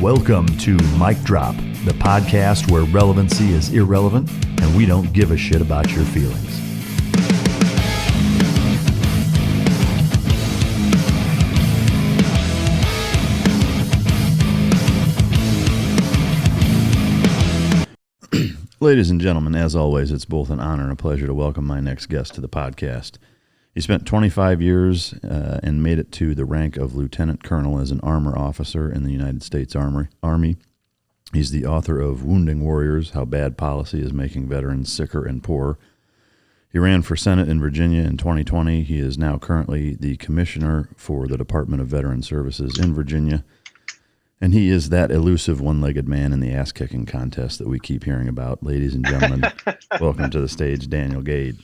Welcome to Mic Drop, the podcast where relevancy is irrelevant and we don't give a shit about your feelings. Ladies and gentlemen, as always, it's both an honor and a pleasure to welcome my next guest to the podcast. He spent 25 years and made it to the rank of lieutenant colonel as an armor officer in the United States Army. He's the author of Wounding Warriors, How Bad Policy is Making Veterans Sicker and Poorer. He ran for Senate in Virginia in 2020. He is now currently the commissioner for the Department of Veteran Services in Virginia. And he is that elusive one-legged man in the ass-kicking contest that we keep hearing about. Ladies and gentlemen, welcome to the stage, Daniel Gade.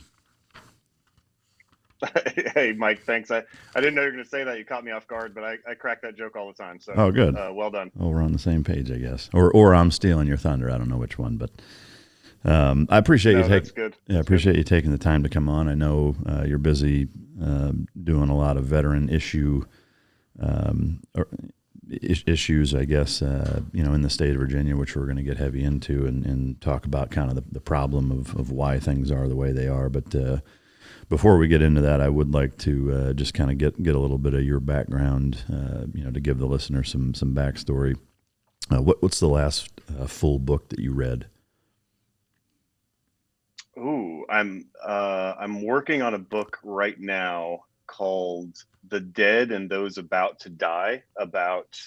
Hey, Mike, thanks. I didn't know you were going to say that. You caught me off guard, but I crack that joke all the time. So, oh, good. Well done. Oh, we're on the same page, I guess. Or I'm stealing your thunder. I don't know which one, but I appreciate you taking. Good. Yeah, I appreciate you taking the time to come on. I know you're busy doing a lot of veteran issues, I guess, in the state of Virginia, which we're going to get heavy into and talk about kind of the problem of why things are the way they are. But before we get into that, I would like to just kind of get a little bit of your background, to give the listener some backstory. What's the last full book that you read? Ooh, I'm working on a book right now called The Dead and Those About to Die, about...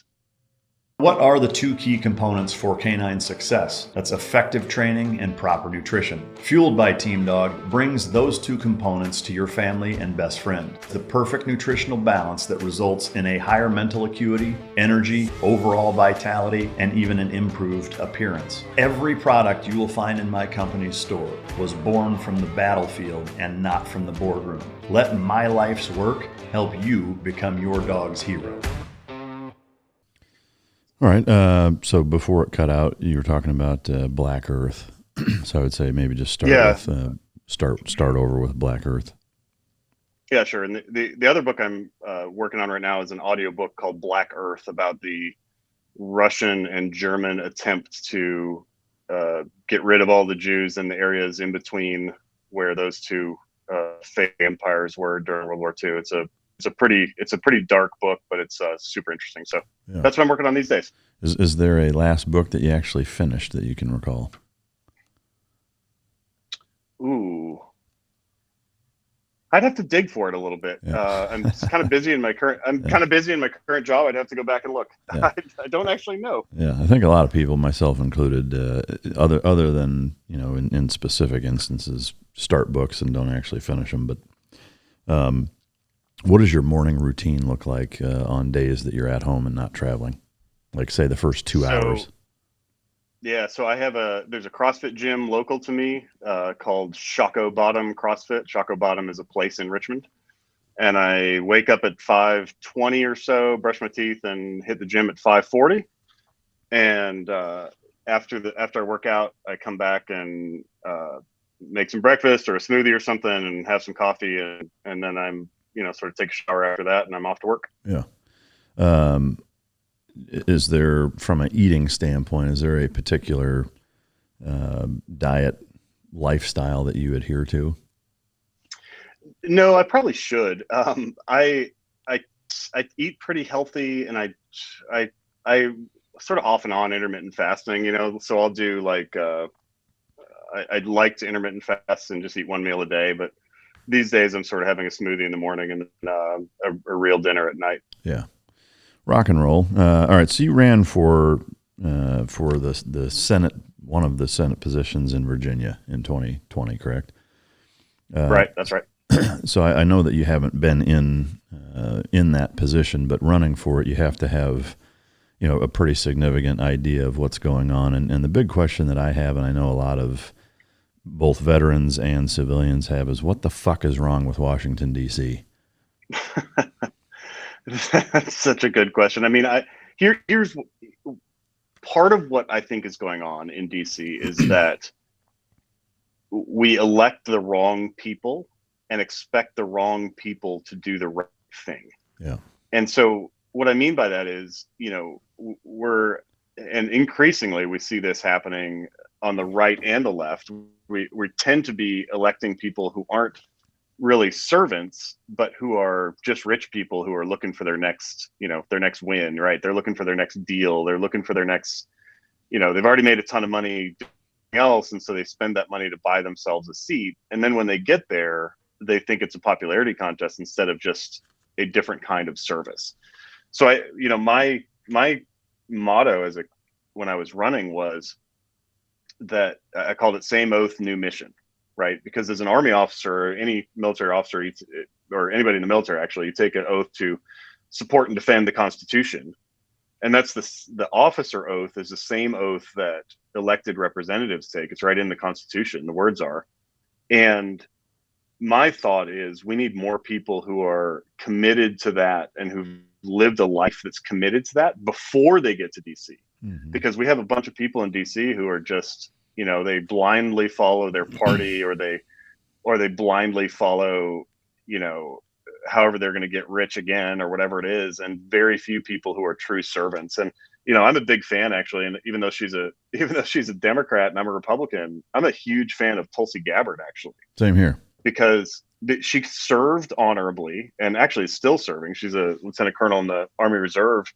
What are the two key components for canine success? That's effective training and proper nutrition. Fueled by Team Dog brings those two components to your family and best friend. The perfect nutritional balance that results in a higher mental acuity, energy, overall vitality, and even an improved appearance. Every product you will find in my company's store was born from the battlefield and not from the boardroom. Let my life's work help you become your dog's hero. All right. So before it cut out, you were talking about Black Earth. So I would say maybe just start over with Black Earth. Yeah, sure. And the other book I'm working on right now is an audiobook called Black Earth, about the Russian and German attempt to get rid of all the Jews in the areas in between where those two fake empires were during World War II. It's a pretty dark book, but it's super interesting. So That's what I'm working on these days. Is there a last book that you actually finished that you can recall? Ooh, I'd have to dig for it a little bit. Yeah. I'm kind of busy in my current. Job. I'd have to go back and look. Yeah. I don't actually know. Yeah, I think a lot of people, myself included, other than in specific instances, start books and don't actually finish them. But what does your morning routine look like on days that you're at home and not traveling? Like, say, the first 2 hours. Yeah, so there's a CrossFit gym local to me called Shockoe Bottom CrossFit. Shockoe Bottom is a place in Richmond. And I wake up at 5:20 or so, brush my teeth, and hit the gym at 5:40. And after I work out, I come back and make some breakfast or a smoothie or something and have some coffee. And then I'm sort of take a shower after that, and I'm off to work. Yeah. Is there, from an eating standpoint, is there a particular diet lifestyle that you adhere to? No, I probably should. I eat pretty healthy, and I sort of off and on intermittent fasting. So I'll do I'd like to intermittent fast and just eat one meal a day, but these days I'm sort of having a smoothie in the morning and a real dinner at night. Yeah. Rock and roll. All right. So you ran for the Senate, one of the Senate positions in Virginia in 2020, correct? Right. That's right. So I know that you haven't been in that position, but running for it, you have to have, a pretty significant idea of what's going on. And the big question that I have, and I know a lot of both veterans and civilians have, is what the fuck is wrong with Washington, D.C.? That's such a good question. I mean, here's part of what I think is going on in DC is that we elect the wrong people and expect the wrong people to do the right thing. Yeah. And so what I mean by that is, we're and increasingly we see this happening on the right and the left. We tend to be electing people who aren't really servants, but who are just rich people who are looking for their next, their next win, right? They're looking for their next deal. They're looking for their next, they've already made a ton of money doing else. And so they spend that money to buy themselves a seat. And then when they get there, they think it's a popularity contest instead of just a different kind of service. So my motto when I was running was that I called it same oath, new mission, right? Because as an Army officer, any military officer, or anybody in the military, actually, you take an oath to support and defend the Constitution. And that's the officer oath is the same oath that elected representatives take. It's right in the Constitution. The words are. And my thought is we need more people who are committed to that and who've lived a life that's committed to that before they get to DC. Mm-hmm. Because we have a bunch of people in DC who are just, they blindly follow their party or they blindly follow, however they're going to get rich again or whatever it is. And very few people who are true servants. And, I'm a big fan actually. And even though she's a Democrat and I'm a Republican, I'm a huge fan of Tulsi Gabbard actually. Same here. Because she served honorably and actually is still serving. She's a lieutenant colonel in the Army Reserve.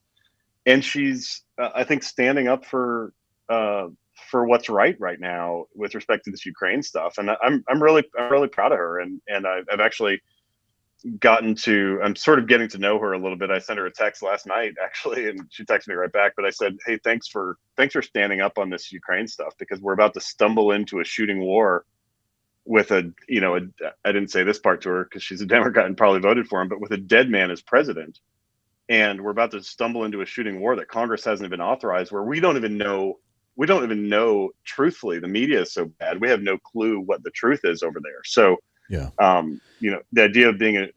And she's, I think, standing up for what's right now with respect to this Ukraine stuff. And I'm really proud of her. And I've actually I'm sort of getting to know her a little bit. I sent her a text last night actually, and she texted me right back. But I said, hey, thanks for standing up on this Ukraine stuff, because we're about to stumble into a shooting war with I didn't say this part to her because she's a Democrat and probably voted for him, but with a dead man as president. And we're about to stumble into a shooting war that Congress hasn't even authorized, where we don't even know, truthfully, the media is so bad. We have no clue what the truth is over there. So, yeah. The idea of being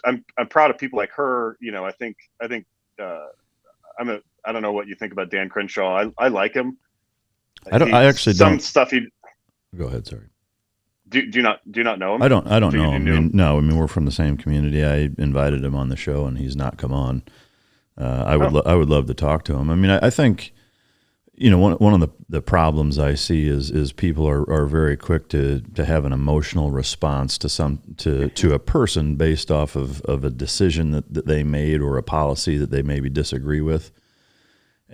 I'm proud of people like her. I think I don't know what you think about Dan Crenshaw. I like him. I actually don't. Stuff he. Go ahead. Sorry. Do you not know him? I don't know him. No, we're from the same community. I invited him on the show, and he's not come on. I would love to talk to him. I mean, I think, one of the problems I see is people are very quick to have an emotional response to a person based off of a decision that they made or a policy that they maybe disagree with.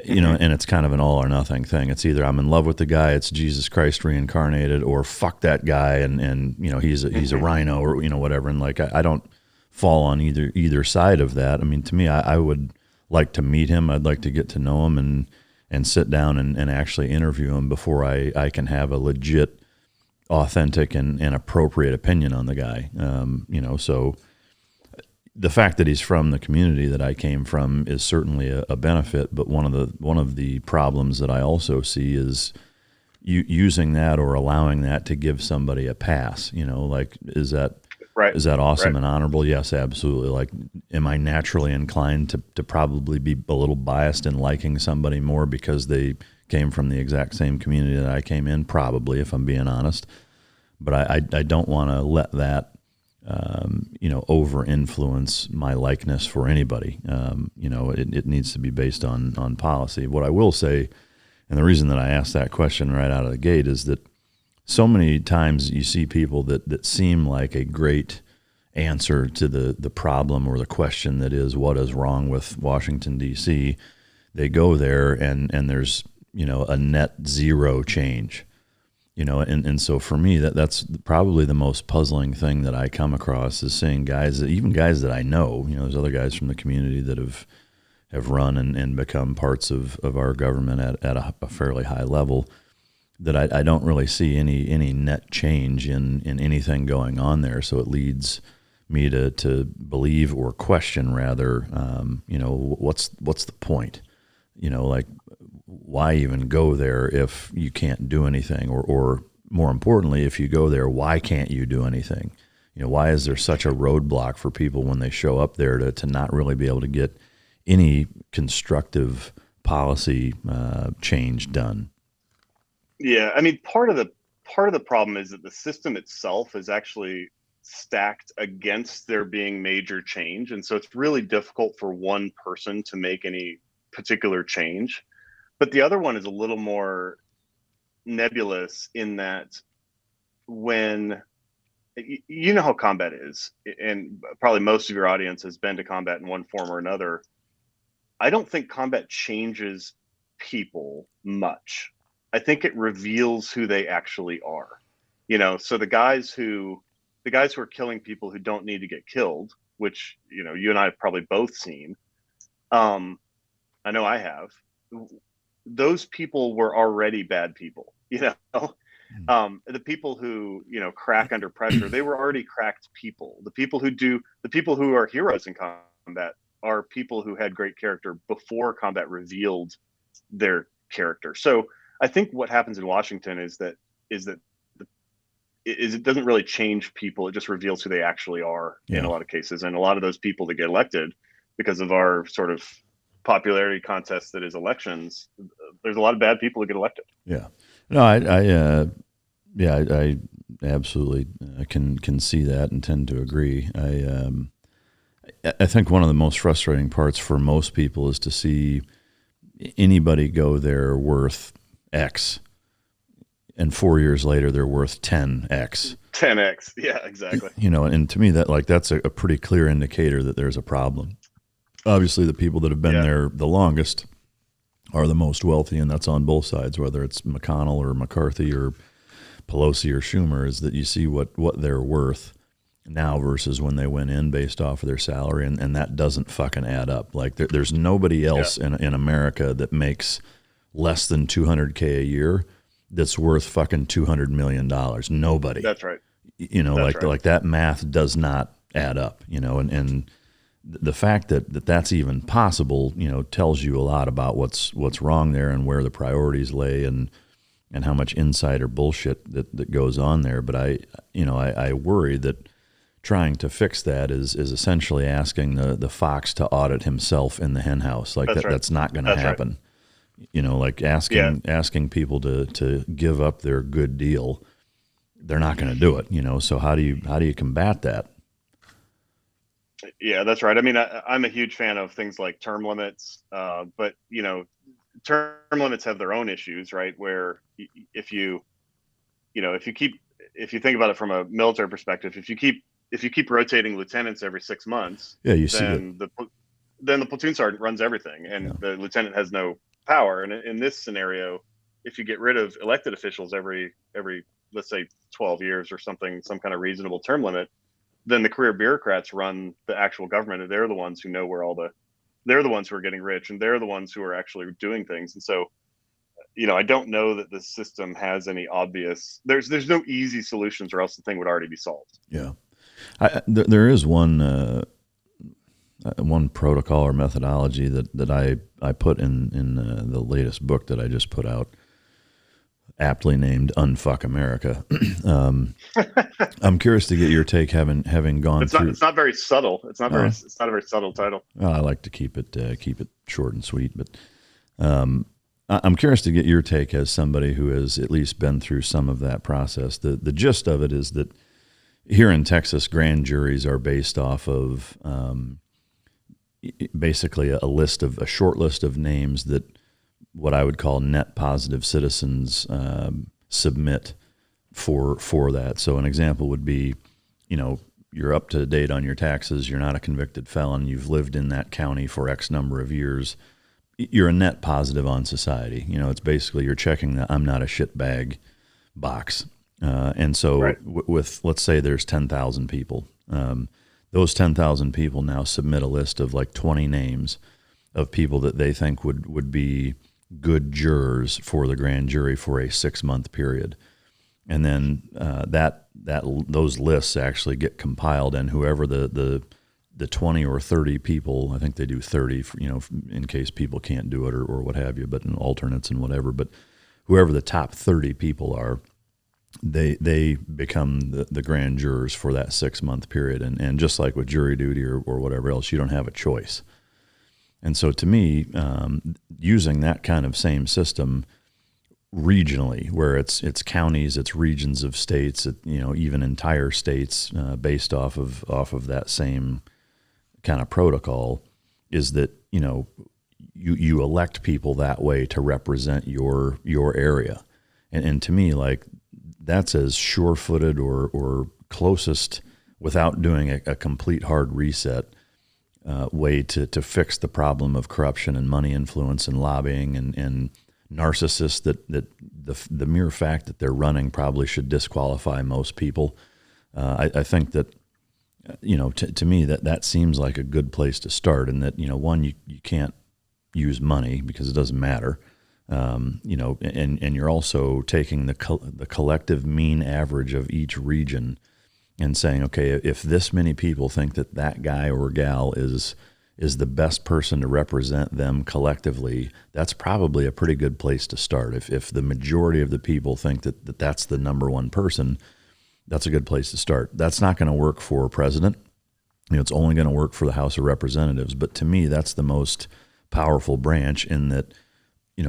And it's kind of an all or nothing thing. It's either I'm in love with the guy, it's Jesus Christ reincarnated, or fuck that guy, and he's a rhino, or whatever. And like I don't fall on either side of that. I mean, to me, I would like to meet him. I'd like to get to know him and sit down and actually interview him before I can have a legit, authentic and appropriate opinion on the guy. So the fact that he's from the community that I came from is certainly a benefit, but one of the problems that I also see is using that or allowing that to give somebody a pass. Is that right? Is that awesome and honorable? Yes, absolutely. Like, am I naturally inclined to probably be a little biased in liking somebody more because they came from the exact same community that I came in? Probably, if I'm being honest. But I don't want to let that over influence my likeness for anybody. It needs to be based on policy. What I will say, and the reason that I asked that question right out of the gate, is that so many times you see people that seem like a great answer to the problem or the question that is, what is wrong with Washington, D.C.? They go there and there's, a net zero change. And so for me, that's probably the most puzzling thing that I come across, is seeing guys that I know, there's other guys from the community that have run and become parts of our government at a fairly high level, that I don't really see any net change in anything going on there. So it leads me to believe, or question rather, what's the point? Why even go there if you can't do anything? Or more importantly, if you go there, why can't you do anything? Why is there such a roadblock for people when they show up there to not really be able to get any constructive policy change done? Yeah, I mean, part of the problem is that the system itself is actually stacked against there being major change, and so it's really difficult for one person to make any particular change. But the other one is a little more nebulous in that when you know how combat is, and probably most of your audience has been to combat in one form or another. I don't think combat changes people much. I think it reveals who they actually are. So the guys who are killing people who don't need to get killed, which, you and I have probably both seen. I know I have. Those people were already bad people, the people who, crack under pressure, they were already cracked people. The people who are heroes in combat are people who had great character before combat revealed their character. So I think what happens in Washington is that it doesn't really change people. It just reveals who they actually are in a lot of cases. And a lot of those people that get elected because of our sort of popularity contest that is elections, there's a lot of bad people who get elected. Yeah. No, I absolutely can see that and tend to agree. I think one of the most frustrating parts for most people is to see anybody go there worth X, and 4 years later they're worth 10X. 10X, yeah, exactly. And to me that's a pretty clear indicator that there's a problem. Obviously, the people that have been there the longest are the most wealthy, and that's on both sides, whether it's McConnell or McCarthy or Pelosi or Schumer, is that you see what they're worth now versus when they went in based off of their salary, and that doesn't fucking add up. Like there's nobody else in America that makes less than $200K a year that's worth fucking $200 million. Nobody. That's right. Like that math does not add up, and the fact that that's even possible, tells you a lot about what's wrong there and where the priorities lay and how much insider bullshit that goes on there. But I worry that trying to fix that is essentially asking the fox to audit himself in the hen house. Like that's not going to happen. Right. Like asking people to give up their good deal, they're not going to do it. So how do you combat that? Yeah, that's right. I mean, I'm a huge fan of things like term limits, but term limits have their own issues, right? Where if you think about it from a military perspective, if you keep rotating lieutenants every 6 months, then the platoon sergeant runs everything, and the lieutenant has no power. And in this scenario, if you get rid of elected officials every let's say 12 years or something, some kind of reasonable term limit, then the career bureaucrats run the actual government, and they're the ones who know they're the ones who are getting rich, and they're the ones who are actually doing things. And so, I don't know that the system has any obvious, there's no easy solutions, or else the thing would already be solved. Yeah. There is one protocol or methodology that I put in the latest book that I just put out, aptly named "Unfuck America." I'm curious to get your take, having gone through. It's not very subtle. It's not a very subtle title. I like to keep it short and sweet, but I'm curious to get your take as somebody who has at least been through some of that process. The gist of it is that here in Texas, grand juries are based off of basically a short list of names that what I would call net positive citizens submit for that. So an example would be, you're up to date on your taxes, you're not a convicted felon, you've lived in that county for X number of years, you're a net positive on society. It's basically you're checking the I'm not a shitbag box. And so with, let's say there's 10,000 people. Those 10,000 people now submit a list of like 20 names of people that they think would be good jurors for the grand jury for a 6-month period. And then those lists actually get compiled, and whoever the 20 or 30 people, I think they do 30, in case people can't do it or what have you, but in alternates and whatever, but whoever the top 30 people are, they become the grand jurors for that 6-month period. And just like with jury duty or whatever else, you don't have a choice. And so to me, using that kind of same system regionally, where it's counties, it's regions of states, even entire states, based off of that same kind of protocol, is that you elect people that way to represent your area. And to me, like, that's as sure-footed or closest, without doing a complete hard reset, way to fix the problem of corruption and money influence and lobbying and narcissists that the mere fact that they're running probably should disqualify most people. I think that, to me, that seems like a good place to start, and that, one, you can't use money because it doesn't matter. And you're also taking the collective mean average of each region and saying, okay, if this many people think that guy or gal is the best person to represent them collectively, that's probably a pretty good place to start. If the majority of the people think that that's the number one person, that's a good place to start. That's not going to work for president. It's only going to work for the House of Representatives. But to me, that's the most powerful branch, in that,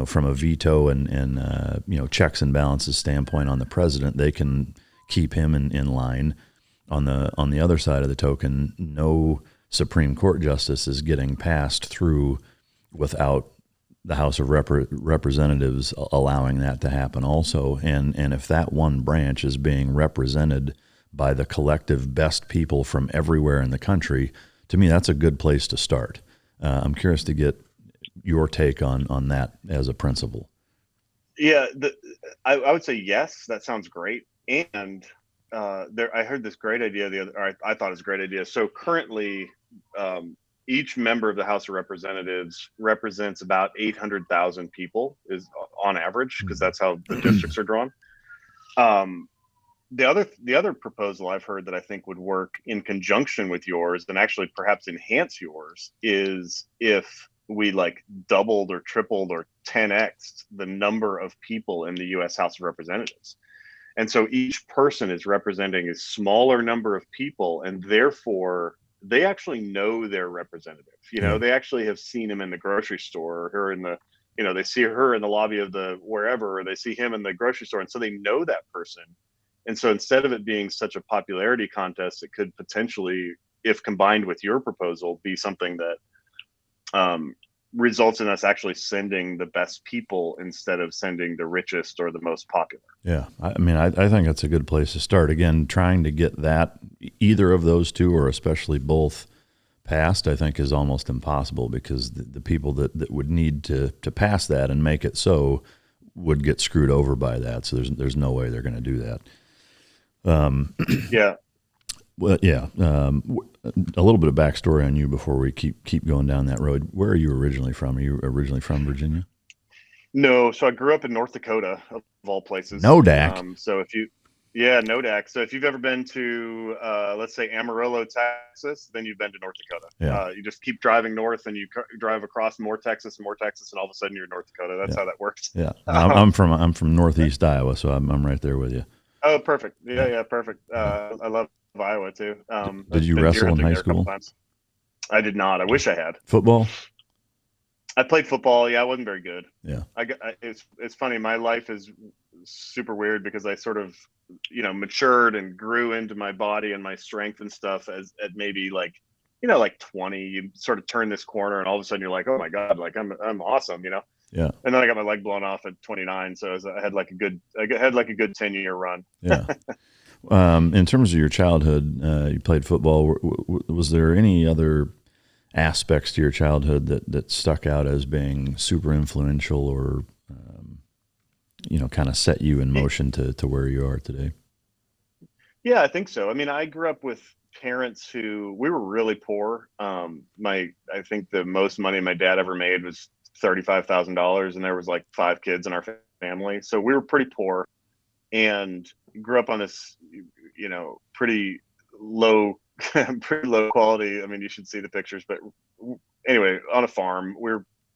from a veto and checks and balances standpoint on the president, they can keep him in line. On the other side of the token, no Supreme Court justice is getting passed through without the House of Representatives allowing that to happen also. And if that one branch is being represented by the collective best people from everywhere in the country, to me, that's a good place to start. I'm curious to get your take on that as a principle. Yeah, I would say yes. That sounds great. And I heard this great idea I thought it was a great idea. So currently, each member of the House of Representatives represents about 800,000 people, is on average, because that's how the districts are drawn. The other proposal I've heard that I think would work in conjunction with yours, and actually perhaps enhance yours, is if we like doubled or tripled or 10x'd the number of people in the U.S. House of Representatives. And so each person is representing a smaller number of people, and therefore they actually know their representative. They actually have seen him in the grocery store, or her in the, they see her in the lobby of the wherever, or they see him in the grocery store. And so they know that person. And so instead of it being such a popularity contest, it could potentially, if combined with your proposal, be something that results in us actually sending the best people instead of sending the richest or the most popular. Yeah. I mean, I think that's a good place to start. Again, trying to get that, either of those two, or especially both, passed, I think is almost impossible, because the people that would need to pass that and make it so would get screwed over by that. So there's no way they're going to do that. Yeah. Well, yeah. A little bit of backstory on you before we keep going down that road. Where are you originally from? Are you originally from Virginia? No. So I grew up in North Dakota, of all places. Nodak. Nodak. So if you've ever been to, let's say, Amarillo, Texas, then you've been to North Dakota. Yeah. You just keep driving north, and you drive across more Texas, and all of a sudden you're in North Dakota. That's how that works. Yeah. I'm from Northeast Iowa, so I'm right there with you. Oh, perfect. Yeah, perfect. I love Iowa too. Did you wrestle in high school? I did not. I wish I had. Football? I played football. Yeah, I wasn't very good. Yeah. It's funny. My life is super weird, because I sort of, matured and grew into my body and my strength and stuff at maybe like 20. You sort of turn this corner, and all of a sudden you're like, oh my God, like I'm awesome, Yeah. And then I got my leg blown off at 29, so I had like a good 10-year run. Yeah. In terms of your childhood, you played football. Was there any other aspects to your childhood that stuck out as being super influential, or kind of set you in motion to where you are today? Yeah, I think so. I mean, I grew up with parents we were really poor. I think the most money my dad ever made was $35,000, and there was like 5 kids in our family. So we were pretty poor, and grew up on this, pretty low quality. I mean, you should see the pictures, but anyway, on a farm. We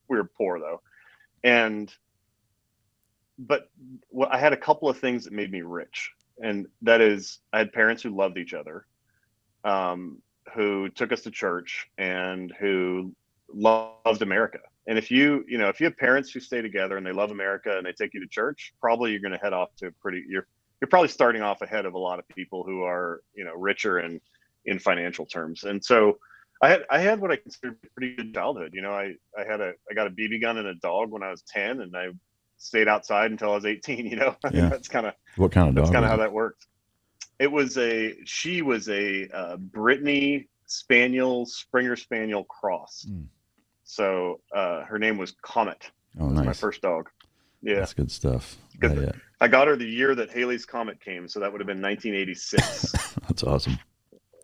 were poor though. But I had a couple of things that made me rich. And that is, I had parents who loved each other, who took us to church, and who loved America. And if you have parents who stay together and they love America and they take you to church, probably you're going to head off to you're probably starting off ahead of a lot of people who are, richer in financial terms. And so I had what I considered a pretty good childhood. I got a BB gun and a dog when I was 10, and I stayed outside until I was 18. I think Yeah. What kind of dog was how it? that worked. She was a Brittany Spaniel Springer Spaniel cross. Mm. So her name was Comet. Oh, That was my nice. first dog. Yeah, That's good stuff. because I got her the year that Haley's Comet came, so that would have been 1986. That's awesome.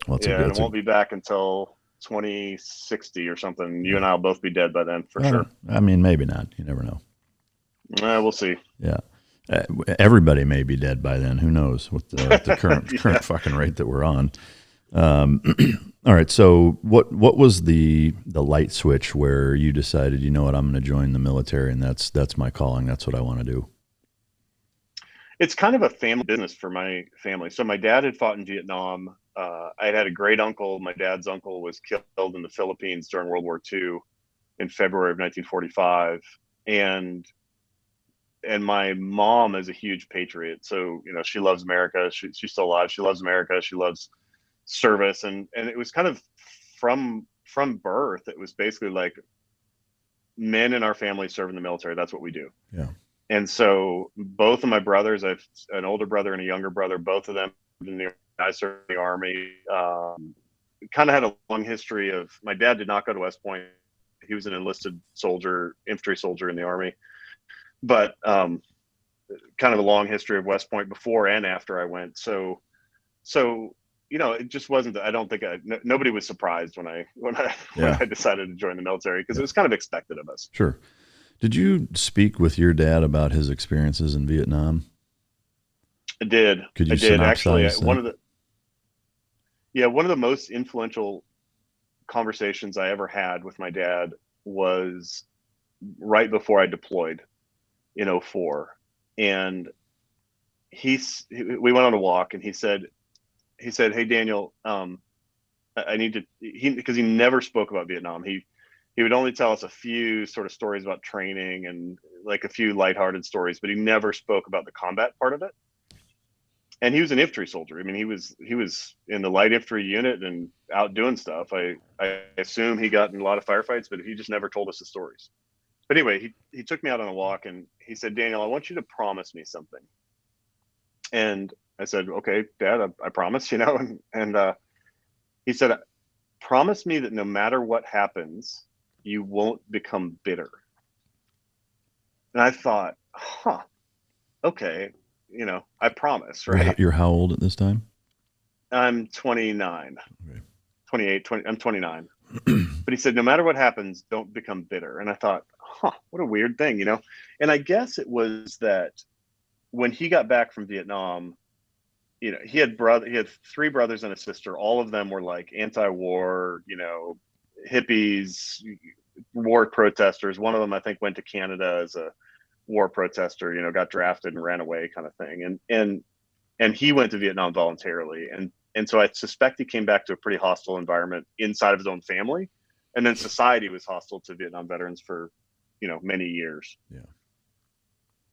Well, And it won't be back until 2060 or something. You and I'll both be dead by then, for sure. I mean, maybe not. You never know. We'll see. Yeah. Everybody may be dead by then. Who knows with the current fucking rate that we're on. All right. So what was the light switch where you decided, you know what, I'm going to join the military and that's my calling. That's what I want to do. It's kind of a family business for my family. So my dad had fought in Vietnam. I had a great uncle. My dad's uncle was killed in the Philippines during World War II in February of 1945. And my mom is a huge patriot. So, she loves America. She's still alive. She loves America. She loves service. And it was kind of from birth. It was basically like men in our family serve in the military. That's what we do. Yeah. And so both of my brothers, I have an older brother and a younger brother, both of them I served in the Army. Kind of had a long history of, my dad did not go to West Point. He was an enlisted soldier, infantry soldier in the Army. But kind of a long history of West Point before and after I went. So it just wasn't. I don't think nobody was surprised when I decided to join the military, because it was kind of expected of us. Sure. Did you speak with your dad about his experiences in Vietnam? I did. Could you actually. that? One of the most influential conversations I ever had with my dad was right before I deployed in 2004. And we went on a walk, and he said, "Hey, Daniel, I need to," because he never spoke about Vietnam. He would only tell us a few sort of stories about training and like a few lighthearted stories, but he never spoke about the combat part of it. And he was an infantry soldier. I mean, he was in the light infantry unit and out doing stuff. I assume he got in a lot of firefights, but he just never told us the stories. But anyway, he took me out on a walk, and he said, "Daniel, I want you to promise me something." And I said, "Okay, Dad, I promise," and he said, "Promise me that no matter what happens, you won't become bitter." And I thought, okay, I promise, right? You're how old at this time? I'm 29, Okay. 28, 20, I'm 29. But he said, no matter what happens, don't become bitter. And I thought, what a weird thing, And I guess it was that when he got back from Vietnam, he had 3 brothers and a sister. All of them were like anti-war, hippies, war protesters. One of them, I think, went to Canada as a war protester, got drafted and ran away, kind of thing. And he went to Vietnam voluntarily. And so I suspect he came back to a pretty hostile environment inside of his own family. And then society was hostile to Vietnam veterans for, many years. Yeah.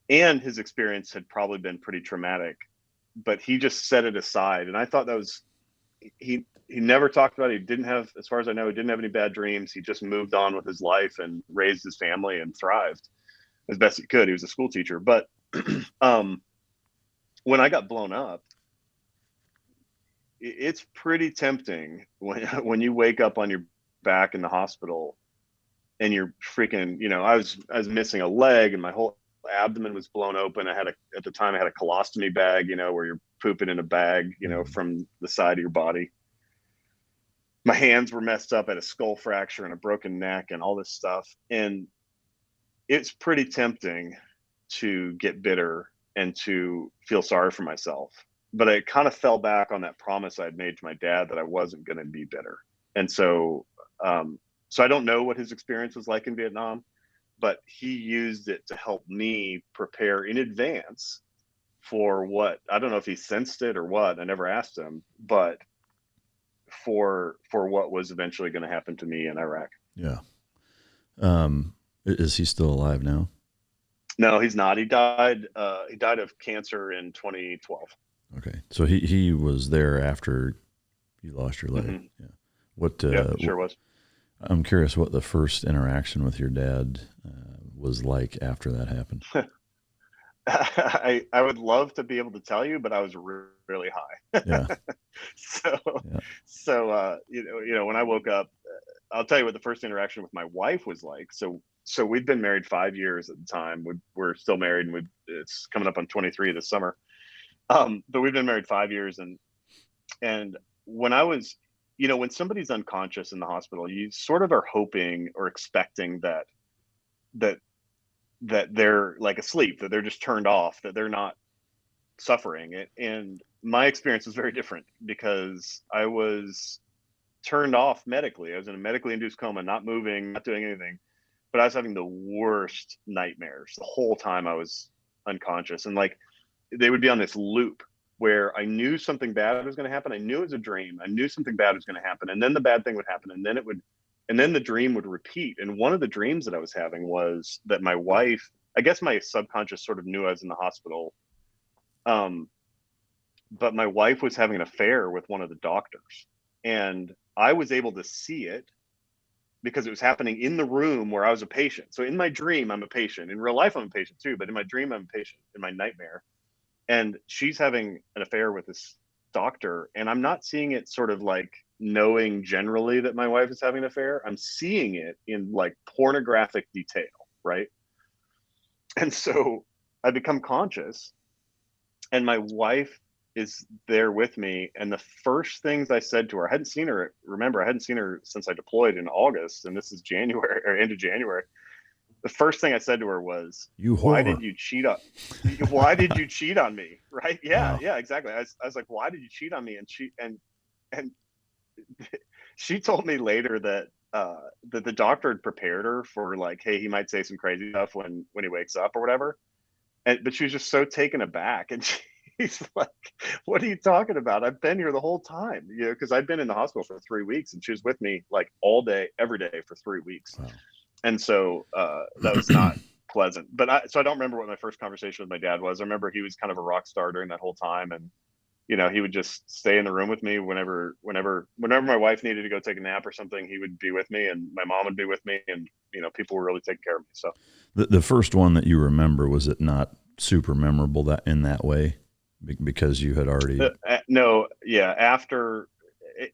And his experience had probably been pretty traumatic, but he just set it aside. And I thought that was, he never talked about it. He didn't have, as far as I know, he didn't have any bad dreams. He just moved on with his life and raised his family and thrived as best he could. He was a school teacher. But when I got blown up, it's pretty tempting when you wake up on your back in the hospital and you're freaking, I was missing a leg and my whole abdomen was blown open. At the time I had a colostomy bag, where you're pooping in a bag, from the side of your body. My hands were messed up. I had a skull fracture and a broken neck and all this stuff. And it's pretty tempting to get bitter and to feel sorry for myself. But I kind of fell back on that promise I'd made to my dad that I wasn't going to be bitter. And so I don't know what his experience was like in Vietnam, but he used it to help me prepare in advance for what, I don't know if he sensed it or what, I never asked him, but for what was eventually going to happen to me in Iraq. Yeah. Is he still alive now? No, he's not. He died of cancer in 2012. Okay. So he was there after you lost your leg. Mm-hmm. Yeah. What? Yeah, it sure was. I'm curious what the first interaction with your dad was like after that happened. I would love to be able to tell you, but I was really high. Yeah. so Yeah. when I woke up, I'll tell you what the first interaction with my wife was like. So we'd been married 5 years at the time. We're still married, and it's coming up on 23 this summer. But we've been married 5 years, and when I was, when somebody's unconscious in the hospital, you sort of are hoping or expecting that they're like asleep, that they're just turned off, that they're not suffering. And my experience was very different because I was turned off medically. I was in a medically induced coma, not moving, not doing anything, but I was having the worst nightmares the whole time I was unconscious. And like, they would be on this loop where I knew something bad was going to happen. I knew it was a dream. I knew something bad was going to happen. And then the bad thing would happen. And then the dream would repeat. And one of the dreams that I was having was that my wife, I guess my subconscious sort of knew I was in the hospital. But my wife was having an affair with one of the doctors. And I was able to see it because it was happening in the room where I was a patient. So in my dream, I'm a patient. In real life, I'm a patient too. But in my dream, I'm a patient in my nightmare. And she's having an affair with this doctor. And I'm not seeing it sort of like knowing generally that my wife is having an affair. I'm seeing it in like pornographic detail, right? And so I become conscious, and my wife is there with me. And the first things I said to her, I hadn't seen her since I deployed in August, and this is January or end of January. The first thing I said to her was, why did you cheat on me? Right? Yeah, wow. Yeah, exactly. I was like, why did you cheat on me? And she told me later that the doctor had prepared her for like, hey, he might say some crazy stuff when he wakes up or whatever. But she was just so taken aback, and she's like, what are you talking about? I've been here the whole time, because I'd been in the hospital for 3 weeks, and she was with me like all day, every day for 3 weeks. Wow. And so that was not pleasant. But so I don't remember what my first conversation with my dad was. I remember he was kind of a rock star during that whole time, and he would just stay in the room with me whenever my wife needed to go take a nap or something. He would be with me, and my mom would be with me, and people were really taking care of me. So the first one that you remember, was it not super memorable that in that way because you had already no, yeah, after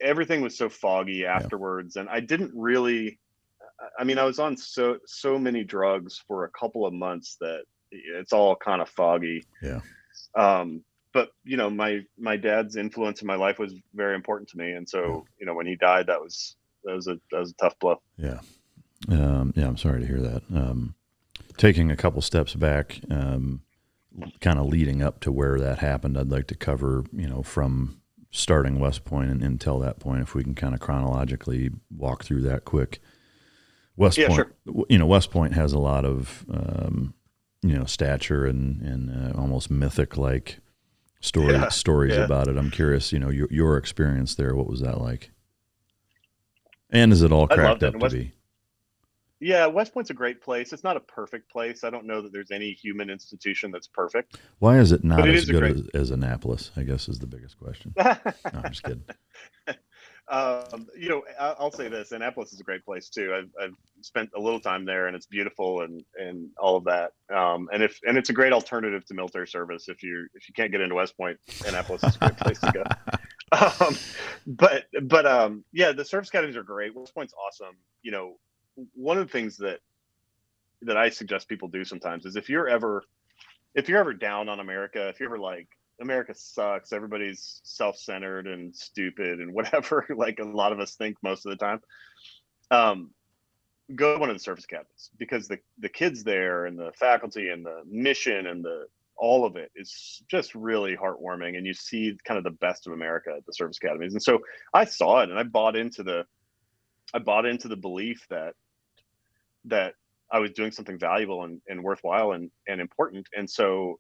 everything was so foggy afterwards, yeah. And I didn't really, I mean, I was on so many drugs for a couple of months that it's all kind of foggy. Yeah. But my dad's influence in my life was very important to me, and so when he died, that was a tough blow. Yeah, I'm sorry to hear that. Taking a couple steps back, kind of leading up to where that happened, I'd like to cover from starting West Point and until that point, if we can kind of chronologically walk through that quick. West Point, sure. West Point has a lot of stature and almost mythic like stories about it. I'm curious, your experience there. What was that like? And is it all cracked up to be? Yeah, West Point's a great place. It's not a perfect place. I don't know that there's any human institution that's perfect. Why is it not as good as Annapolis, I guess, is the biggest question. No, I'm just kidding. I'll say this: Annapolis is a great place too. I've spent a little time there, and it's beautiful and all of that. And it's a great alternative to military service. If you can't get into West Point, Annapolis is a great place to go. But the service academies are great. West Point's awesome. One of the things that I suggest people do sometimes is if you're ever down on America, if you're ever like, America sucks, everybody's self-centered and stupid and whatever, like a lot of us think most of the time, go to one of the service academies, because the kids there and the faculty and the mission and all of it is just really heartwarming, and you see kind of the best of America at the service academies. And so I saw it, and I bought into the belief that I was doing something valuable and worthwhile and important. And so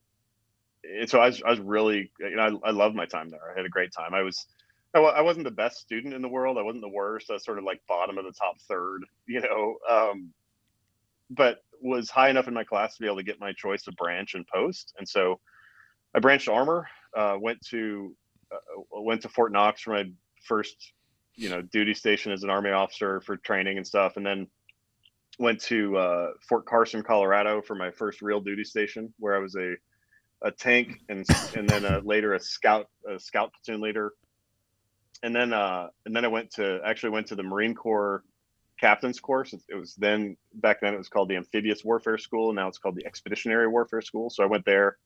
I was really, I loved my time there. I had a great time. I wasn't the best student in the world. I wasn't the worst. I was sort of like bottom of the top third, but was high enough in my class to be able to get my choice of branch and post. And so I branched armor, went to Fort Knox for my first duty station as an Army officer for training and stuff. And then went to Fort Carson, Colorado for my first real duty station, where I was a tank and then later a scout platoon leader. And then I went to the Marine Corps captain's course. Back then it was called the Amphibious Warfare School. Now it's called the Expeditionary Warfare School. So I went there.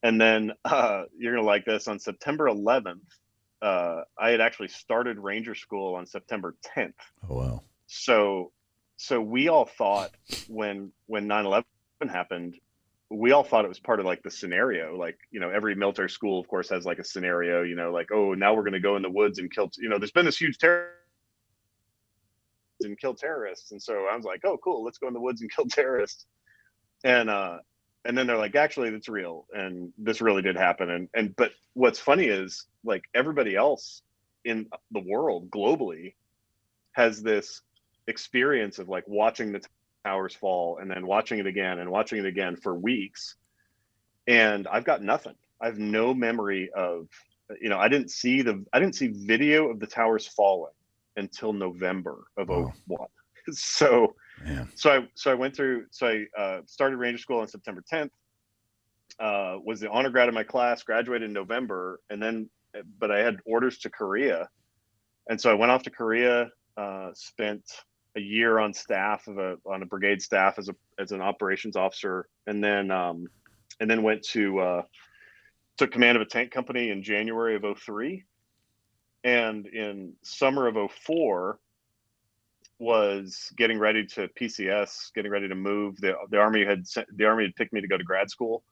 And then you're going to like this, on September 11th, I had actually started Ranger School on September 10th. Oh, wow. So we all thought when 9/11 happened, we all thought it was part of like the scenario. Like, every military school, of course, has like a scenario, like, oh, now we're going to go in the woods and kill, there's been this huge terror and kill terrorists. And so I was like, oh, cool, let's go in the woods and kill terrorists. And then they're like, actually, that's real. And this really did happen. But what's funny is, like, everybody else in the world globally has this experience of like watching the towers fall and then watching it again and watching it again for weeks. And I've got nothing. I have no memory of, I didn't see video of the towers falling until November of 2001. So I went through, I started Ranger School on September 10th, was the honor grad in my class, graduated in November, but I had orders to Korea. And so I went off to Korea, spent a year on staff on a brigade staff as an operations officer. And then went took command of a tank company in January of 2003. And in summer of 2004, was getting ready to PCS, getting ready to move. The Army had picked me to go to grad school.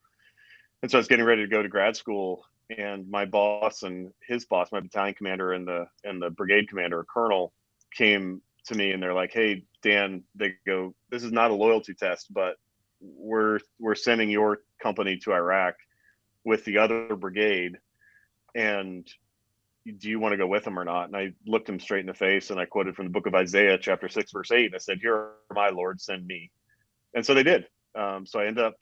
And so I was getting ready to go to grad school, and my boss and his boss, my battalion commander and the brigade commander, a colonel, came to me and they're like, hey, Dan, they go, this is not a loyalty test, but we're sending your company to Iraq with the other brigade. And do you want to go with them or not? And I looked him straight in the face and I quoted from the book of Isaiah, chapter 6, verse 8. And I said, here are my Lord, send me. And so they did. So I ended up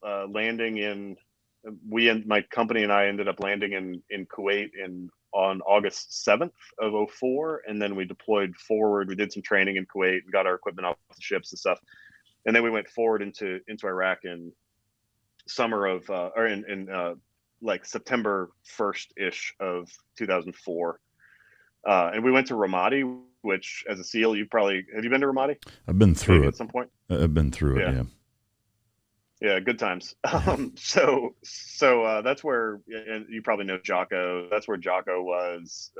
landing my company and I ended up landing in Kuwait on August 7th of 2004. And then we deployed forward. We did some training in Kuwait and got our equipment off the ships and stuff. And then we went forward into Iraq in summer of, like September 1st-ish of 2004. And we went to Ramadi, which as a SEAL, have you been to Ramadi? I've been through it at some point. I've been through it. Yeah. Yeah. Good times. So that's where, and you probably know Jocko. That's where Jocko was,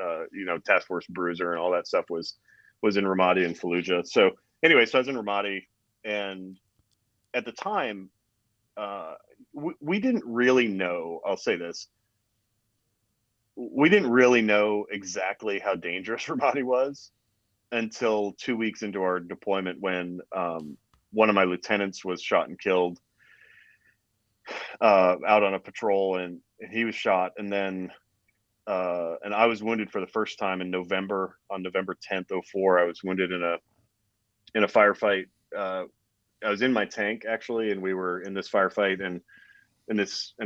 Task Force Bruiser and all that stuff was in Ramadi and Fallujah. So anyway, so I was in Ramadi, and at the time, we didn't really know, I'll say this, we didn't really know exactly how dangerous Ramadi was until 2 weeks into our deployment, when one of my lieutenants was shot and killed out on a patrol, and he was shot. And then and I was wounded for the first time on November 10th, 2004. I was wounded in a firefight. I was in my tank actually, and we were in this firefight, and an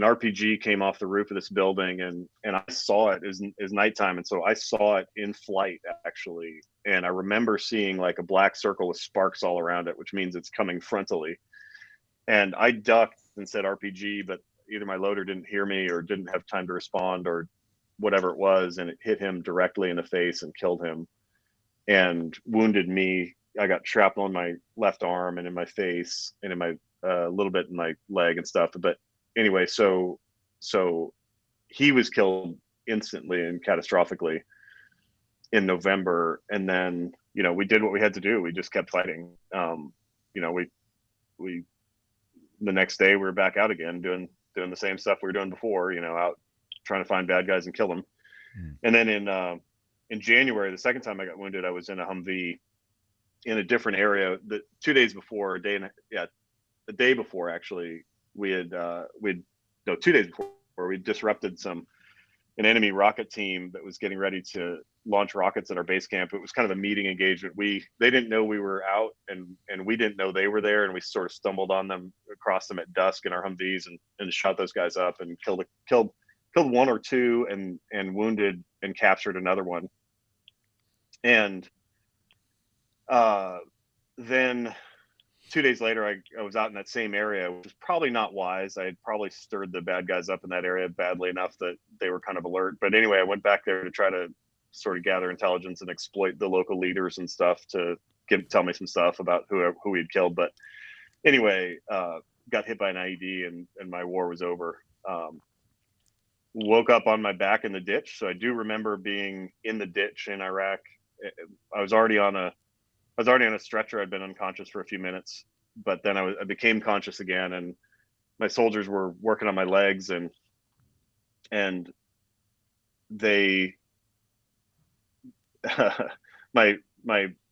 RPG came off the roof of this building, and I saw it. It was nighttime, and so I saw it in flight actually. And I remember seeing like a black circle with sparks all around it, which means it's coming frontally. And I ducked and said RPG, but either my loader didn't hear me or didn't have time to respond or whatever it was, and it hit him directly in the face and killed him and wounded me. I got shrapnel in my left arm and in my face and in my little bit in my leg and stuff. But anyway, so he was killed instantly and catastrophically in November. And then, we did what we had to do. We just kept fighting. We the next day we were back out again doing the same stuff we were doing before, out trying to find bad guys and kill them. And then in January, the second time I got wounded, I was in a Humvee in a different area. The 2 days before, the day before actually, we had 2 days before, we disrupted an enemy rocket team that was getting ready to launch rockets at our base camp. It was kind of a meeting engagement. They didn't know we were out, and we didn't know they were there, and we sort of stumbled on them, across them at dusk in our Humvees, and shot those guys up and killed one or two and wounded and captured another one. And then 2 days later, I was out in that same area, which was probably not wise. I had probably stirred the bad guys up in that area badly enough that they were kind of alert. But anyway, I went back there to try to sort of gather intelligence and exploit the local leaders and stuff to tell me some stuff about who we had killed. But anyway, got hit by an IED and my war was over. Woke up on my back in the ditch. So I do remember being in the ditch in Iraq. I was already on a stretcher. I'd been unconscious for a few minutes, but then I became conscious again, and my soldiers were working on my legs, and they my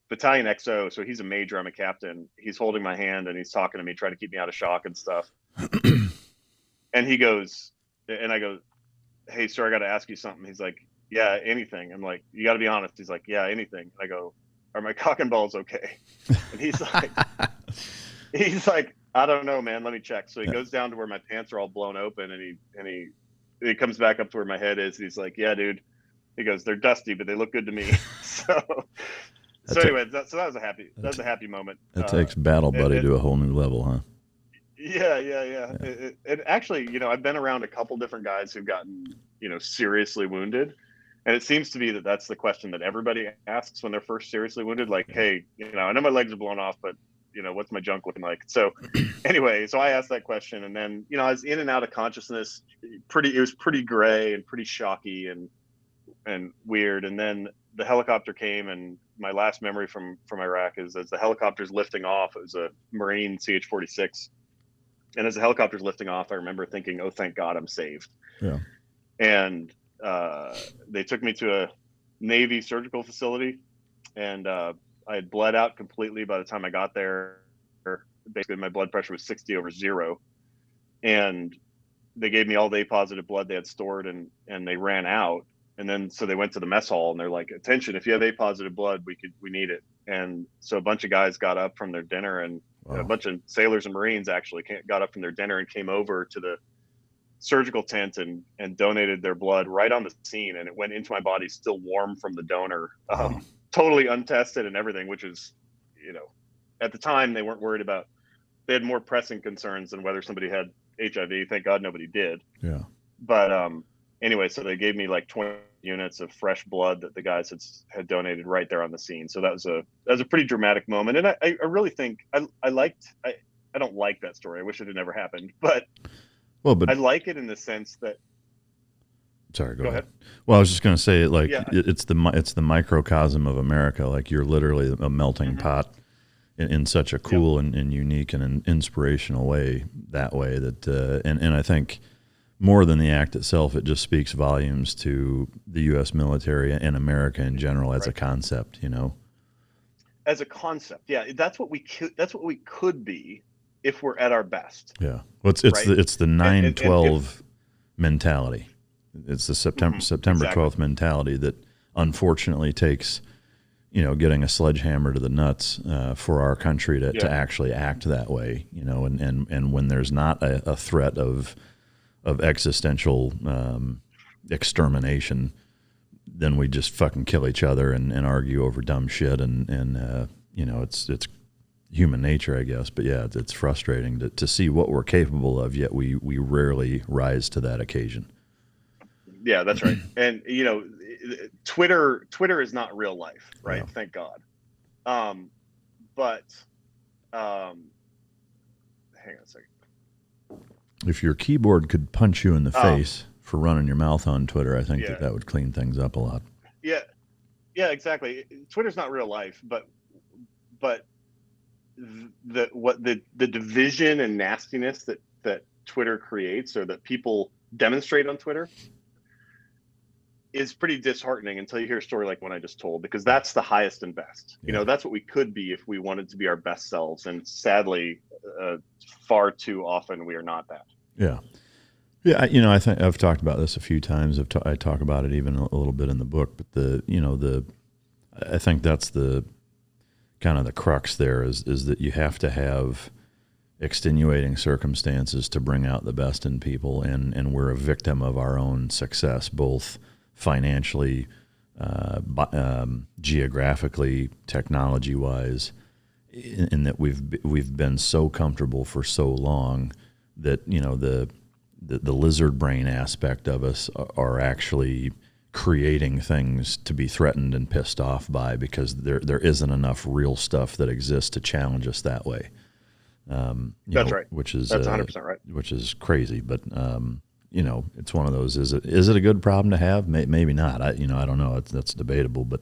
battalion XO, so he's a major, I'm a captain. He's holding my hand and he's talking to me, trying to keep me out of shock and stuff. And he goes, and I go, "Hey, sir, I got to ask you something." He's like, "Yeah, anything." I'm like, "You got to be honest." He's like, "Yeah, anything." And I go, "Are my cock and balls okay?" And he's like, "I don't know, man. Let me check." So he goes down to where my pants are all blown open, and he comes back up to where my head is. And he's like, "Yeah, dude." He goes, "They're dusty, but they look good to me." So anyway, that was a happy moment. That takes Battle Buddy to a whole new level, huh? Yeah. It actually, I've been around a couple different guys who've gotten, seriously wounded. And it seems to be that that's the question that everybody asks when they're first seriously wounded. Like, hey, I know my legs are blown off, but, what's my junk looking like? So anyway, so I asked that question. And then, I was in and out of consciousness. It was pretty gray and pretty shocky and weird. And then the helicopter came, and my last memory from Iraq is as the helicopter's lifting off, it was a Marine CH-46. And as the helicopter's lifting off, I remember thinking, "Oh, thank God I'm saved." Yeah. And they took me to a Navy surgical facility, and I had bled out completely by the time I got there. Basically, my blood pressure was 60/0. And they gave me all the A positive blood they had stored, and they ran out. And then, so they went to the mess hall and they're like, "Attention, if you have A positive blood, we need it." And so a bunch of guys got up from their dinner, and a bunch of sailors and Marines actually got up from their dinner and came over to the surgical tent and donated their blood right on the scene. And it went into my body still warm from the donor, totally untested and everything, which is, at the time they weren't worried about, they had more pressing concerns than whether somebody had HIV. Thank God nobody did. Yeah. But anyway, so they gave me like 20 units of fresh blood that the guys had donated right there on the scene. So that was a pretty dramatic moment. And I really think I don't like that story. I wish it had never happened, but I like it in the sense that. Sorry, go ahead. Well, I was just going to say, like, it's the microcosm of America. Like, you're literally a melting pot in such a cool and unique and an inspirational way. That and I think, more than the act itself, it just speaks volumes to the U.S. military and America in general as a concept, As a concept, yeah, that's what we could be if we're at our best. Yeah, well, it's the 9/12 mentality. It's the September 12th mentality that unfortunately takes, getting a sledgehammer to the nuts for our country to actually act that way, and when there's not a threat of existential extermination, then we just fucking kill each other and argue over dumb shit, and it's human nature, I guess. But yeah, it's frustrating to see what we're capable of, yet we rarely rise to that occasion. Yeah, that's right. And Twitter is not real life, right? Yeah. Thank God. But hang on a second. If your keyboard could punch you in the face for running your mouth on Twitter, I think that would clean things up a lot. Yeah, exactly. Twitter's not real life, but the division and nastiness that Twitter creates, or that people demonstrate on Twitter, is pretty disheartening until you hear a story like one I just told, because that's the highest and best. That's what we could be if we wanted to be our best selves, and sadly, far too often we are not that. Yeah. I think I've talked about this a few times. I talk about it even a little bit in the book, but I think that's the kind of the crux there is that you have to have extenuating circumstances to bring out the best in people, and we're a victim of our own success, both financially, geographically, technology-wise, in that we've been so comfortable for so long that the lizard brain aspect of us are actually creating things to be threatened and pissed off by, because there isn't enough real stuff that exists to challenge us that way. That's right. That's 100% right. Which is crazy, but it's one of those. Is it a good problem to have? Maybe not. I don't know. That's debatable. But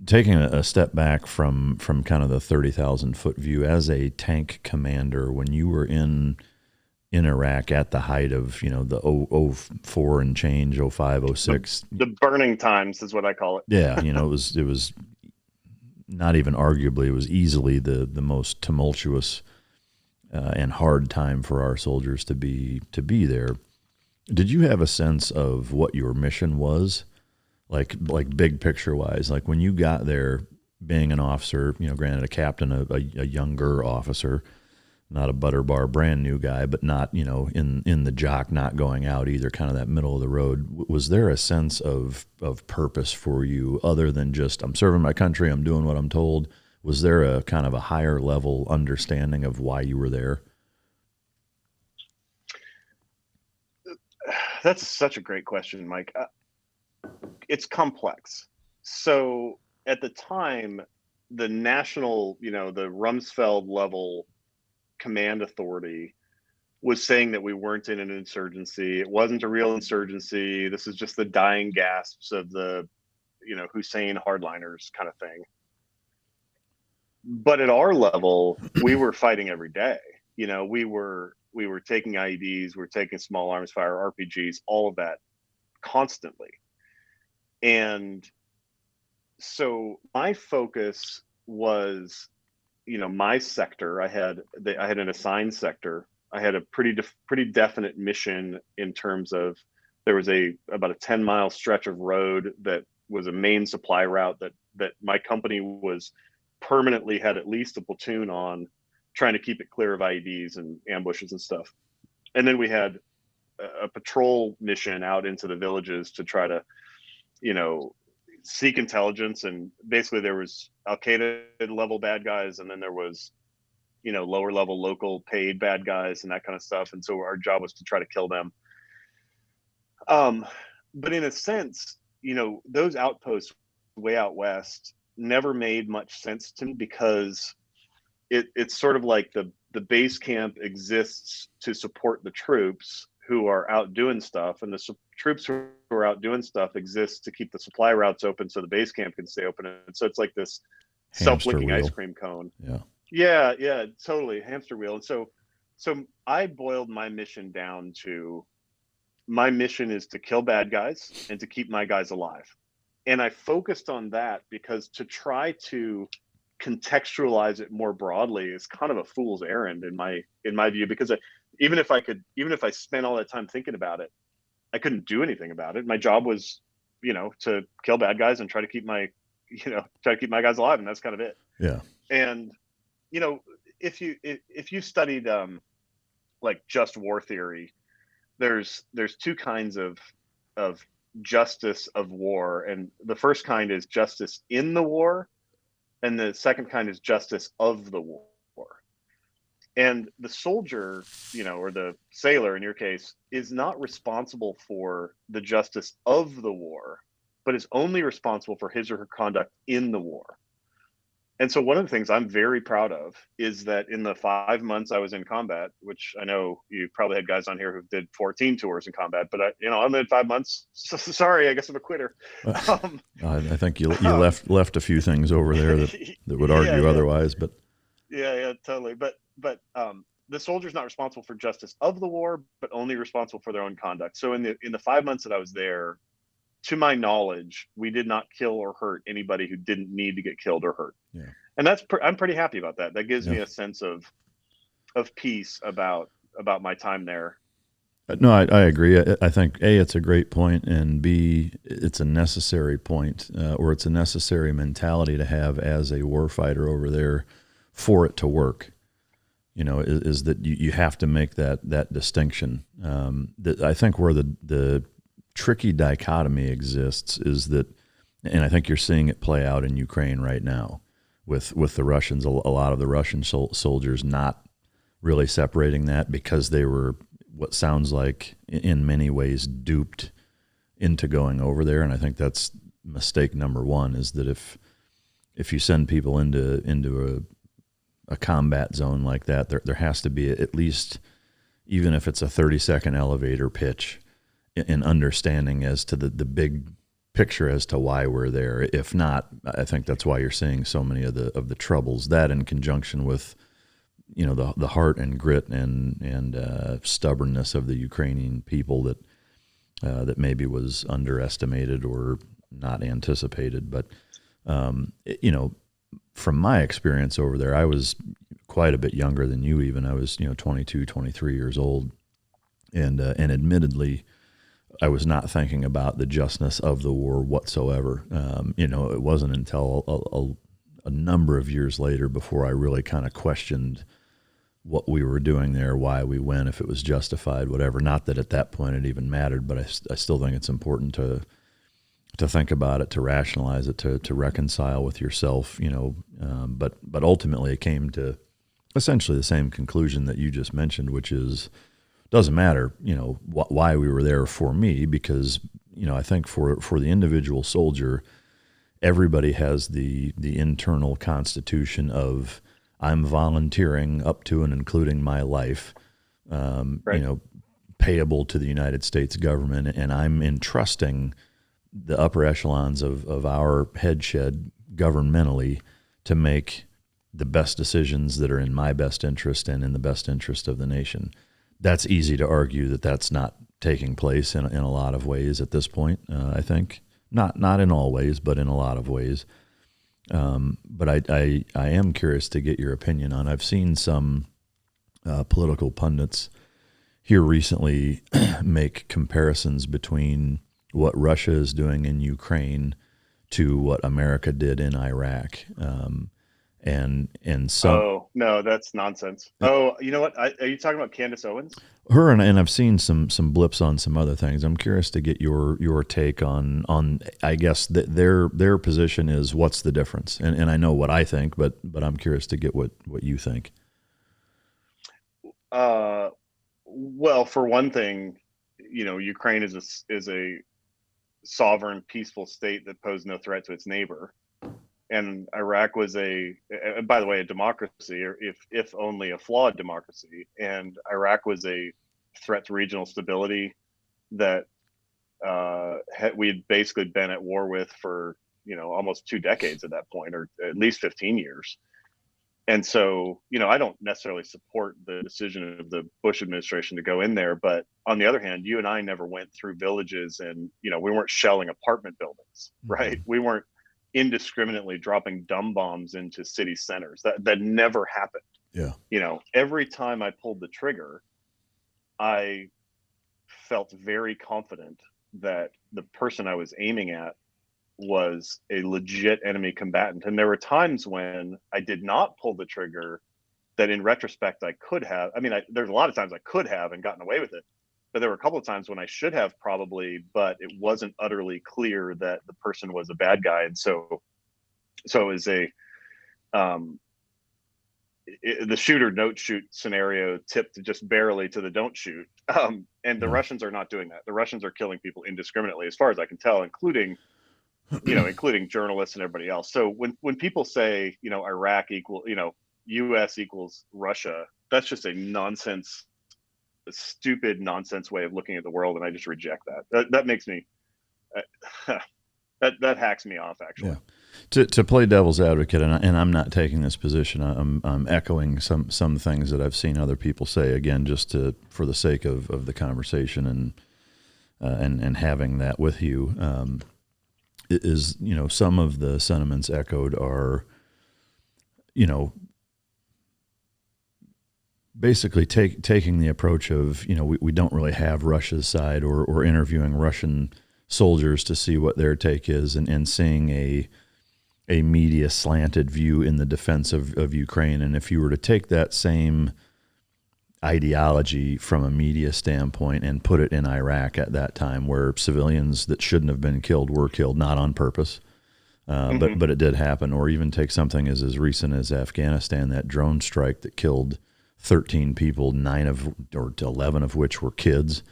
taking a step back from kind of the 30,000 foot view, as a tank commander, when you were in Iraq at the height of the 04 and change, 05, 06, the burning times is what I call it. Yeah, it was not even arguably, it was easily the most tumultuous and hard time for our soldiers to be there. Did you have a sense of what your mission was, like big picture wise? Like when you got there, being an officer, granted a captain, a younger officer, not a butter bar brand new guy, but not in the jock, not going out either, kind of that middle of the road. Was there a sense of purpose for you other than just, I'm serving my country, I'm doing what I'm told? Was there a kind of a higher level understanding of why you were there? That's such a great question, Mike. It's complex. So at the time, the national, the Rumsfeld level command authority was saying that we weren't in an insurgency. It wasn't a real insurgency. This is just the dying gasps of the, Hussein hardliners kind of thing. But at our level, we were fighting every day. We were taking IEDs, we were taking small arms fire, RPGs, all of that constantly. And so my focus was, my sector. I had an assigned sector. I had a pretty definite mission in terms of, there was about a 10-mile stretch of road that was a main supply route that my company was permanently had at least a platoon on, trying to keep it clear of IEDs and ambushes and stuff. And then we had a patrol mission out into the villages to try to, seek intelligence. And basically there was Al-Qaeda level bad guys, and then there was, lower level local paid bad guys and that kind of stuff. And so our job was to try to kill them. But in a sense, those outposts way out west never made much sense to me, because it's sort of like the base camp exists to support the troops who are out doing stuff, and the troops who are out doing stuff exist to keep the supply routes open so the base camp can stay open. And so it's like this self-licking ice cream cone. Yeah, totally, hamster wheel. And so I boiled my mission down to, my mission is to kill bad guys and to keep my guys alive. And I focused on that because to try to contextualize it more broadly is kind of a fool's errand in my view, because even if I spent all that time thinking about it, I couldn't do anything about it. My job was, to kill bad guys and try to keep my guys alive, and that's kind of it. Yeah. And if you studied like just war theory, there's two kinds of justice of war, and the first kind is justice in the war, and the second kind is justice of the war. And the soldier, or the sailor in your case, is not responsible for the justice of the war, but is only responsible for his or her conduct in the war. And so one of the things I'm very proud of is that in the 5 months I was in combat, which I know you probably had guys on here who did 14 tours in combat, but I'm in 5 months. So, sorry, I guess I'm a quitter. I think you left a few things over there that would argue otherwise, but yeah, totally. But the soldier's not responsible for justice of the war, but only responsible for their own conduct. So in the 5 months that I was there, to my knowledge, we did not kill or hurt anybody who didn't need to get killed or hurt. Yeah. And I'm pretty happy about that. That gives me a sense of peace about my time there. No, I agree. I think A, it's a great point, and B, it's a necessary point, or it's a necessary mentality to have as a warfighter over there for it to work. Is that you have to make that distinction. That I think where the tricky dichotomy exists is that, and I think you're seeing it play out in Ukraine right now with the Russians, a lot of the Russian soldiers not really separating that because they were what sounds like in many ways duped into going over there. And I think that's mistake number one, is that if you send people into a combat zone like that, there has to be at least, even if it's a 30-second elevator pitch, an understanding as to the big picture as to why we're there. If not, I think that's why you're seeing so many of the troubles. That in conjunction with, you know, the heart and grit and stubbornness of the Ukrainian people that maybe was underestimated or not anticipated. But you know, from my experience over there, I was quite a bit younger than you even. I was, 22, 23 years old. And admittedly, I was not thinking about the justness of the war whatsoever. It wasn't until a number of years later before I really kind of questioned what we were doing there, why we went, if it was justified, whatever. Not that at that point it even mattered, but I still think it's important to think about it, to rationalize it, to reconcile with yourself, but ultimately it came to essentially the same conclusion that you just mentioned, which is, doesn't matter, why we were there for me, because, I think for the individual soldier, everybody has the internal constitution of, I'm volunteering up to and including my life, Right. Payable to the United States government, and I'm entrusting the upper echelons of our headshed governmentally to make the best decisions that are in my best interest and in the best interest of the nation. That's easy to argue that that's not taking place in a lot of ways at this point. I think not in all ways, but in a lot of ways. But I am curious to get your opinion on. I've seen some political pundits here recently make comparisons between what Russia is doing in Ukraine to what America did in Iraq. And some. Oh no, that's nonsense. Oh, you know what? Are you talking about Candace Owens? Her and I've seen some blips on some other things. I'm curious to get your take on I guess their position is, what's the difference? And I know what I think, but I'm curious to get what you think. Well, for one thing, Ukraine is a sovereign, peaceful state that posed no threat to its neighbor. And Iraq was by the way, a democracy, or if only a flawed democracy. And Iraq was a threat to regional stability that we'd basically been at war with for, almost 2 decades at that point, or at least 15 years. And so, I don't necessarily support the decision of the Bush administration to go in there. But on the other hand, you and I never went through villages and, we weren't shelling apartment buildings, right? Mm-hmm. We weren't indiscriminately dropping dumb bombs into city centers. That never happened. Yeah. Every time I pulled the trigger, I felt very confident that the person I was aiming at was a legit enemy combatant. And there were times when I did not pull the trigger that in retrospect I could have. I mean, there's a lot of times I could have and gotten away with it. But there were a couple of times when I should have probably, but it wasn't utterly clear that the person was a bad guy. And so it was the shoot or don't shoot scenario tipped just barely to the don't shoot. And the Russians are not doing that. The Russians are killing people indiscriminately, as far as I can tell, including journalists and everybody else. So when people say, Iraq equal, US equals Russia, that's just a stupid nonsense way of looking at the world, and I just reject that. That makes me that hacks me off, actually. Yeah. To play devil's advocate, and I'm not taking this position. I'm echoing some things that I've seen other people say, again, just for the sake of the conversation and having that with you. Is some of the sentiments echoed are basically taking the approach of, we don't really have Russia's side, or interviewing Russian soldiers to see what their take is, and seeing a media slanted view in the defense of Ukraine. And if you were to take that same ideology from a media standpoint and put it in Iraq at that time, where civilians that shouldn't have been killed were killed, not on purpose. But it did happen. Or even take something as recent as Afghanistan, that drone strike that killed 13 people, 11 of which were kids,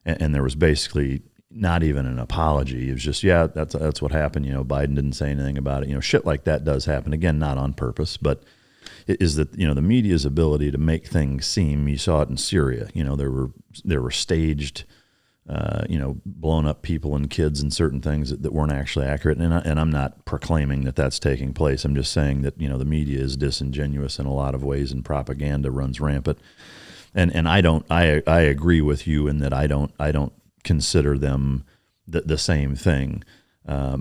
and there was basically not even an apology. It was just, yeah, that's what happened. Biden didn't say anything about it. Shit like that does happen. Again, not on purpose, but it is that the media's ability to make things seem. You saw it in Syria. There were staged, blown up people and kids and certain things that weren't actually accurate. And I'm not proclaiming that that's taking place. I'm just saying that the media is disingenuous in a lot of ways, and propaganda runs rampant. And I agree with you in that I don't consider them the same thing.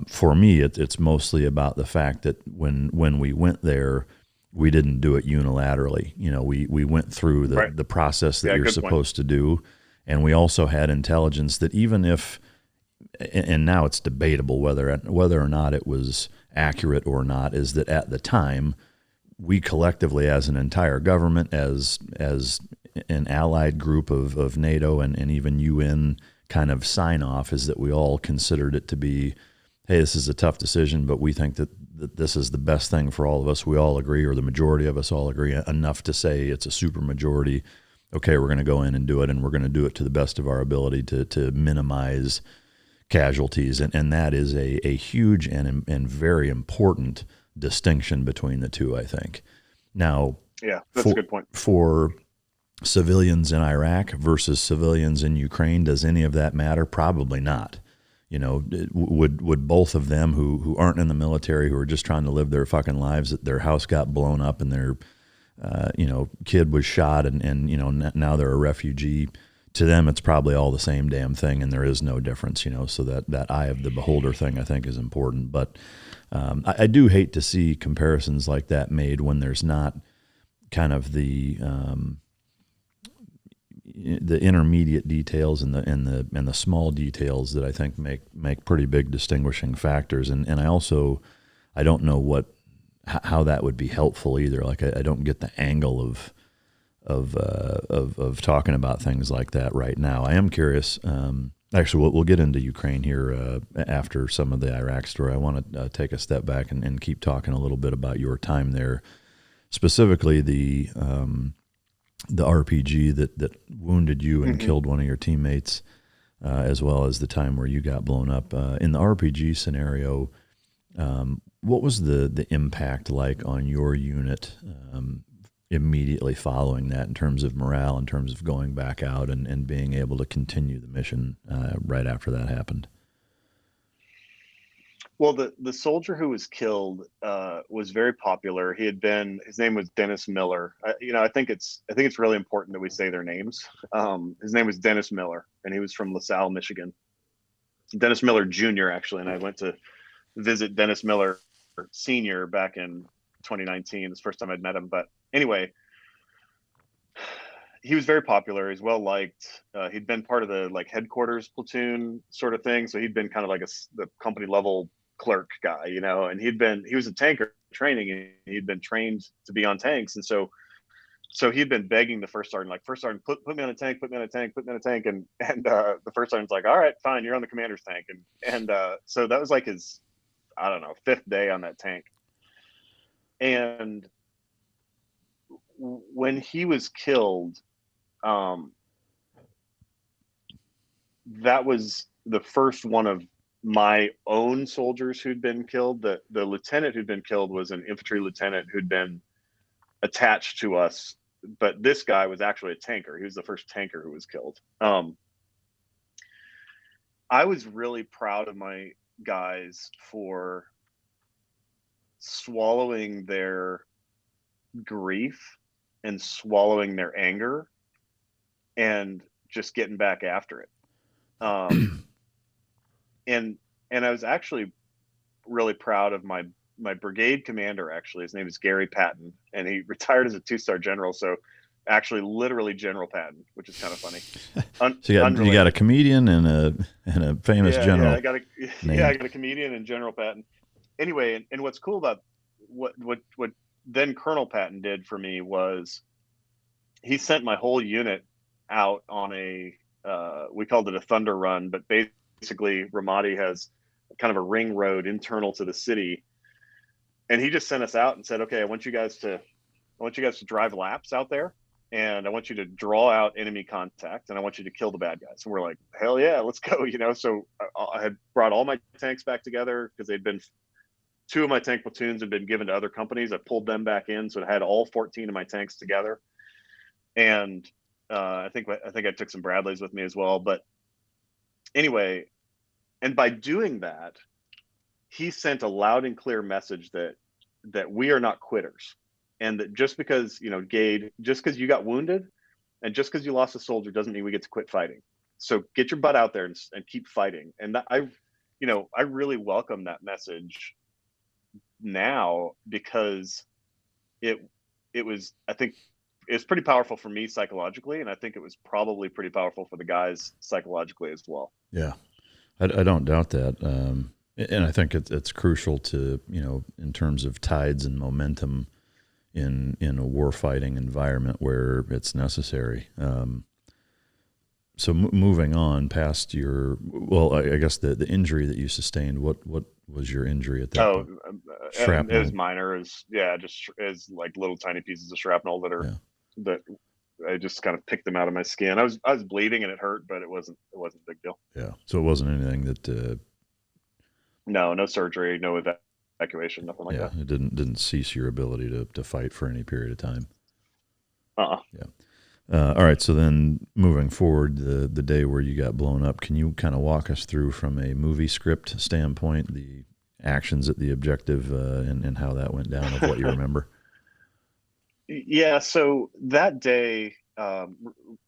For me, it's mostly about the fact that when we went there, we didn't do it unilaterally. We went through the process that you're supposed to do. And we also had intelligence that even if, and now it's debatable whether or not it was accurate or not, is that at the time, we collectively as an entire government, as an allied group of NATO and even UN kind of sign off, is that we all considered it to be, hey, this is a tough decision, but we think that this is the best thing for all of us. We all agree, or the majority of us all agree enough to say it's a super majority. Okay, we're going to go in and do it, and we're going to do it to the best of our ability to minimize casualties. And that is a huge and very important distinction between the two, I think. Now, yeah, that's a good point. For civilians in Iraq versus civilians in Ukraine, does any of that matter? Probably not. Would both of them who aren't in the military, who are just trying to live their fucking lives, that their house got blown up and their kid was shot and now they're a refugee, to them it's probably all the same damn thing, and there is no difference, so that eye of the beholder thing I think is important. But I do hate to see comparisons like that made when there's not kind of the intermediate details and the small details that I think make pretty big distinguishing factors. And I don't know how that would be helpful either. Like I don't get the angle of talking about things like that right now. I am curious. Actually, we'll get into Ukraine here after some of the Iraq story. I want to take a step back and keep talking a little bit about your time there, specifically the RPG that wounded you and killed one of your teammates, as well as the time where you got blown up. In the RPG scenario, what was the impact like on your unit immediately following that, in terms of morale, in terms of going back out and being able to continue the mission right after that happened? Well, the soldier who was killed was very popular. His name was Dennis Miller. I think it's really important that we say their names. His name was Dennis Miller, and he was from LaSalle, Michigan. Dennis Miller Jr. actually, and I went to visit Dennis Miller Sr. back in 2019. It's the first time I'd met him. But anyway, he was very popular. He's well liked. He'd been part of the headquarters platoon sort of thing, so he'd been kind of like the company level clerk guy, and he was a tanker training, and he'd been trained to be on tanks. And so he'd been begging the first sergeant, put me on a tank, put me on a tank, put me on a tank. And the first sergeant's like, all right, fine, you're on the commander's tank. And so that was like his, I don't know, 5th day on that tank. And when he was killed, that was the first one of my own soldiers who'd been killed. The lieutenant who'd been killed was an infantry lieutenant who'd been attached to us, but this guy was actually a tanker. He was the first tanker who was killed. I was really proud of my guys for swallowing their grief and swallowing their anger and just getting back after it. And I was actually really proud of my brigade commander. Actually, his name is Gary Patton, and he retired as a 2-star general. So actually literally General Patton, which is kind of funny. So you got a comedian and a famous general. Yeah, I got a comedian and General Patton. Anyway, and what's cool about what then Colonel Patton did for me was he sent my whole unit out on a, we called it a thunder run, but basically Ramadi has kind of a ring road internal to the city. And he just sent us out and said, okay, I want you guys to drive laps out there, and I want you to draw out enemy contact, and I want you to kill the bad guys. And we're like, hell yeah, let's go. So I had brought all my tanks back together because they'd been, 2 of my tank platoons had been given to other companies. I pulled them back in, so it had all 14 of my tanks together. And I think I took some Bradleys with me as well. But anyway, and by doing that, he sent a loud and clear message that we are not quitters, and that just because, Gade, just because you got wounded and just because you lost a soldier doesn't mean we get to quit fighting. So get your butt out there and keep fighting. And that, I really welcome that message now, because it was, I think it's pretty powerful for me psychologically, and I think it was probably pretty powerful for the guys psychologically as well. Yeah, I don't doubt that. And I think it's crucial to, in terms of tides and momentum in a warfighting environment where it's necessary. So moving on past your, I guess the injury that you sustained, what was your injury at that point? Shrapnel. It was minor. Just as like little tiny pieces of shrapnel that I just kind of picked them out of my skin. I was bleeding and it hurt, but it wasn't a big deal. Yeah. So it wasn't anything that. No surgery, no evacuation, nothing like that. It didn't cease your ability to fight for any period of time. Yeah. All right. So then moving forward, the day where you got blown up, can you kind of walk us through from a movie script standpoint, the actions at the objective and how that went down, of what you remember? Yeah. So that day,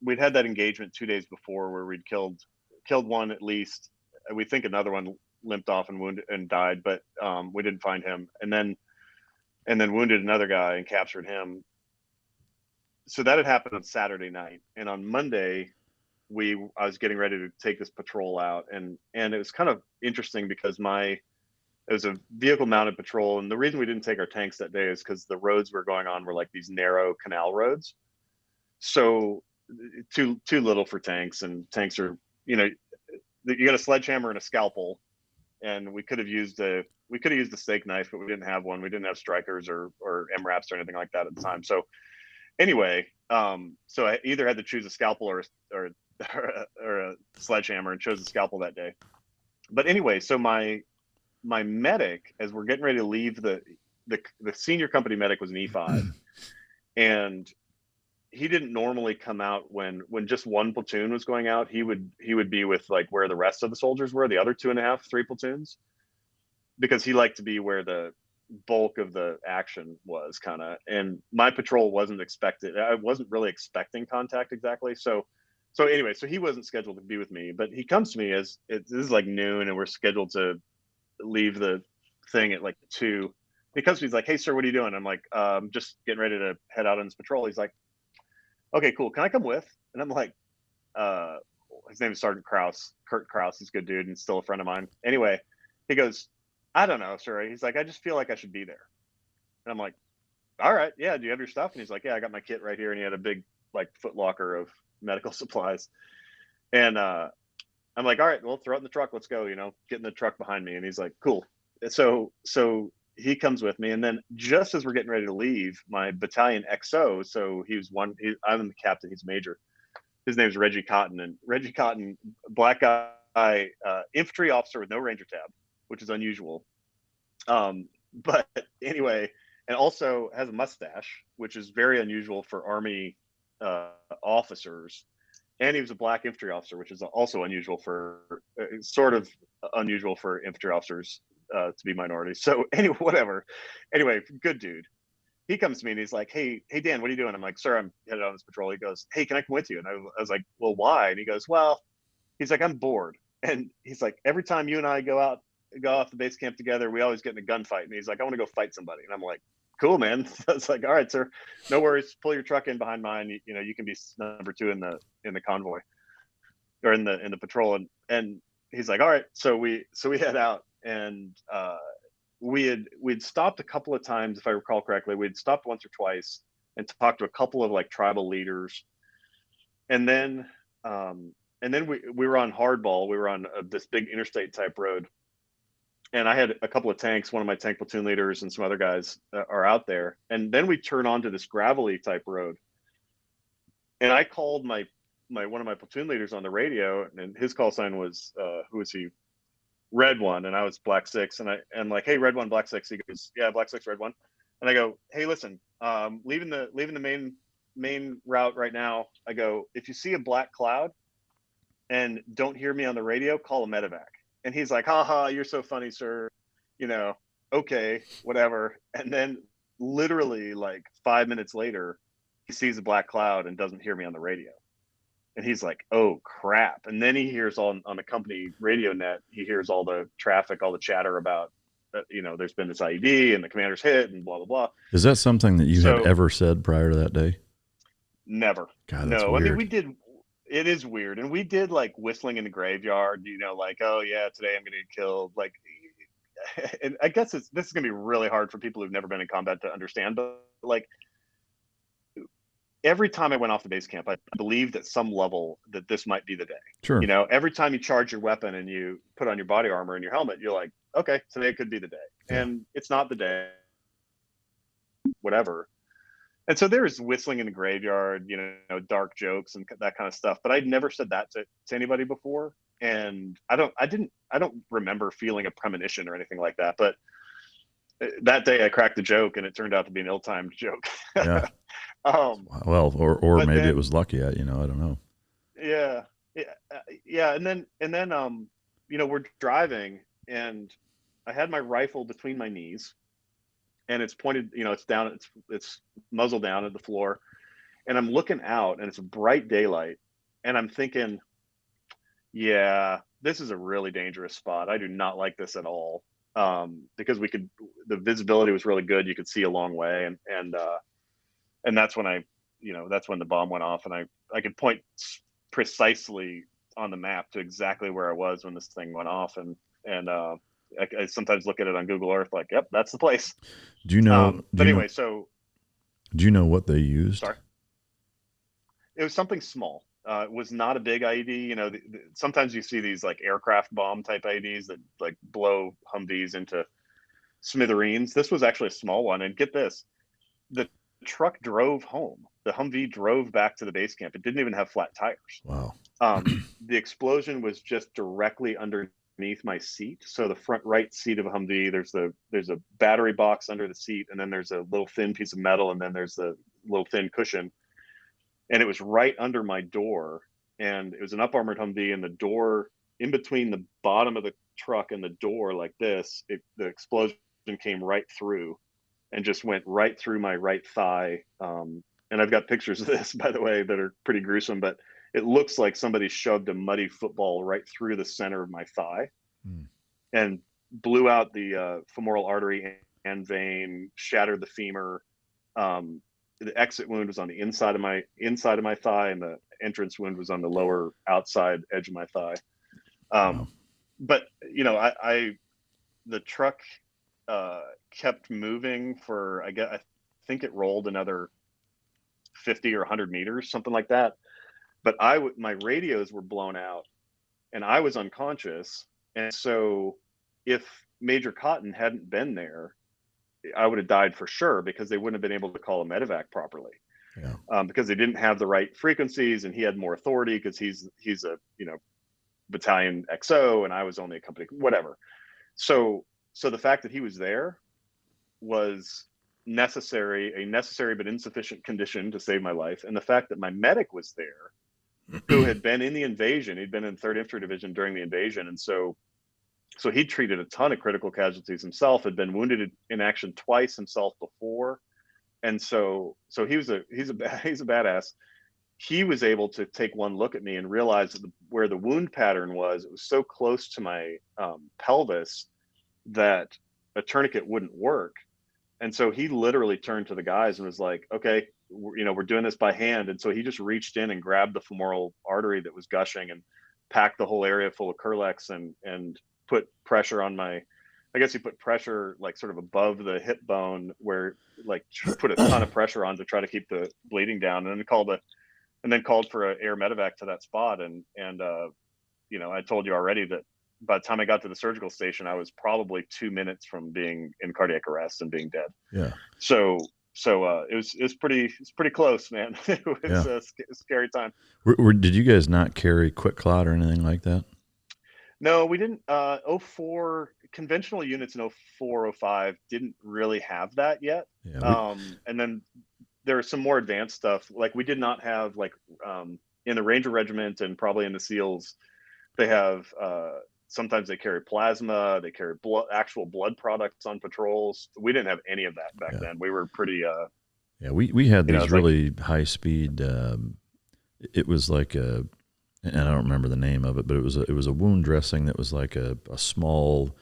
we'd had that engagement 2 days before where we'd killed one at least. We think another one limped off and wounded and died, but we didn't find him. And then wounded another guy and captured him. So that had happened on Saturday night, and on Monday, I was getting ready to take this patrol out, and it was kind of interesting because it was a vehicle mounted patrol, and the reason we didn't take our tanks that day is because the roads we were going on were like these narrow canal roads, so too little for tanks, and tanks are, you got a sledgehammer and a scalpel, and we could have used a steak knife, but we didn't have one. We didn't have strikers or MRAPs or anything like that at the time. So anyway, so I either had to choose a scalpel or a sledgehammer, and chose the scalpel that day. But anyway, so my medic, as we're getting ready to leave, the senior company medic was an E5, and he didn't normally come out when just one platoon was going out. He would be with like where the rest of the soldiers were, the other 2.5, 3 platoons, because he liked to be where the bulk of the action was, kind of. And my patrol wasn't expected. I wasn't really expecting contact exactly. So anyway, so he wasn't scheduled to be with me, but he comes to me this is like noon, and we're scheduled to leave the thing at like 2. He comes to me, he's like, "Hey sir, what are you doing?" I'm like, "I'm just getting ready to head out on this patrol." He's like, "Okay, cool. Can I come with?" And I'm like, his name is Sergeant Krause, Kurt Krause. He's a good dude and still a friend of mine. Anyway, he goes, "I don't know, sir." He's like, "I just feel like I should be there." And I'm like, "All right, yeah. Do you have your stuff?" And he's like, "Yeah, I got my kit right here." And he had a big like Foot Locker of medical supplies. And I'm like, "All right, well, throw it in the truck. Let's go. Get in the truck behind me." And he's like, "Cool." So he comes with me, and then just as we're getting ready to leave, my battalion XO. So I'm the captain. He's major. His name's Reggie Cotton, and Reggie Cotton, black guy, infantry officer with no Ranger tab, which is unusual. But anyway, and also has a mustache, which is very unusual for Army officers. And he was a black infantry officer, which is also unusual for infantry officers to be minorities. So anyway, whatever. Anyway, good dude. He comes to me and he's like, hey Dan, what are you doing? I'm like, "Sir, I'm headed on this patrol." He goes, "Hey, can I come with you?" And I was like, "Well, why?" And he goes, "Well," he's like, "I'm bored." And he's like, "Every time you and I go off the base camp together, we always get in a gunfight." And he's like, "I want to go fight somebody." And I'm like, "Cool, man." So it's like, "All right, sir, no worries. Pull your truck in behind mine. You can be number 2 in the convoy or in the patrol." And he's like, "All right." So we head out, and we'd stopped a couple of times, if I recall correctly. We'd stopped once or twice, and talked to a couple of like tribal leaders. And then we were on hardball. We were on this big interstate type road, and I had a couple of tanks. One of my tank platoon leaders and some other guys are out there. And then we turn onto this gravelly type road, and I called my one of my platoon leaders on the radio, and his call sign was who was he? Red One, and I was Black Six, and I'm like, hey, Red One, Black Six. He goes, yeah, Black Six, Red One. And I go, hey, listen, leaving the main route right now. I go, if you see a black cloud and don't hear me on the radio, call a medevac. And he's like, haha, you're so funny, sir. You know, okay, whatever. And then literally like 5 minutes later, he sees a black cloud and doesn't hear me on the radio. And he's like, oh crap. And then he hears on the company radio net, he hears all the traffic, all the chatter about, you know, there's been this IED and the commander's hit and blah, blah, blah. Is that something that you had ever said prior to that day? Never. God, that's no, weird. I mean, we did. It is weird. And we did like whistling in the graveyard, you know, like, oh yeah, today I'm going to get killed. Like, and I guess this is going to be really hard for people who've never been in combat to understand, but like, every time I went off the base camp, I believed at some level that this might be the day. Sure. You know, every time you charge your weapon and you put on your body armor and your helmet, you're like, okay, today could be the day. Yeah. And it's not the day, whatever. And so there's whistling in the graveyard, you know, dark jokes and that kind of stuff. But I'd never said that to anybody before. And I don't remember feeling a premonition or anything like that. But that day I cracked a joke and it turned out to be an ill-timed joke. Yeah. Well, or maybe then, it was lucky. I don't know. Yeah. And then, you know, we're driving and I had my rifle between my knees and it's pointed, you know, it's down, it's muzzle down at the floor. And I'm looking out and it's bright daylight. And I'm thinking, yeah, this is a really dangerous spot. I do not like this at all. Because the visibility was really good. You could see a long way. And that's when that's when the bomb went off, and I could point precisely on the map to exactly where I was when this thing went off, and I sometimes look at it on Google Earth like, yep, that's the place. Do you know? But anyway, so do you know what they used? Sorry, it was something small. It was not a big IED. You know, sometimes you see these like aircraft bomb type IEDs that like blow Humvees into smithereens. This was actually a small one. And get this, the truck drove home. The Humvee drove back to the base camp. It didn't even have flat tires. Wow. The explosion was just directly underneath my seat. So the front right seat of a Humvee, there's a battery box under the seat, and then there's a little thin piece of metal, and then there's a little thin cushion. And it was right under my door, and it was an up-armored Humvee, and the door in between the bottom of the truck and the door like this, the explosion came right through and just went right through my right thigh. And I've got pictures of this, by the way, that are pretty gruesome, but it looks like somebody shoved a muddy football right through the center of my thigh and blew out the femoral artery and vein, shattered the femur. The exit wound was on the inside of my thigh, and the entrance wound was on the lower outside edge of my thigh. Wow. But you know, the truck kept moving for I think it rolled another 50 or 100 meters, something like that. But my radios were blown out, and I was unconscious. And so, if Major Cotton hadn't been there, I would have died for sure, because they wouldn't have been able to call a medevac properly. Yeah. Because they didn't have the right frequencies, and he had more authority because he's a battalion XO, and I was only a company, whatever. So the fact that he was there was a necessary but insufficient condition to save my life. And the fact that my medic was there, who had been in the invasion, he'd been in 3rd Infantry Division during the invasion, and so he'd treated a ton of critical casualties himself, had been wounded in action twice himself before. And so he's a badass. He was able to take one look at me and realize that where the wound pattern was, it was so close to my pelvis that a tourniquet wouldn't work. And so he literally turned to the guys and was like, okay, we're doing this by hand. And so he just reached in and grabbed the femoral artery that was gushing and packed the whole area full of Kerlex and put pressure on my I guess he put pressure like sort of above the hip bone where like put a ton of pressure on to try to keep the bleeding down, and then called for an air medevac to that spot. And you know, I told you already that by the time I got to the surgical station, I was probably 2 minutes from being in cardiac arrest and being dead. Yeah. So it was pretty close, man. It was a scary time. Did you guys not carry Quick Clot or anything like that? No, we didn't. 04 conventional units in 04, 05 didn't really have that yet. Yeah, and then there was some more advanced stuff. Like we did not have like in the Ranger Regiment and probably in the SEALs, they have sometimes they carry plasma, they carry actual blood products on patrols. We didn't have any of that back then. We were pretty we had these really high speed it was like a, and I don't remember the name of it, but it was a wound dressing that was like a small,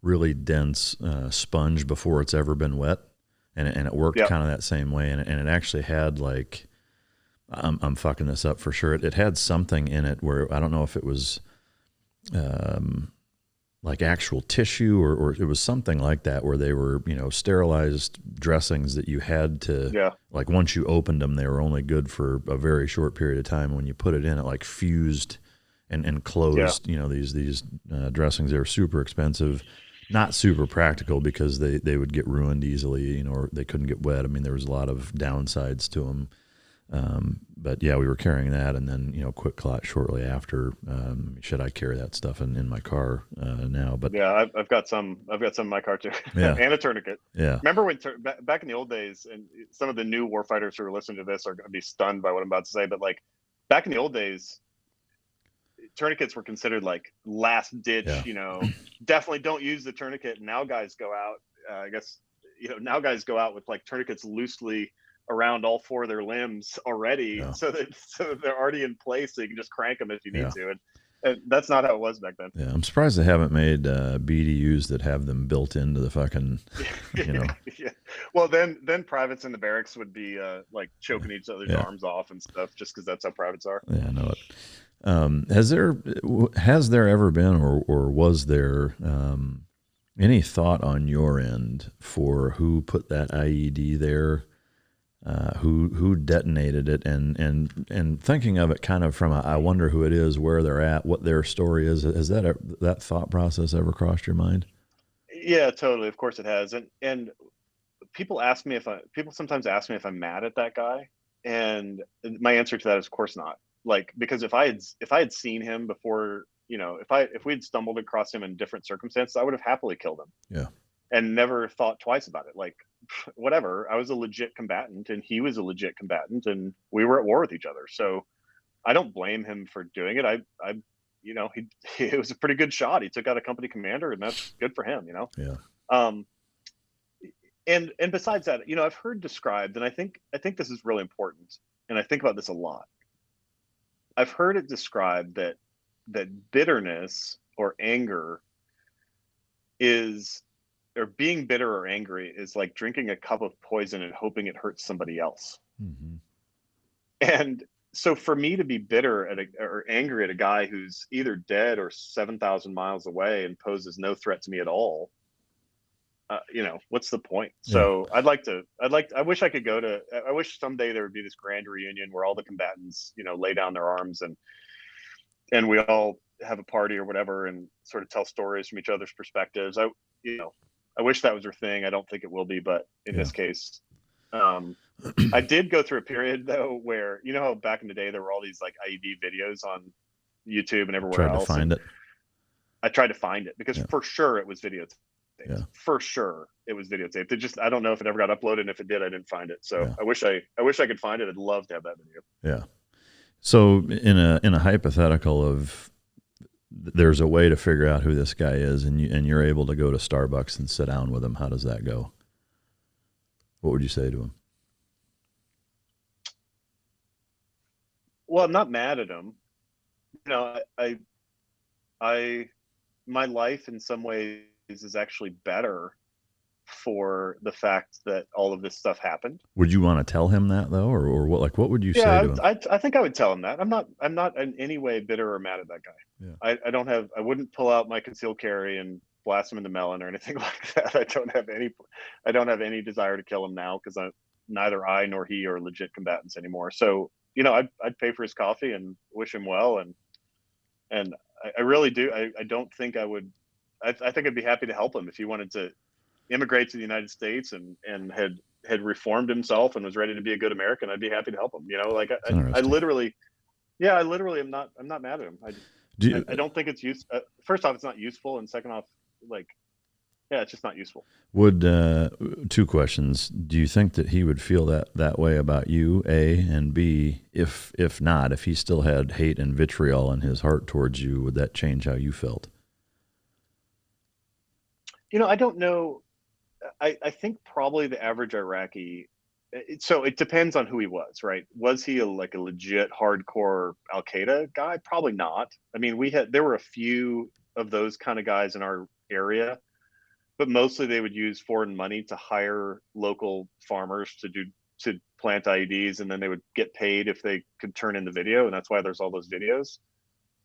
really dense sponge before it's ever been wet, and it worked kind of that same way, and it actually had like, I'm fucking this up for sure. It had something in it where I don't know if it was like actual tissue or it was something like that, where they were, you know, sterilized dressings that you had to, like once you opened them, they were only good for a very short period of time. When you put it in, it like fused and closed, you know, these dressings. They were super expensive, not super practical because they would get ruined easily, you know, or they couldn't get wet. I mean, there was a lot of downsides to them. But yeah, we were carrying that, and then, you know, Quick Clot shortly after. Should I carry that stuff in my car now? But yeah, I've got some in my car too. Yeah. And a tourniquet. Yeah. Remember when back in the old days, and some of the new warfighters who are listening to this are going to be stunned by what I'm about to say, but like back in the old days, tourniquets were considered like last ditch. You know, definitely don't use the tourniquet. And now guys go out. I guess, you know, now guys go out with like tourniquets loosely around all four of their limbs already, so that they're already in place, so you can just crank them if you need to. And that's not how it was back then. Yeah, I'm surprised they haven't made BDUs that have them built into the fucking, you know. Well, then privates in the barracks would be like choking each other's arms off and stuff, just because that's how privates are. Yeah, I know it. Has there ever been, or was there any thought on your end for who put that IED there? Who detonated it, and thinking of it kind of from I wonder who it is, where they're at, what their story is. Has that thought process ever crossed your mind? Yeah, totally. Of course it has. And people sometimes ask me if I'm mad at that guy, and my answer to that is of course not. Like, because if I had seen him before, you know, if we'd stumbled across him in different circumstances, I would have happily killed him. Yeah. And never thought twice about it. Like, whatever, I was a legit combatant and he was a legit combatant, and we were at war with each other. So I don't blame him for doing it. I you know, it was a pretty good shot. He took out a company commander, and that's good for him, you know? Yeah. And besides that, you know, I've heard described, and I think this is really important, and I think about this a lot. I've heard it described that bitterness or anger or being bitter or angry is like drinking a cup of poison and hoping it hurts somebody else. Mm-hmm. And so for me to be bitter or angry at a guy who's either dead or 7,000 miles away and poses no threat to me at all, you know, what's the point? Yeah. So I wish I could I wish someday there would be this grand reunion where all the combatants, you know, lay down their arms and we all have a party or whatever and sort of tell stories from each other's perspectives. I wish that was your thing. I don't think it will be, but in this case, I did go through a period though where, you know how back in the day there were all these like IED videos on YouTube and everywhere else. I tried to find it because for sure it was videotaped. Yeah. For sure it was videotaped. I don't know if it ever got uploaded, and if it did, I didn't find it. So I wish I could find it. I'd love to have that video. Yeah. So in a hypothetical of, there's a way to figure out who this guy is, and you're able to go to Starbucks and sit down with him. How does that go? What would you say to him? Well, I'm not mad at him. You know, my life in some ways is actually better for the fact that all of this stuff happened. Would you want to tell him that though, or what would you say to him? I think I would tell him that. I'm not in any way bitter or mad at that guy. Yeah. I wouldn't pull out my concealed carry and blast him in the melon or anything like that. I don't have any desire to kill him now, because neither I nor he are legit combatants anymore. So, I'd pay for his coffee and wish him well. And I really do. I don't think I would. I think I'd be happy to help him if he wanted to immigrate to the United States and had reformed himself and was ready to be a good American. I'd be happy to help him. Like I literally, I'm not mad at him. I don't think it's first off, it's not useful, and second off, it's just not useful. Would two questions? Do you think that he would feel that way about you? A, and B, if not, if he still had hate and vitriol in his heart towards you, would that change how you felt? I don't know. I think probably the average Iraqi. So it depends on who he was, right? Was he a legit hardcore Al Qaeda guy? Probably not. I mean, there were a few of those kind of guys in our area, but mostly they would use foreign money to hire local farmers to plant IEDs, and then they would get paid if they could turn in the video, and that's why there's all those videos.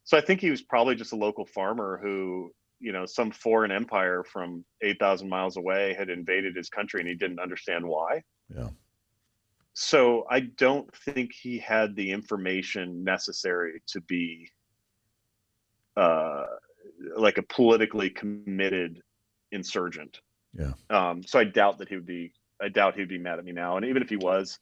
So I think he was probably just a local farmer who, some foreign empire from 8,000 miles away had invaded his country, and he didn't understand why. Yeah. So I don't think he had the information necessary to be like a politically committed insurgent. Yeah. So I doubt he'd be mad at me now. And even if he was,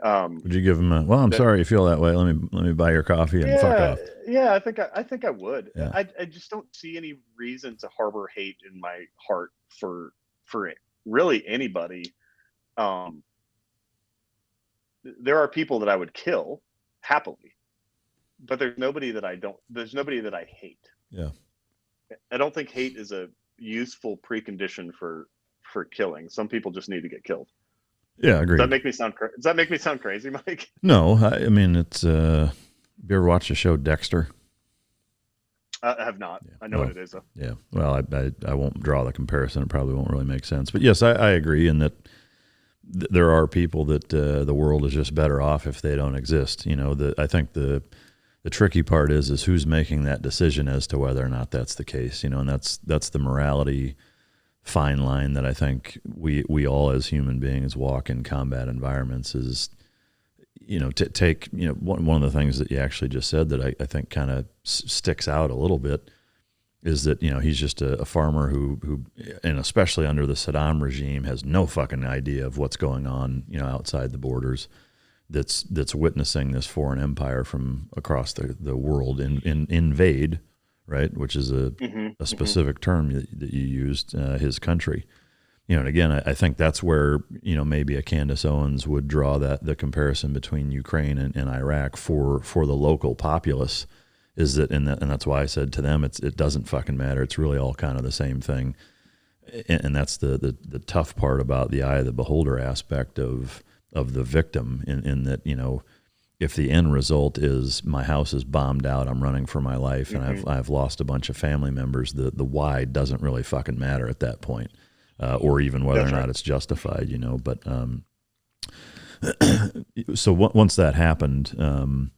would you give him I'm sorry you feel that way. Let me buy your coffee and fuck off. Yeah, I think I would. Yeah. I just don't see any reason to harbor hate in my heart for really anybody. There are people that I would kill happily, but there's nobody that I hate. Yeah. I don't think hate is a useful precondition for killing. Some people just need to get killed. Yeah, agreed. Does that make me sound crazy, Mike? No, I mean, it's, have you ever watched the show Dexter? I have not. Yeah. I know what it is, though. Yeah. Well, I won't draw the comparison. It probably won't really make sense. But yes, I agree in that there are people that the world is just better off if they don't exist. I think the tricky part is who's making that decision as to whether or not that's the case. And that's the morality fine line that I think we all as human beings walk in combat environments is, to take, one of the things that you actually just said that I think kind of sticks out a little bit is that, he's just a farmer who, and especially under the Saddam regime, has no fucking idea of what's going on, outside the borders, that's witnessing this foreign empire from across the world invade, right? Which is a specific term that you used, his country. And again, I think that's where, maybe a Candace Owens would draw the comparison between Ukraine and Iraq for the local populace, is that, and that's why I said to them, it doesn't fucking matter. It's really all kind of the same thing. And that's the tough part about the eye of the beholder aspect of the victim, in that, if the end result is my house is bombed out, I'm running for my life, and I've lost a bunch of family members, the why doesn't really fucking matter at that point, or even whether or not it's justified, But so once that happened,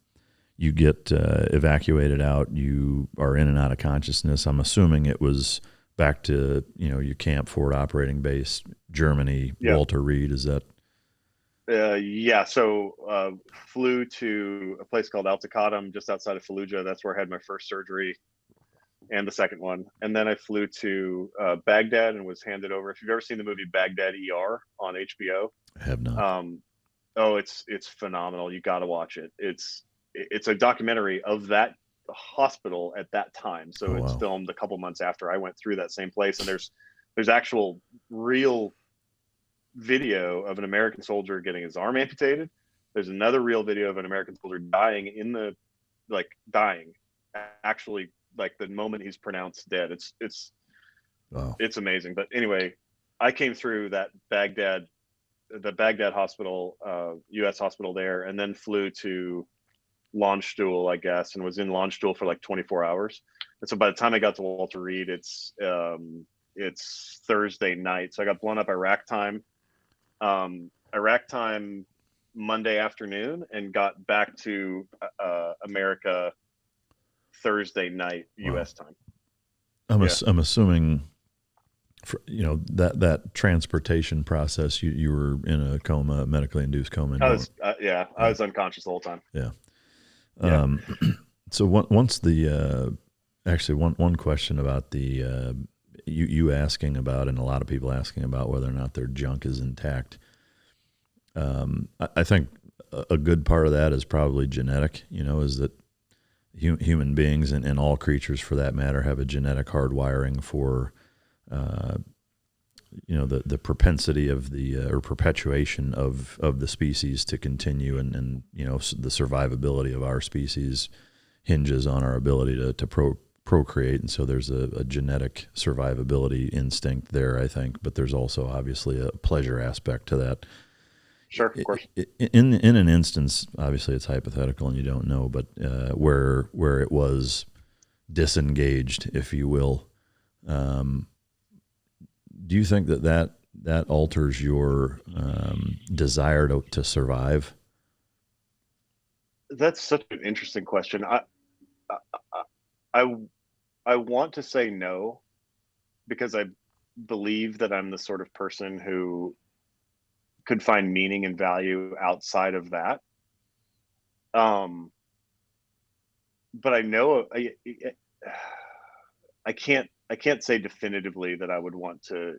you get evacuated out. You are in and out of consciousness. I'm assuming it was back to your Camp Ford operating base, Germany. Yeah. Walter Reed, is that? Yeah. So flew to a place called Al-Taqadum, just outside of Fallujah. That's where I had my first surgery and the second one. And then I flew to Baghdad and was handed over. If you've ever seen the movie Baghdad ER on HBO, I have not. It's phenomenal. You got to watch it. It's a documentary of that hospital at that time. So it's filmed a couple months after I went through that same place. And there's actual real video of an American soldier getting his arm amputated. There's another real video of an American soldier dying actually, like the moment he's pronounced dead. It's amazing. But anyway, I came through the Baghdad hospital, U.S. hospital there, and then flew to Landstuhl, I guess, and was in Landstuhl for like 24 hours. And so by the time I got to Walter Reed, it's Thursday night. So I got blown up Iraq time Monday afternoon, and got back to America Thursday night U.S. time. I'm assuming, that transportation process. You were in a coma, medically induced coma. I was I was unconscious the whole time. Yeah. Yeah. So once the actually one question about the you asking about, and a lot of people asking about whether or not their junk is intact. I think a good part of that is probably genetic. Is that human beings and all creatures for that matter have a genetic hardwiring for the propensity of the or perpetuation of the species to continue, and the survivability of our species hinges on our ability to procreate, and so there's a genetic survivability instinct there, I think, but there's also obviously a pleasure aspect to that. Sure, of course. In an instance, obviously it's hypothetical and you don't know, but where it was disengaged, if you will, do you think that alters your desire to survive? That's such an interesting question. I want to say no, because I believe that I'm the sort of person who could find meaning and value outside of that. But I know I can't say definitively that I would want to.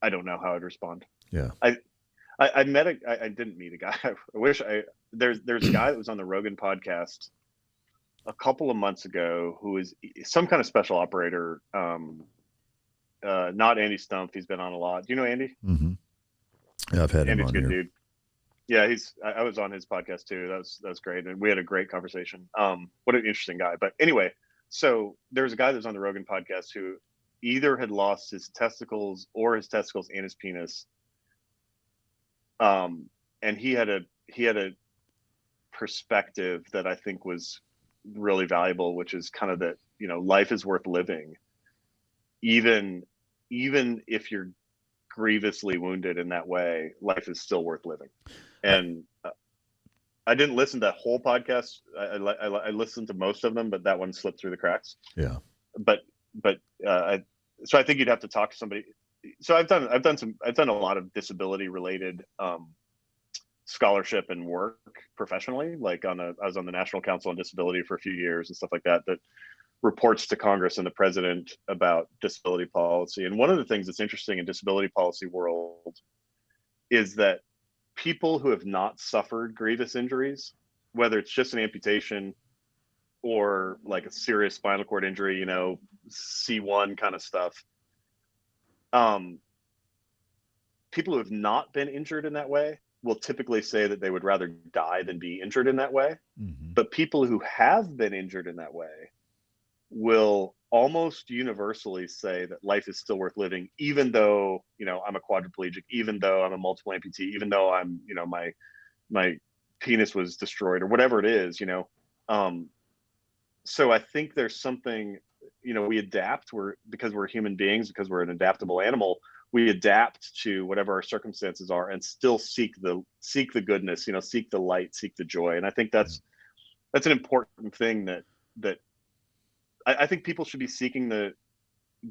I don't know how I'd respond. Yeah. I didn't meet a guy. There's a guy that was on the Rogan podcast a couple of months ago who is some kind of special operator. Not Andy Stumpf. He's been on a lot. Do you know Andy? Mm-hmm. Yeah, I've had him Andy's on good here. dude. Yeah, I was on his podcast too. That was great, and we had a great conversation. What an interesting guy. But anyway, so there was a guy that was on the Rogan podcast who either had lost his testicles or his testicles and his penis. And he had a perspective that I think was really valuable, which is kind of that, life is worth living, even if you're grievously wounded in that way. Life is still worth living. And I didn't listen to that whole podcast. I listened to most of them, but that one slipped through the cracks. Yeah. So I think you'd have to talk to somebody. So I've done a lot of disability related scholarship and work professionally. Like I was on the National Council on Disability for a few years and stuff like that reports to Congress and the president about disability policy. And one of the things that's interesting in disability policy world is that people who have not suffered grievous injuries, whether it's just an amputation or like a serious spinal cord injury, C1 kind of stuff, people who have not been injured in that way will typically say that they would rather die than be injured in that way. Mm-hmm. But people who have been injured in that way will almost universally say that life is still worth living, even though, I'm a quadriplegic, even though I'm a multiple amputee, even though I'm, my penis was destroyed or whatever it is, So I think there's something, we adapt, because we're human beings, because we're an adaptable animal, we adapt to whatever our circumstances are and still seek the goodness, seek the light, seek the joy. And I think that's an important thing that I think people should be seeking the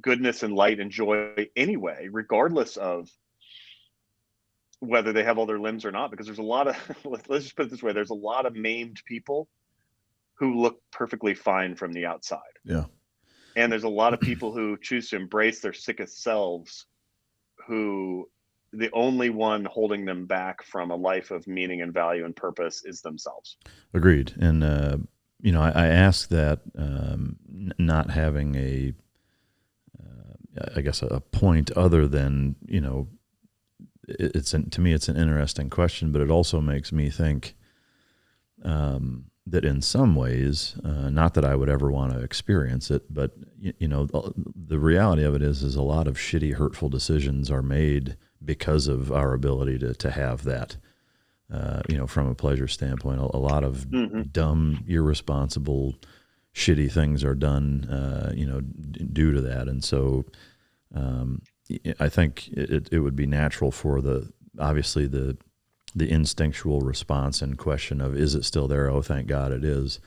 goodness and light and joy anyway, regardless of whether they have all their limbs or not, because there's a lot of, let's just put it this way, there's a lot of maimed people who look perfectly fine from the outside. Yeah. And there's a lot of people who choose to embrace their sickest selves, who the only one holding them back from a life of meaning and value and purpose is themselves. Agreed. And, I ask that not having I guess a point other than, to me, it's an interesting question, but it also makes me think that in some ways, not that I would ever want to experience it, but the reality of it is a lot of shitty, hurtful decisions are made because of our ability to have that. From a pleasure standpoint, a lot of dumb, irresponsible, shitty things are done, due to that. And so I think it would be natural for the instinctual response and question of, is it still there? Oh, thank God it is.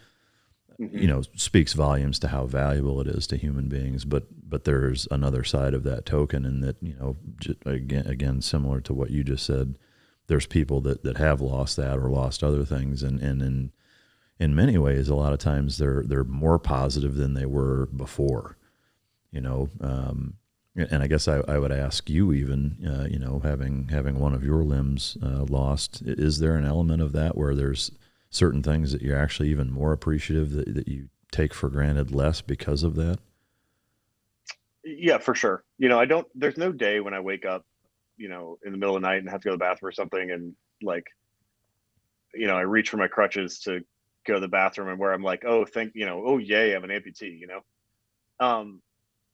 speaks volumes to how valuable it is to human beings. But there's another side of that token, and that, again, similar to what you just said, there's people that have lost that or lost other things, and in many ways, a lot of times they're more positive than they were before. And I guess I would ask you, even, having one of your limbs lost, is there an element of that where there's certain things that you're actually even more appreciative that you take for granted less because of that? Yeah, for sure. There's no day when I wake up, in the middle of the night and have to go to the bathroom or something, and I reach for my crutches to go to the bathroom, and where I'm like, oh, yay, I have an amputee,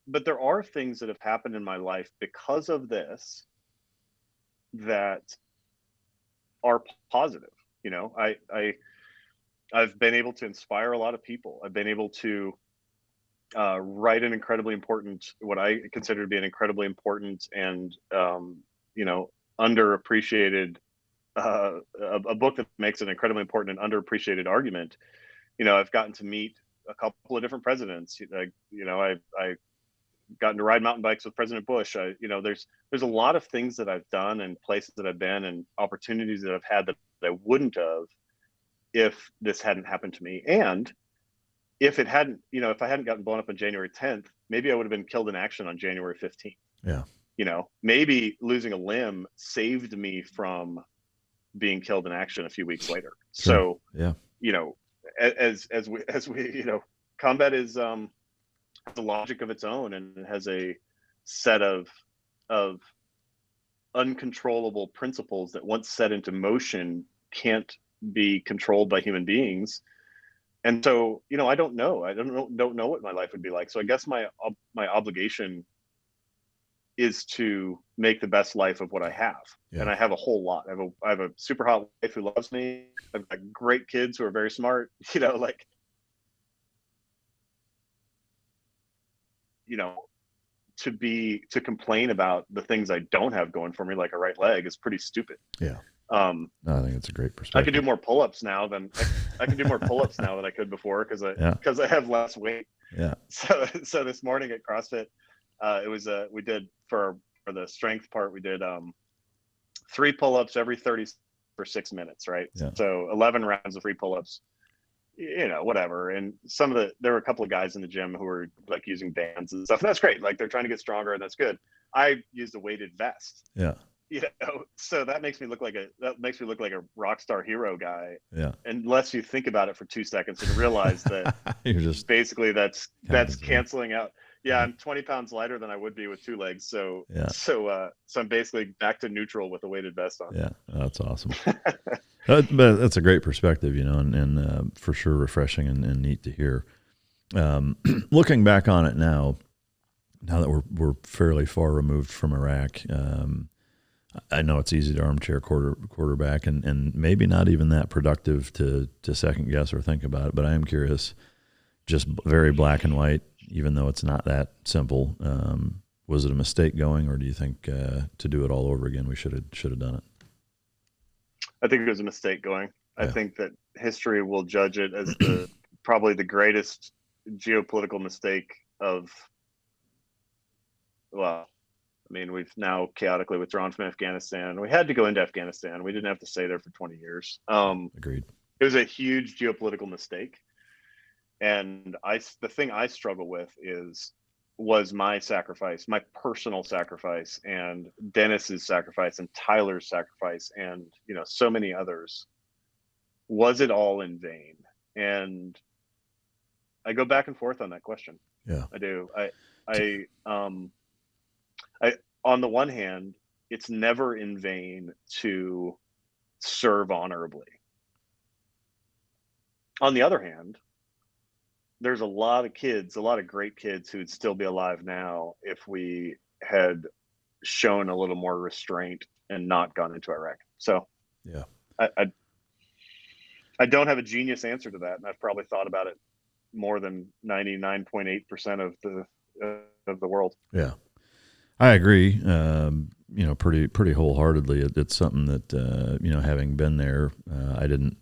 But there are things that have happened in my life because of this that are positive. I've been able to inspire a lot of people. I've been able to write an incredibly important, what I consider to be an incredibly important and underappreciated, a book that makes an incredibly important and underappreciated argument. I've gotten to meet a couple of different presidents. I gotten to ride mountain bikes with President Bush. There's a lot of things that I've done and places that I've been and opportunities that I've had that I wouldn't have if this hadn't happened to me. And if it hadn't, if I hadn't gotten blown up on January 10th, maybe I would have been killed in action on January 15th. Yeah. Maybe losing a limb saved me from being killed in action a few weeks later. Sure. So, yeah. As we, combat is, the logic of its own, and it has a set of uncontrollable principles that, once set into motion, can't be controlled by human beings. And so, I don't know what my life would be like. So I guess my obligation is to make the best life of what I have. Yeah. And I have a whole lot. I have a super hot wife who loves me. I've got great kids who are very smart, to complain about the things I don't have going for me, like a right leg, is pretty stupid. Yeah. I think it's a great perspective. I can do more pull-ups now than I could before, because I have less weight. Yeah. So this morning at CrossFit, we did for the strength part, we did 3 pull-ups every 30 for 6 minutes, right? Yeah. So 11 rounds of 3 pull-ups, whatever. And there were a couple of guys in the gym who were like using bands and stuff. And that's great. Like, they're trying to get stronger, and that's good. I used a weighted vest. Yeah. So that makes me look like a rock star hero guy. Yeah. Unless you think about it for 2 seconds and realize that you're just basically that's canceling out. Yeah, I'm 20 pounds lighter than I would be with 2 legs. So I'm basically back to neutral with a weighted vest on. Yeah, that's awesome. But that's a great perspective, and for sure refreshing and neat to hear. Looking back on it now that we're fairly far removed from Iraq, I know it's easy to armchair quarterback and maybe not even that productive to second guess or think about it, but I am curious, just very black and white, even though it's not that simple. Was it a mistake going, or do you think to do it all over again we should have done it? I think it was a mistake going. Yeah. I think that history will judge it as probably the greatest geopolitical mistake of, we've now chaotically withdrawn from Afghanistan. We had to go into Afghanistan. We didn't have to stay there for 20 years. Agreed. It was a huge geopolitical mistake. And the thing I struggle with was my sacrifice, my personal sacrifice, and Dennis's sacrifice, and Tyler's sacrifice, and so many others. Was it all in vain? And I go back and forth on that question. Yeah, I do. I on the one hand, it's never in vain to serve honorably. On the other hand, there's a lot of great kids who would still be alive now if we had shown a little more restraint and not gone into Iraq. So yeah, I don't have a genius answer to that. And I've probably thought about it more than 99.8% of the world. Yeah, I agree. Pretty wholeheartedly. It's something that, having been there, I didn't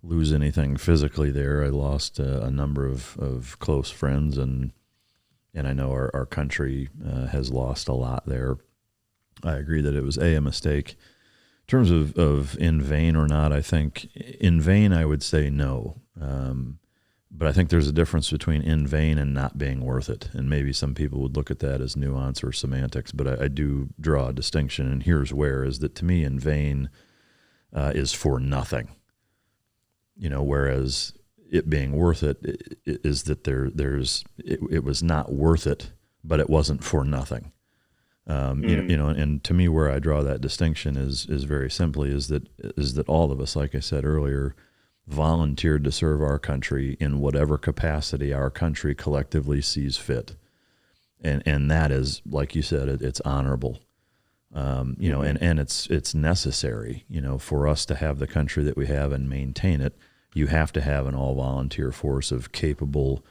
lose anything physically there. I lost a number of close friends, and I know our country has lost a lot there. I agree that it was a mistake. In terms of in vain or not, I think in vain I would say no. But I think there's a difference between in vain and not being worth it. And maybe some people would look at that as nuance or semantics, but I do draw a distinction, and here's where, is that to me in vain is for nothing. Whereas it being worth it is that it was not worth it, but it wasn't for nothing. And to me, where I draw that distinction is very simply is that all of us, like I said earlier, volunteered to serve our country in whatever capacity our country collectively sees fit, and that is, like you said, it's honorable. And it's necessary. For us to have the country that we have and maintain it, you have to have an all volunteer force of capable,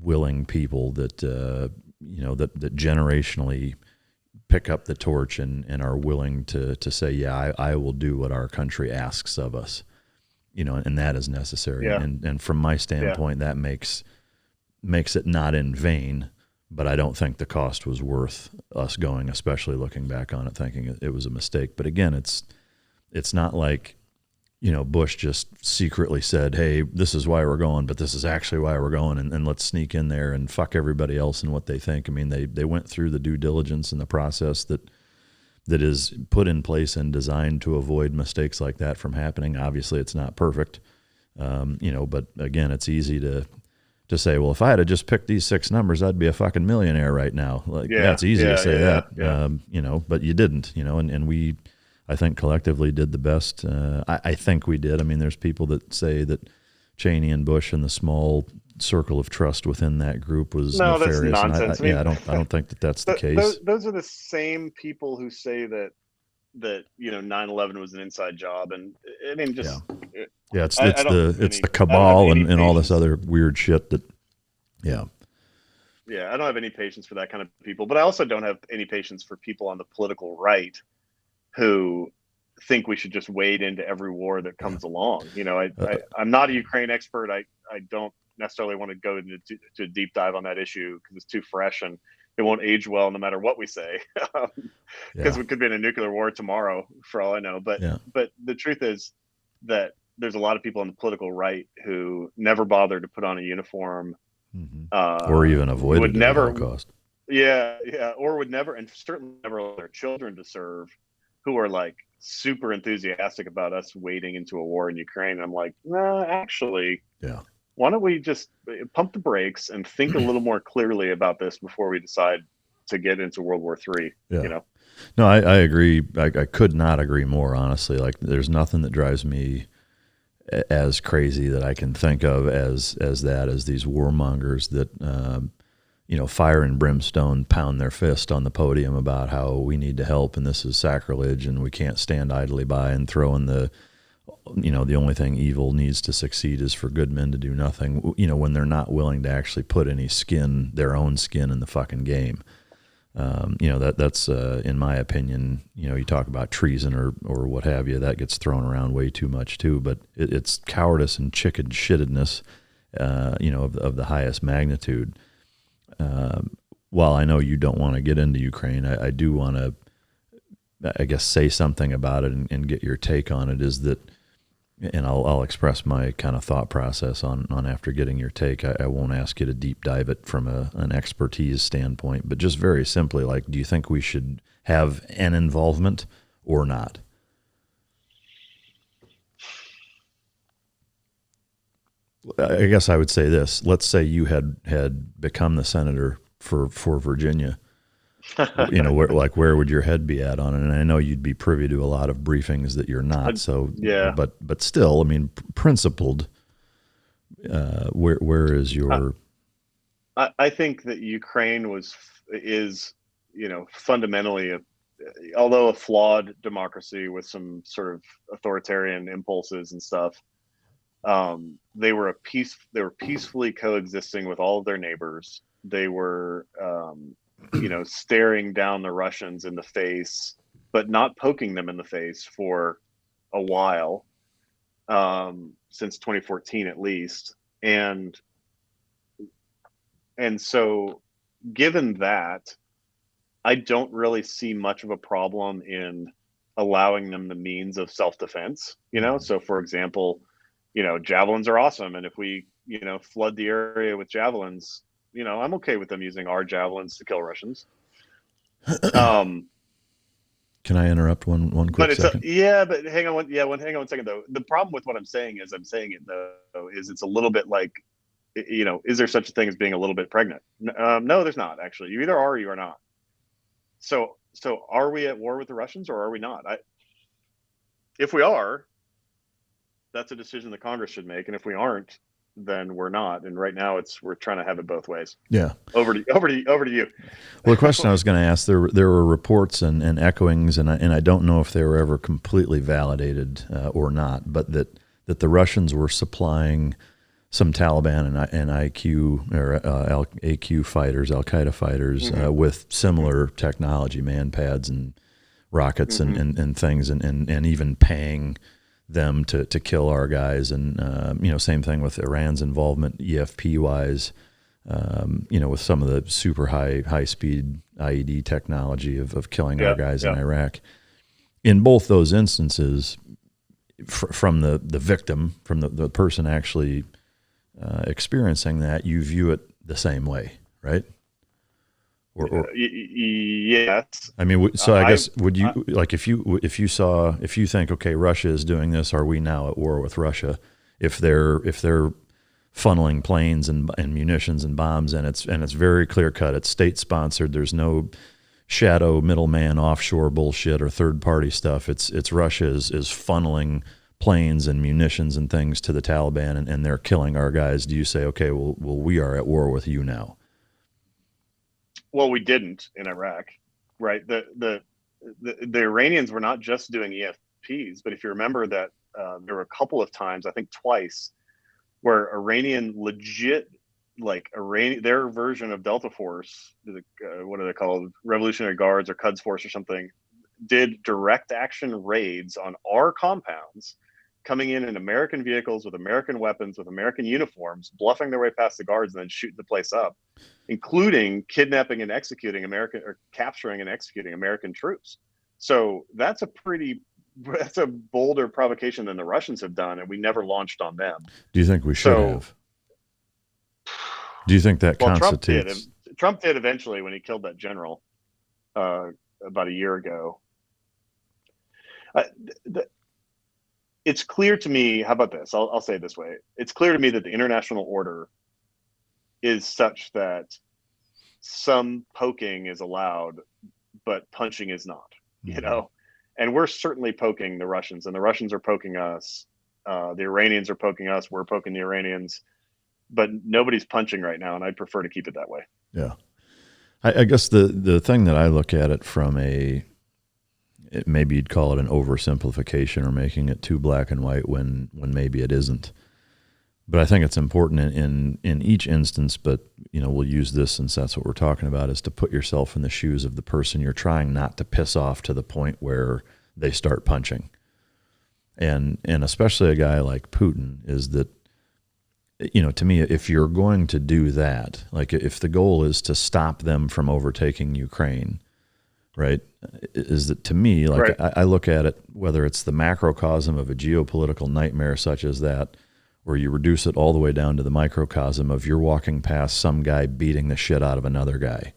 willing people that that generationally pick up the torch and are willing to say, yeah, I will do what our country asks of us, and that is necessary. Yeah. And from my standpoint, that makes it not in vain, but I don't think the cost was worth us going, especially looking back on it, thinking it was a mistake. But again, it's not like, Bush just secretly said, hey, this is why we're going, but this is actually why we're going, and let's sneak in there and fuck everybody else and what they think. I mean, they went through the due diligence and the process that is put in place and designed to avoid mistakes like that from happening. Obviously, it's not perfect, but again, it's easy to say, well, if I had just picked these 6 numbers, I'd be a fucking millionaire right now. It's easy to say that, but you didn't, and we, I think, collectively did the best. I think we did. I mean, there's people that say that Cheney and Bush and the small circle of trust within that group was nefarious. That's nonsense. I don't think that's the case. Those are the same people who say that 9/11 was an inside job, and I mean, just it's the cabal and all this other weird shit that I don't have any patience for that kind of people, but I also don't have any patience for people on the political right who think we should just wade into every war that comes along. I'm not a Ukraine expert. I don't necessarily want to go into a deep dive on that issue because it's too fresh and it won't age well no matter what we say, because we could be in a nuclear war tomorrow for all I know. But the truth is that there's a lot of people on the political right who never bothered to put on a uniform, or even avoided would never, at all cost. Or would never, and certainly never allow their children to serve, who are like super enthusiastic about us wading into a war in Ukraine. I'm like, no, actually, why don't we just pump the brakes and think a little more clearly about this before we decide to get into World War III? No, I agree. I could not agree more, honestly. Like, there's nothing that drives me as crazy that I can think of as these warmongers that fire and brimstone pound their fist on the podium about how we need to help and this is sacrilege and we can't stand idly by, and throw in the only thing evil needs to succeed is for good men to do nothing, when they're not willing to actually put any their own skin in the fucking game. That's in my opinion, you talk about treason or what have you, that gets thrown around way too much too, but it's cowardice and chicken shittedness, of the highest magnitude. While I know you don't want to get into Ukraine, I do want to, I guess, say something about it and get your take on it, is that, and I'll express my kind of thought process on after getting your take. I won't ask you to deep dive it from an expertise standpoint, but just very simply, like, do you think we should have an involvement or not? I guess I would say this. Let's say you had become the senator for Virginia. Where would your head be at on it? And I know you'd be privy to a lot of briefings that you're not. So but still, I mean, principled. Where is your? I think that Ukraine is fundamentally although a flawed democracy with some sort of authoritarian impulses and stuff. They were peacefully coexisting with all of their neighbors. They were, staring down the Russians in the face, but not poking them in the face for a while. since 2014 at least. And so given that, I don't really see much of a problem in allowing them the means of self-defense, So for example, javelins are awesome. And if we, flood the area with javelins, I'm okay with them using our javelins to kill Russians. Can I interrupt one quick second? But hang on one second though. The problem with what I'm saying is is it's a little bit like, is there such a thing as being a little bit pregnant? No, there's not actually. You either are or you are not. So are we at war with the Russians or are we not? If we are, that's a decision the Congress should make. And if we aren't, then we're not. And right now we're trying to have it both ways. Yeah. Over to you. Well, the question I was going to ask, there were reports and echoings, and I don't know if they were ever completely validated or not, but that the Russians were supplying some Taliban and IQ or AQ fighters, Al Qaeda fighters, with similar technology, man pads and rockets and things, and even paying them to kill our guys. And same thing with Iran's involvement, EFP wise, with some of the super high speed IED technology of killing our guys in Iraq. In both those instances, from the victim, from the person actually experiencing that, you view it the same way, right? Yes. I mean, so I guess would you like if you think, okay, Russia is doing this, are we now at war with Russia? If they're funneling planes and munitions and bombs, and it's very clear cut, it's state sponsored. There's no shadow middleman offshore bullshit or third party stuff. It's Russia is funneling planes and munitions and things to the Taliban, and they're killing our guys. Do you say, okay, well, we are at war with you now? Well, we didn't in Iraq, right? The Iranians were not just doing EFPs, but if you remember that there were a couple of times, I think twice, where Iranian legit, their version of Delta Force, what are they called? Revolutionary Guards or Quds Force or something, did direct action raids on our compounds, coming in American vehicles with American weapons, with American uniforms, bluffing their way past the guards and then shooting the place up, including kidnapping and capturing and executing American troops. So that's a bolder provocation than the Russians have done, and we never launched on them. Do you think we should have? Do you think that constitutes? Trump did eventually when he killed that general about a year ago. It's clear to me, how about this? I'll say it this way. It's clear to me that the international order is such that some poking is allowed, but punching is not, And we're certainly poking the Russians, and the Russians are poking us. The Iranians are poking us. We're poking the Iranians, but nobody's punching right now, and I'd prefer to keep it that way. Yeah. I guess the thing that I look at it from maybe you'd call it an oversimplification or making it too black and white when maybe it isn't. But I think it's important in each instance, but we'll use this since that's what we're talking about, is to put yourself in the shoes of the person you're trying not to piss off to the point where they start punching. And especially a guy like Putin, is that, to me, if you're going to do that, like if the goal is to stop them from overtaking Ukraine, right, is that, to me, like, right. I look at it, whether it's the macrocosm of a geopolitical nightmare such as that, where you reduce it all the way down to the microcosm of you're walking past some guy beating the shit out of another guy,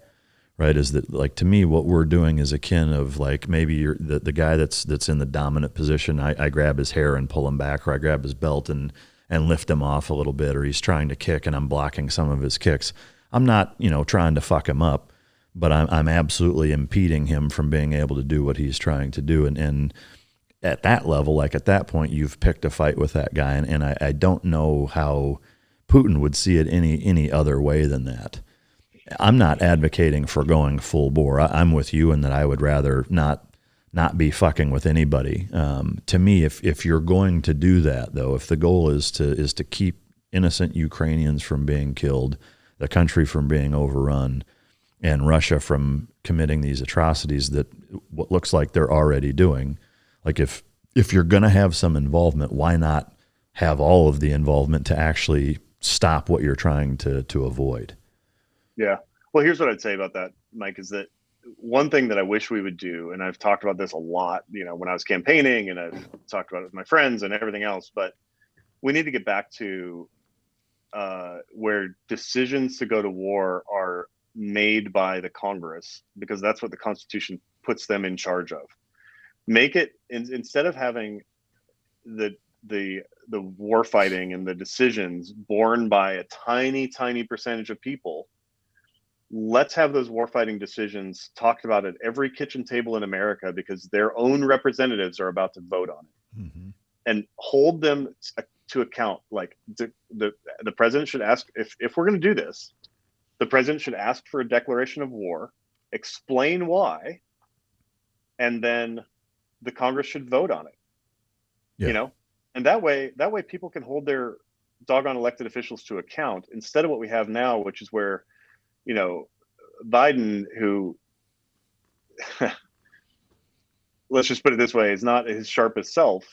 right? Is that, like, to me, what we're doing is akin of, like, maybe you're the guy that's in the dominant position. I grab his hair and pull him back, or I grab his belt and lift him off a little bit, or he's trying to kick and I'm blocking some of his kicks. I'm not, trying to fuck him up, but I'm absolutely impeding him from being able to do what he's trying to do. And at that level, like at that point, you've picked a fight with that guy, and I don't know how Putin would see it any other way than that. I'm not advocating for going full bore. I'm with you in that I would rather not be fucking with anybody. To me, if you're going to do that, though, if the goal is to keep innocent Ukrainians from being killed, the country from being overrun, and Russia from committing these atrocities that what looks like they're already doing. Like if you're going to have some involvement, why not have all of the involvement to actually stop what you're trying to avoid. Yeah. Well, here's what I'd say about that, Mike, is that one thing that I wish we would do, and I've talked about this a lot, when I was campaigning, and I've talked about it with my friends and everything else, but we need to get back to where decisions to go to war are made by the Congress, because that's what the Constitution puts them in charge of. Make it, instead of having the war fighting and the decisions borne by a tiny percentage of people, let's have those warfighting decisions talked about at every kitchen table in America, because their own representatives are about to vote on it. Mm-hmm. And hold them to account. Like the president should ask, if we're going to do this, the president should ask for a declaration of war, explain why, and then the Congress should vote on it. Yeah. And that way people can hold their doggone elected officials to account, instead of what we have now, which is where Biden, who let's just put it this way, is not his sharpest self,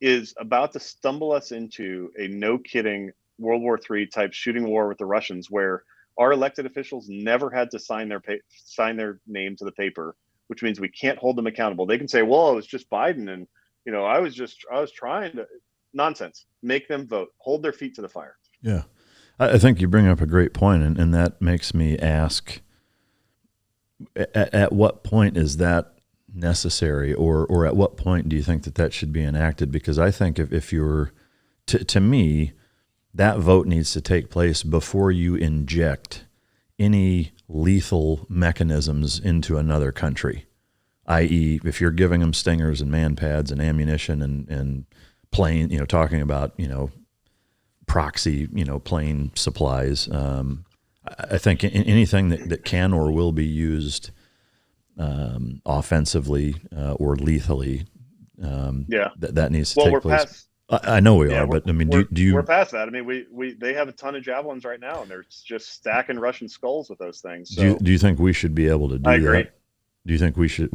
is about to stumble us into a no kidding World War III type shooting war with the Russians, where our elected officials never had to sign their name to the paper, which means we can't hold them accountable. They can say, well, it was just Biden, and I was trying to. Nonsense. Make them vote. Hold their feet to the fire. Yeah. I think you bring up a great point, and that makes me ask, at what point is that necessary, or at what point do you think that should be enacted? Because I think if you're, to me, that vote needs to take place before you inject any lethal mechanisms into another country, i.e., if you're giving them stingers and man pads and ammunition and plane, talking about, proxy, plane supplies. I think anything that can or will be used offensively or lethally, that needs to take place. I know we are, but I mean, do you? We're past that. I mean, they have a ton of javelins right now, and they're just stacking Russian skulls with those things. So. Do you think we should be able to do that? Do you think we should?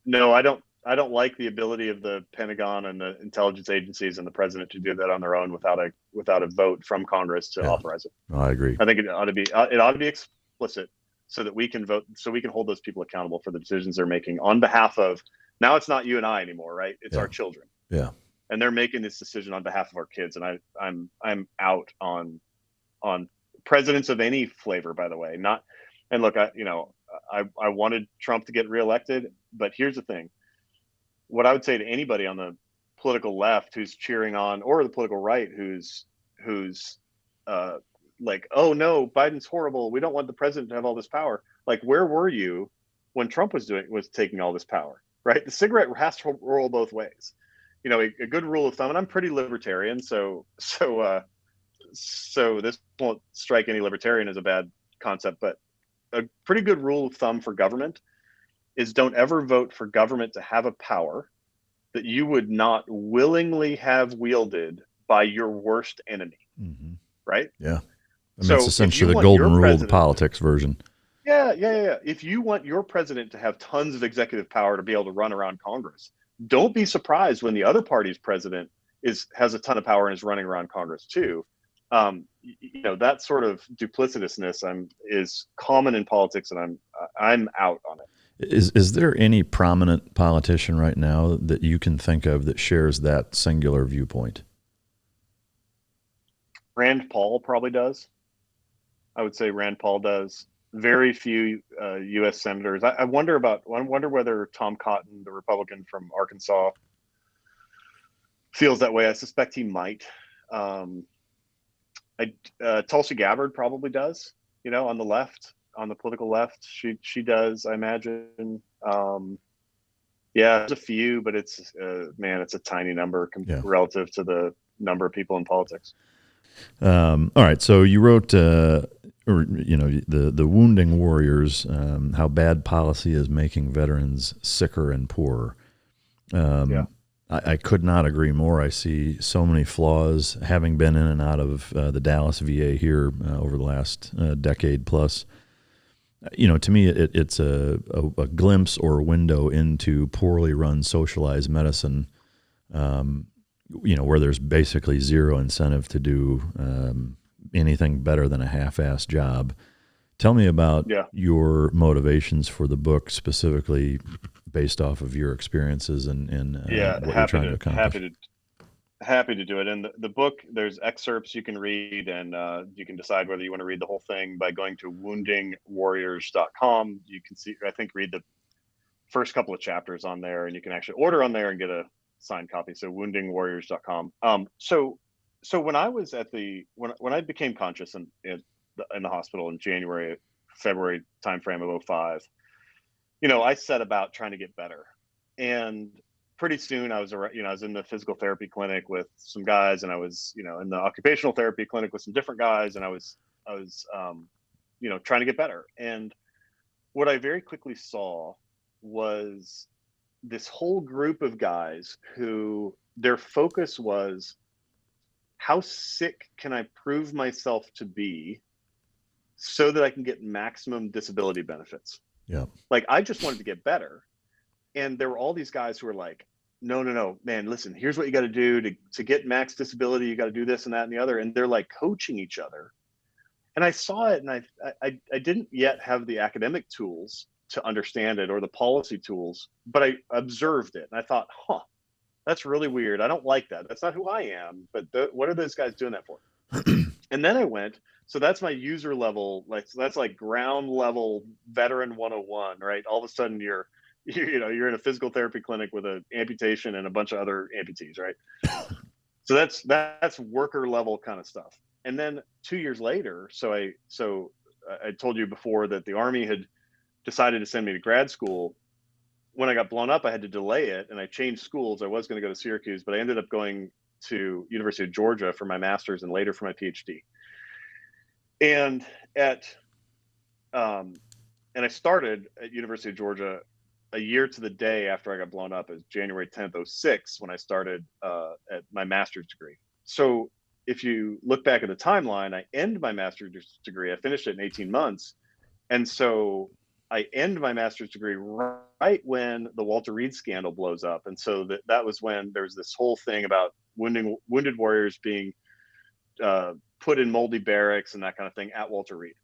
No, I don't. I don't like the ability of the Pentagon and the intelligence agencies and the president to do that on their own without a vote from Congress to authorize it. I agree. I think it ought to be explicit, so that we can vote, so we can hold those people accountable for the decisions they're making on behalf of. Now it's not you and I anymore, right? It's our children. Yeah. And they're making this decision on behalf of our kids. And I'm out on presidents of any flavor, by the way. And look, I wanted Trump to get reelected, but here's the thing. What I would say to anybody on the political left who's cheering on, or the political right who's like, oh no, Biden's horrible, we don't want the president to have all this power. Like, where were you when Trump was taking all this power, right? The cigarette has to roll both ways. A good rule of thumb, and I'm pretty libertarian, so this won't strike any libertarian as a bad concept, but a pretty good rule of thumb for government is don't ever vote for government to have a power that you would not willingly have wielded by your worst enemy. Mm-hmm. Right? Yeah. That's essentially the golden rule of the politics version. Yeah. If you want your president to have tons of executive power to be able to run around Congress, don't be surprised when the other party's president has a ton of power and is running around Congress too. That sort of duplicitousness is common in politics, and I'm out on it. Is there any prominent politician right now that you can think of that shares that singular viewpoint? Rand Paul probably does. I would say Rand Paul does. Very few U.S. senators. I wonder whether Tom Cotton, the Republican from Arkansas, feels that way. I suspect he might. Tulsi Gabbard probably does. On the left. On the political left, she does, I imagine. There's a few, but it's a tiny number relative to the number of people in politics. All right, so you wrote, the Wounding Warriors, how bad policy is making veterans sicker and poorer. I could not agree more. I see so many flaws, having been in and out of the Dallas VA here over the last decade plus. To me, it's a glimpse or a window into poorly run socialized medicine, where there's basically zero incentive to do anything better than a half-assed job. Tell me about your motivations for the book, specifically based off of your experiences and what you're trying to accomplish. Happy to do it. And the book, there's excerpts you can read, and you can decide whether you want to read the whole thing by going to woundingwarriors.com. You can see, I think, read the first couple of chapters on there, and you can actually order on there and get a signed copy. So woundingwarriors.com. So when I was when I became conscious in the hospital in February timeframe of 2005, I set about trying to get better. And pretty soon I was in the physical therapy clinic with some guys, and I was, in the occupational therapy clinic with some different guys, and I was trying to get better. And what I very quickly saw was this whole group of guys who their focus was, how sick can I prove myself to be so that I can get maximum disability benefits? Yeah. Like, I just wanted to get better. And there were all these guys who were like, no, man, listen, here's what you got to do to get max disability. You got to do this and that and the other. And they're like coaching each other. And I saw it, and I didn't yet have the academic tools to understand it or the policy tools, but I observed it and I thought, that's really weird. I don't like that. That's not who I am. But what are those guys doing that for? And then I went, so that's my user level, that's like ground level veteran 101, right? All of a sudden you're in a physical therapy clinic with an amputation and a bunch of other amputees, right? So that's worker level kind of stuff. And then 2 years later, so I told you before that the Army had decided to send me to grad school. When I got blown up, I had to delay it, and I changed schools. I was going to go to Syracuse, but I ended up going to University of Georgia for my master's and later for my PhD. And I started at University of Georgia a year to the day after I got blown up. It was January 10th, 2006, when I started at my master's degree. So if you look back at the timeline, I end my master's degree. I finished it in 18 months. And so I end my master's degree right when the Walter Reed scandal blows up. And so that was when there was this whole thing about wounded warriors being put in moldy barracks and that kind of thing at Walter Reed.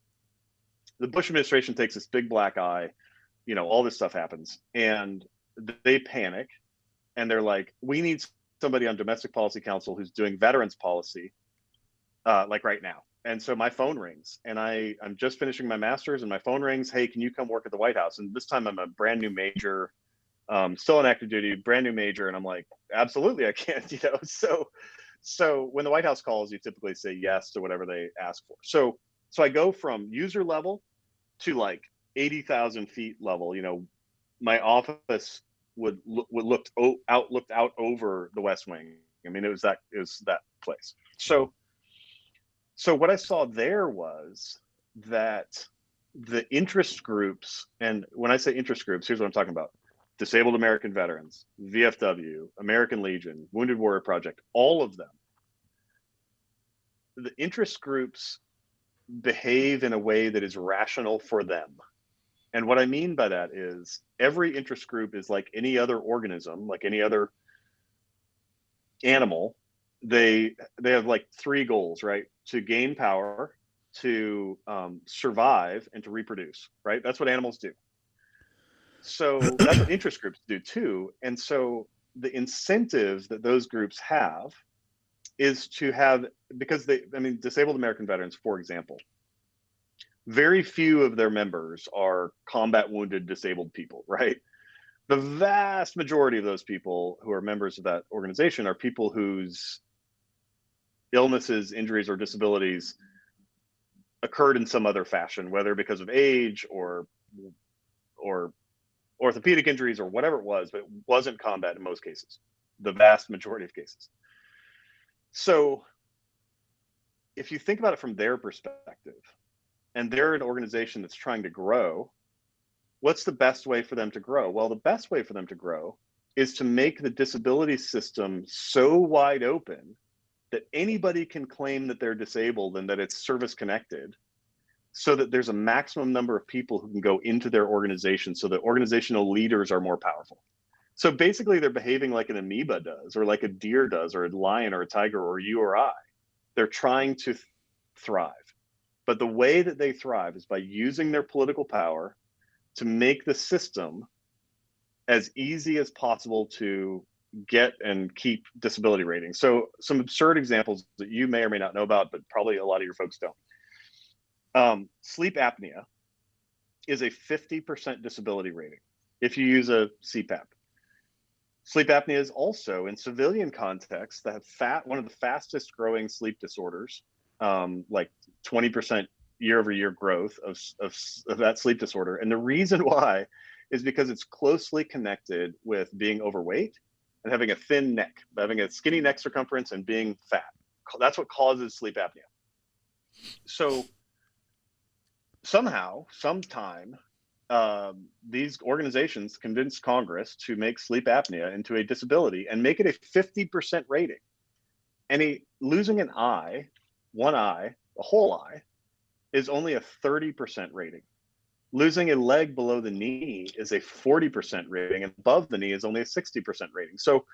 The Bush administration takes this big black eye, all this stuff happens, and they panic, and they're like, we need somebody on Domestic Policy Council who's doing veterans policy, like right now. And so my phone rings, and I'm just finishing my master's, and my phone rings. Hey, can you come work at the White House? And this time I'm a brand new major, still on active duty, brand new major. And I'm like, absolutely, I can, So when the White House calls, you typically say yes to whatever they ask for. So I go from user level to like 80,000 feet level. My office looked out over the West Wing. I mean, it was that place. So what I saw there was that the interest groups, and when I say interest groups, here's what I'm talking about: Disabled American Veterans, VFW, American Legion, Wounded Warrior Project, all of them. The interest groups behave in a way that is rational for them. And what I mean by that is every interest group is like any other organism, like any other animal. They have like three goals, right? To gain power, to survive, and to reproduce, right? That's what animals do. So that's what interest groups do too. And so the incentive that those groups have is to have, because Disabled American Veterans, for example, very few of their members are combat wounded disabled people, right? The vast majority of those people who are members of that organization are people whose illnesses, injuries, or disabilities occurred in some other fashion, whether because of age or orthopedic injuries or whatever it was, but it wasn't combat in most cases, the vast majority of cases. So if you think about it from their perspective, and they're an organization that's trying to grow, what's the best way for them to grow? Well, the best way for them to grow is to make the disability system so wide open that anybody can claim that they're disabled and that it's service connected, so that there's a maximum number of people who can go into their organization, so that organizational leaders are more powerful. So basically they're behaving like an amoeba does, or like a deer does, or a lion or a tiger or you or I. They're trying to thrive. But the way that they thrive is by using their political power to make the system as easy as possible to get and keep disability ratings. So some absurd examples that you may or may not know about, but probably a lot of your folks don't. Sleep apnea is a 50% disability rating if you use a CPAP. Sleep apnea is also, in civilian context, one of the fastest growing sleep disorders, like 20% year over year growth of that sleep disorder. And the reason why is because it's closely connected with being overweight and having a thin neck, having a skinny neck circumference and being fat. That's what causes sleep apnea. So sometime, these organizations convinced Congress to make sleep apnea into a disability and make it a 50% rating. And losing an eye, one eye, a whole eye, is only a 30% rating. Losing a leg below the knee is a 40% rating, and above the knee is only a 60% rating. So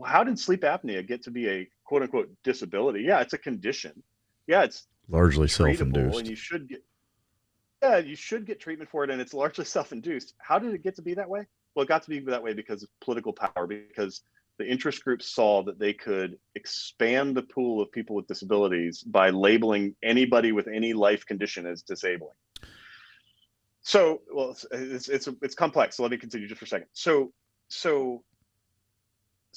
how did sleep apnea get to be a quote unquote disability? Yeah, it's a condition. Yeah, it's largely treatable, self-induced, and you should get treatment for it, and it's largely self-induced. How did it get to be that way? Well, it got to be that way because of political power, because the interest groups saw that they could expand the pool of people with disabilities by labeling anybody with any life condition as disabling. So, well, it's complex. So let me continue just for a second. So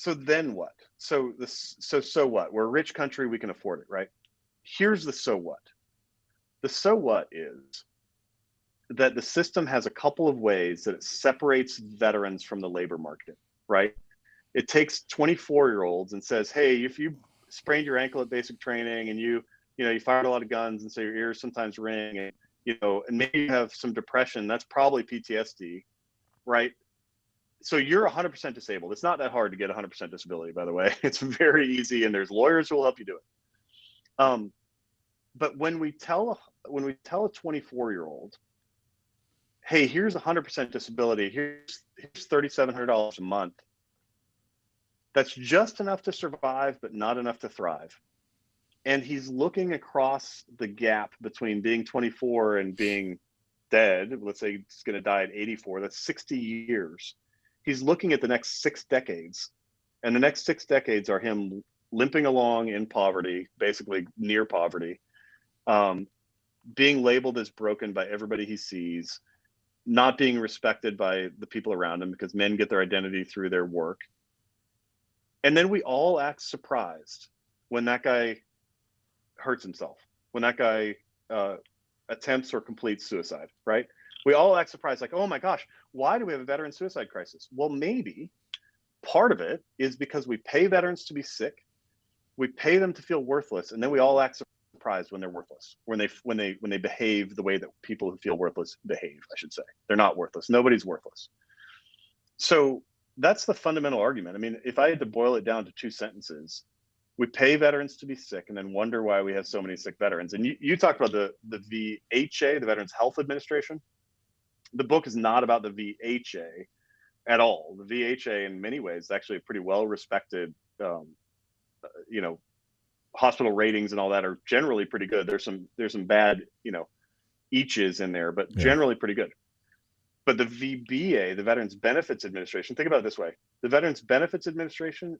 then what? So what? We're a rich country. We can afford it, right? Here's the so what. The so what is that the system has a couple of ways that it separates veterans from the labor market, right? It takes 24-year-olds and says, hey, if you sprained your ankle at basic training and you fired a lot of guns and so your ears sometimes ring and, and maybe you have some depression, that's probably PTSD, right? So you're 100% disabled. It's not that hard to get 100% disability, by the way. It's very easy, and there's lawyers who will help you do it. But when we tell a 24-year-old, hey, here's 100% disability, here's $3,700 a month, that's just enough to survive, but not enough to thrive. And he's looking across the gap between being 24 and being dead. Let's say he's going to die at 84. That's 60 years. He's looking at the next 6 decades. And the next 6 decades are him limping along in poverty, basically near poverty, being labeled as broken by everybody he sees, not being respected by the people around him because men get their identity through their work. And then we all act surprised when that guy hurts himself, when that guy attempts or completes suicide, right? We all act surprised, like, oh my gosh, why do we have a veteran suicide crisis? Well, maybe part of it is because we pay veterans to be sick, we pay them to feel worthless, and then we all act surprised when they're worthless, when they behave the way that people who feel worthless behave, I should say. They're not worthless. Nobody's worthless. So that's the fundamental argument. I mean, if I had to boil it down to 2 sentences, we pay veterans to be sick and then wonder why we have so many sick veterans. And you talked about the VHA, the Veterans Health Administration. The book is not about the VHA at all. The VHA, in many ways, is actually a pretty well-respected, hospital ratings and all that are generally pretty good. There's some bad, eaches in there, but generally pretty good. But the VBA, the Veterans Benefits Administration, think about it this way. The Veterans Benefits Administration,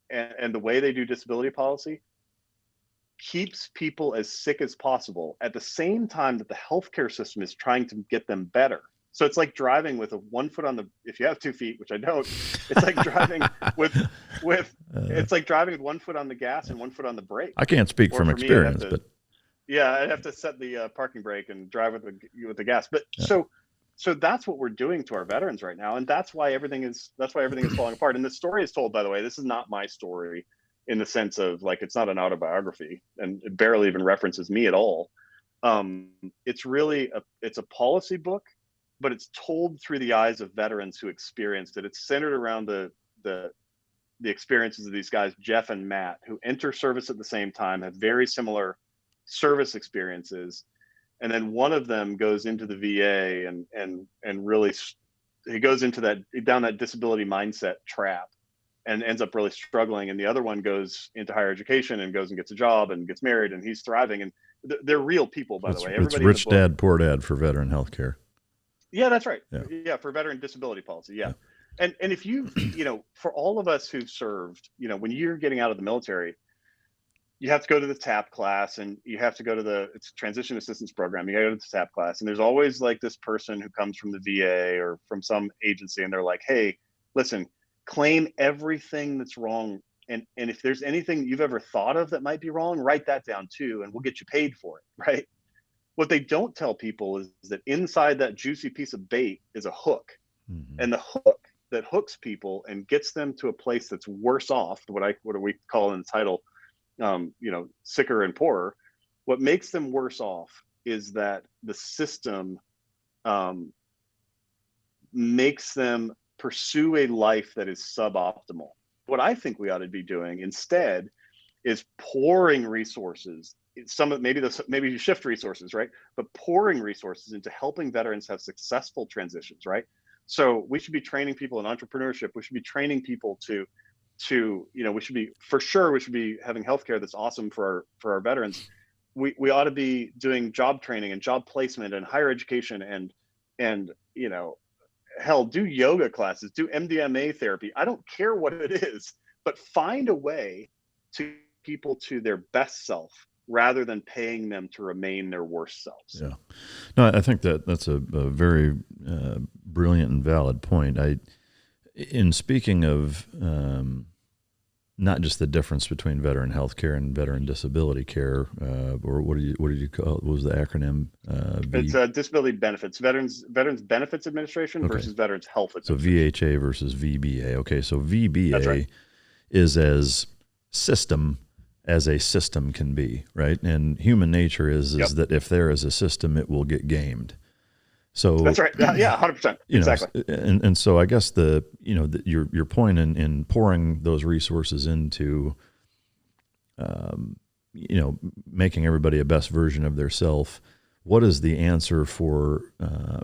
and the way they do disability policy, keeps people as sick as possible at the same time that the healthcare system is trying to get them better. So it's like driving with one foot on the, if you have 2 feet, which I don't, it's like driving it's like driving with 1 foot on the gas and 1 foot on the brake. I can't speak from experience, but yeah, I'd have to set the parking brake and drive with the gas. But so that's what we're doing to our veterans right now, and that's why everything is falling apart. And the story is told, by the way, this is not my story in the sense of like it's not an autobiography, and it barely even references me at all. It's really it's a policy book, but it's told through the eyes of veterans who experienced it. It's centered around the experiences of these guys, Jeff and Matt, who enter service at the same time, have very similar service experiences. And then one of them goes into the VA and really into down that disability mindset trap and ends up really struggling. And the other one goes into higher education and goes and gets a job and gets married and he's thriving. And they're real people, by the way. It's rich dad, poor dad for veteran healthcare. Yeah, that's right. Yeah. Yeah, for veteran disability policy. Yeah. And if you for all of us who've served, when you're getting out of the military, you have to go to the TAP class and you have to go to it's transition assistance program. You got to go to the TAP class. And there's always like this person who comes from the VA or from some agency and they're like, hey, listen, claim everything that's wrong. And if there's anything you've ever thought of that might be wrong, write that down too, and we'll get you paid for it, right? What they don't tell people is that inside that juicy piece of bait is a hook. Mm-hmm. And the hook that hooks people and gets them to a place that's worse off, what we call in the title, sicker and poorer. What makes them worse off is that the system makes them pursue a life that is suboptimal. What I think we ought to be doing instead is pouring resources. Maybe you shift resources, right? But pouring resources into helping veterans have successful transitions, right? So we should be training people in entrepreneurship. We should be training people to we should be having healthcare that's awesome for our veterans. We ought to be doing job training and job placement and higher education and hell, do yoga classes, do MDMA therapy. I don't care what it is, but find a way to people to their best self rather than paying them to remain their worst selves. Yeah. No, I think that's a very brilliant and valid point. In speaking of not just the difference between veteran health care and veteran disability care, or what did you call it? What was the acronym? It's disability benefits, Veterans Benefits Administration versus Veterans Health Administration. So VHA versus VBA. Okay, so VBA That's right. is as system as a system can be, right? And human nature is that if there is a system, it will get gamed. So that's right. Yeah, 100%. Exactly. And so I guess your point in pouring those resources into, making everybody a best version of their self. What is the answer for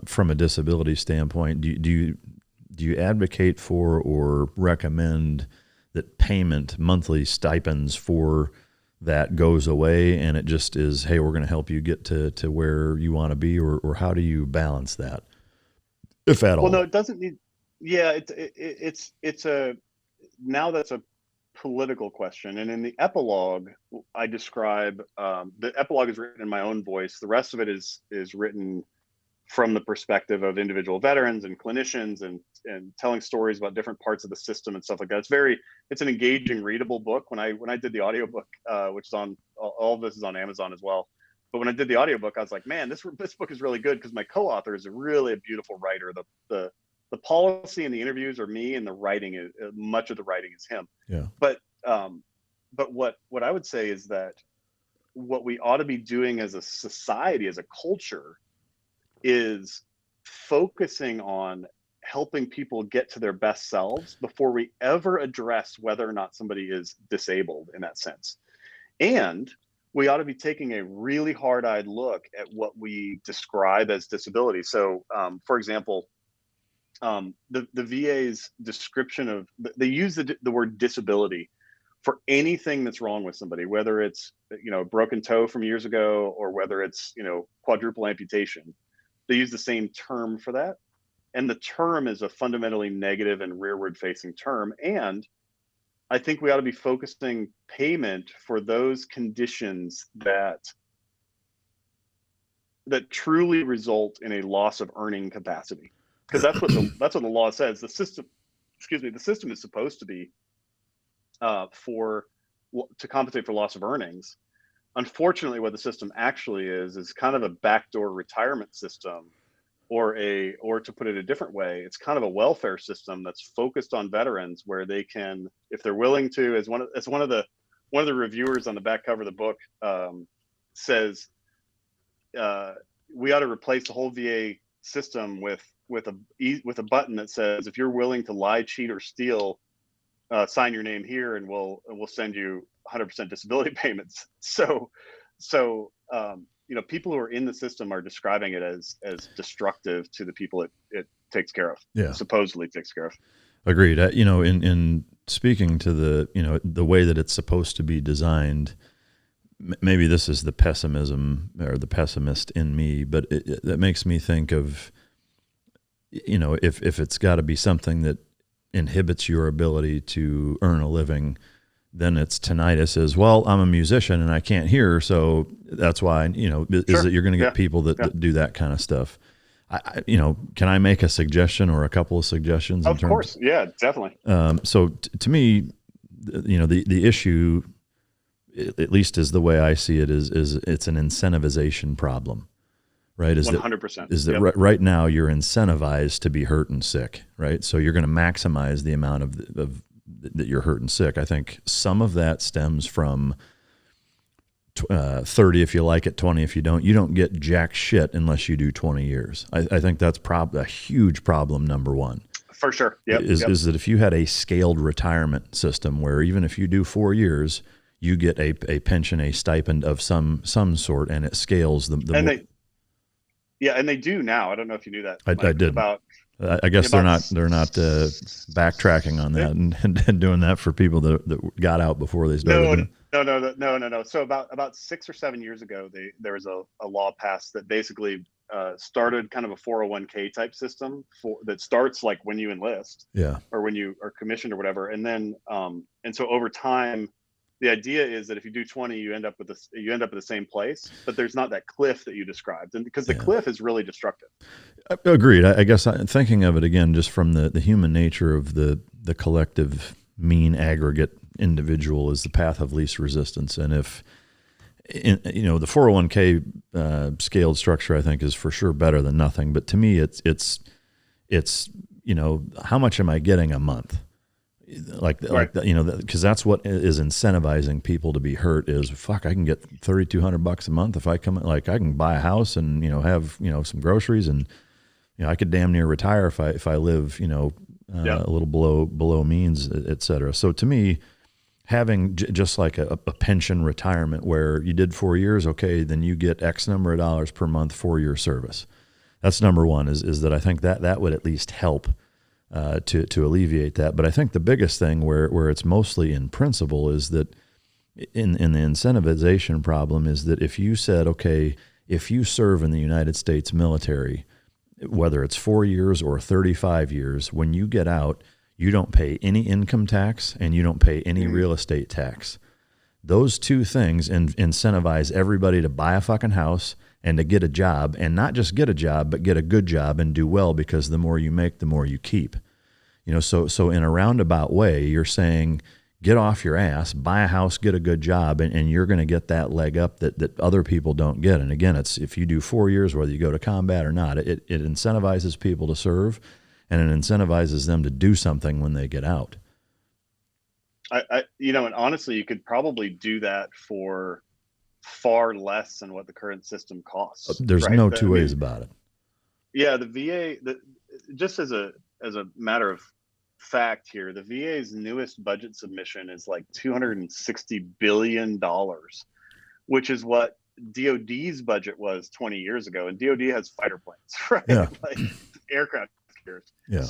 from a disability standpoint? Do you advocate for or recommend that monthly stipends for that goes away and it just is, hey, we're going to help you get to where you want to be, or how do you balance that, if at all? Well, no, it doesn't need. Yeah, now that's a political question. And in the epilogue, I describe the epilogue is written in my own voice. The rest of it is written from the perspective of individual veterans and clinicians and telling stories about different parts of the system and stuff like that. It's an engaging, readable book. When I did the audiobook, which is on all of this is on Amazon as well. But when I did the audiobook, I was like, man, this book is really good because my co-author is really a beautiful writer. The policy and the interviews are me, and the writing is much of the writing is him. Yeah. But what I would say is that what we ought to be doing as a society, as a culture, is focusing on helping people get to their best selves before we ever address whether or not somebody is disabled in that sense. And we ought to be taking a really hard-eyed look at what we describe as disability. So, for example, the VA's description of, they use the word disability for anything that's wrong with somebody, whether it's, a broken toe from years ago or whether it's, quadruple amputation. They use the same term for that. And the term is a fundamentally negative and rearward facing term. And I think we ought to be focusing payment for those conditions that truly result in a loss of earning capacity. Because that's what the law says. The system is supposed to be to compensate for loss of earnings. Unfortunately, what the system actually is kind of a backdoor retirement system, or to put it a different way, it's kind of a welfare system that's focused on veterans, where they can, if they're willing to, as one of the reviewers on the back cover of the book says, we ought to replace the whole VA system with a button that says, if you're willing to lie, cheat, or steal, sign your name here, and we'll send you 100% disability payments. So people who are in the system are describing it as destructive to the people it takes care of. Yeah. Supposedly takes care of. Agreed. In speaking to the way that it's supposed to be designed, maybe this is the pessimism or the pessimist in me, but that makes me think of, if it's got to be something that inhibits your ability to earn a living, then it's tinnitus as well. I'm a musician and I can't hear, so that's why, is that you're going to get people that do that kind of stuff. Can I make a suggestion or a couple of suggestions? Of course. Yeah, definitely. So to me, the issue, at least is the way I see it, is it's an incentivization problem, right? 100%. Is that right now you're incentivized to be hurt and sick, right? So you're going to maximize the amount of that you're hurt and sick. I think some of that stems from 30 if you like it, 20 if you don't. You don't get jack shit unless you do 20 years. I think that's a huge problem, number one. For sure. Is that if you had a scaled retirement system where even if you do 4 years, you get a pension, a stipend of some sort, and it scales and they do now. I don't know if you knew that. I did. I guess they're not backtracking on that and doing that for people that got out before they started. No. So about 6 or 7 years ago, there was a law passed that basically started kind of a 401k type system that starts like when you enlist, or when you are commissioned or whatever, and then and so over time, the idea is that if you do 20, you end up at the same place, but there's not that cliff that you described, and because the cliff is really destructive. Agreed. I guess I'm thinking of it again just from the human nature of the collective mean aggregate individual is the path of least resistance. And if the 401k scaled structure, I think, is for sure better than nothing. But to me, it's how much am I getting a month? Because that's what is incentivizing people to be hurt is, fuck, I can get $3,200 a month if I come, like I can buy a house and have some groceries, and I could damn near retire if I live a little below means, et cetera. So to me, having just like a pension retirement where you did 4 years, okay, then you get X number of dollars per month for your service. That's number one. Is that I think that would at least help to alleviate that. But I think the biggest thing where it's mostly in principle is that in the incentivization problem is that if you said, okay, if you serve in the United States military, whether it's 4 years or 35 years, when you get out, you don't pay any income tax and you don't pay any real estate tax. Those two things incentivize everybody to buy a fucking house and to get a job, and not just get a job, but get a good job and do well, because the more you make, the more you keep. So in a roundabout way, you're saying, get off your ass, buy a house, get a good job, and you're going to get that leg up that other people don't get. And again, it's if you do 4 years, whether you go to combat or not, it incentivizes people to serve, and it incentivizes them to do something when they get out. And honestly, you could probably do that for far less than what the current system costs. There's no two ways about it. Yeah, the VA, just as a matter of fact here, the VA's newest budget submission is like $260 billion, which is what DOD's budget was 20 years ago. And DOD has fighter planes, right? Yeah. Like aircraft carriers. Yeah.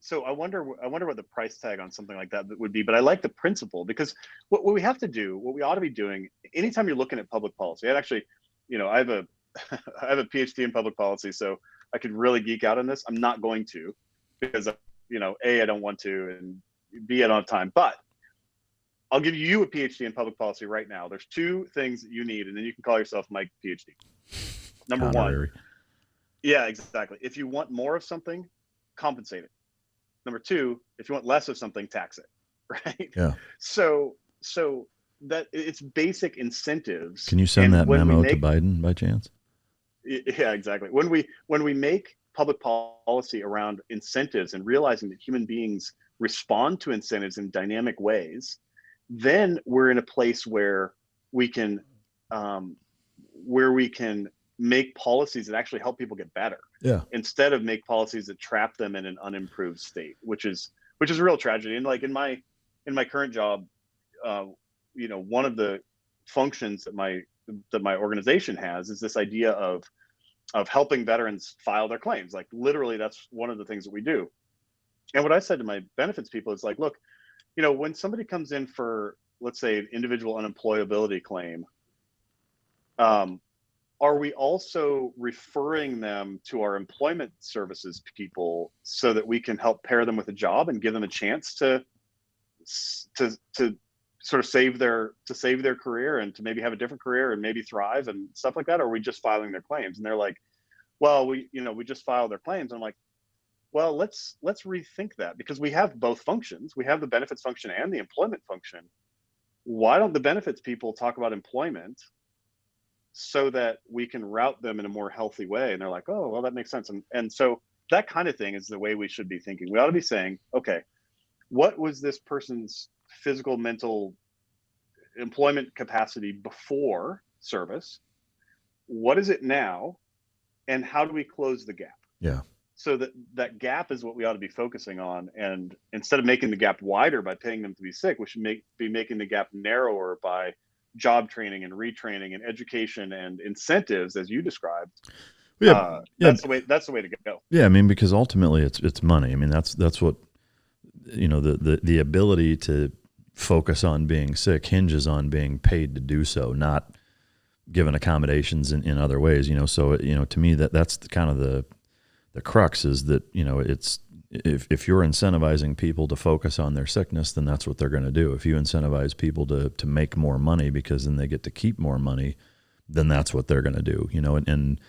So I wonder what the price tag on something like that would be. But I like the principle, because what we have to do, what we ought to be doing, anytime you're looking at public policy, I actually, I have a PhD in public policy, so I could really geek out on this. I'm not going to, because A, I don't want to, and B, I don't have time. But I'll give you a PhD in public policy right now. There's two things that you need, and then you can call yourself Mike PhD. Number one. Yeah, exactly. If you want more of something, compensate it. Number two, if you want less of something, tax it, right? Yeah. So that it's basic incentives. Can you send that memo to Biden by chance? Yeah, exactly. When we make public policy around incentives and realizing that human beings respond to incentives in dynamic ways, then we're in a place where we can make policies that actually help people get better. Yeah. Instead of make policies that trap them in an unimproved state, which is a real tragedy. And like in my current job, one of the functions that my organization has is this idea of helping veterans file their claims. Like literally, that's one of the things that we do. And what I said to my benefits people is like, look, when somebody comes in for, let's say, an individual unemployability claim, are we also referring them to our employment services people so that we can help pair them with a job and give them a chance to sort of save their career and to maybe have a different career and maybe thrive and stuff like that? Or are we just filing their claims? And they're like, well, we just file their claims. And I'm like, well, let's rethink that, because we have both functions. We have the benefits function and the employment function. Why don't the benefits people talk about employment so that we can route them in a more healthy way? And they're like, oh, well, that makes sense. And so that kind of thing is the way we should be thinking. We ought to be saying, okay, what was this person's physical, mental, employment capacity before service? What is it now? And how do we close the gap? Yeah. So that gap is what we ought to be focusing on. And instead of making the gap wider by paying them to be sick, we should be making the gap narrower by job training and retraining and education and incentives, as you described. That's the way to go. Yeah, I mean, because ultimately it's money. I mean, that's what, the ability to focus on being sick hinges on being paid to do so, not given accommodations in other ways. So to me that's kind of the crux is that, it's if you're incentivizing people to focus on their sickness, then that's what they're going to do. If you incentivize people to make more money because then they get to keep more money, then that's what they're going to do. And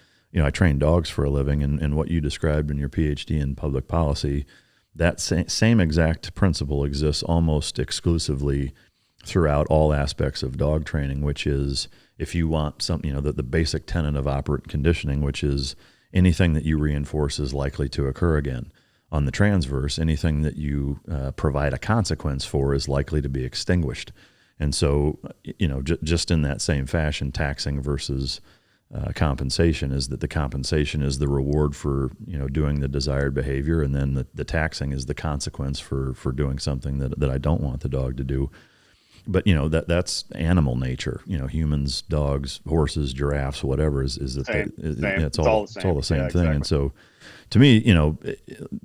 I train dogs for a living, and what you described in your PhD in public policy, that same exact principle exists almost exclusively throughout all aspects of dog training, which is if you want something, the basic tenet of operant conditioning, which is anything that you reinforce is likely to occur again. On the transverse, anything that you provide a consequence for is likely to be extinguished. And so, just in that same fashion, taxing versus compensation is that the compensation is the reward for, doing the desired behavior, and then the taxing is the consequence for doing something that I don't want the dog to do. But that's animal nature. Humans, dogs, horses, giraffes, whatever is that it's all the same thing. Exactly. And so, to me,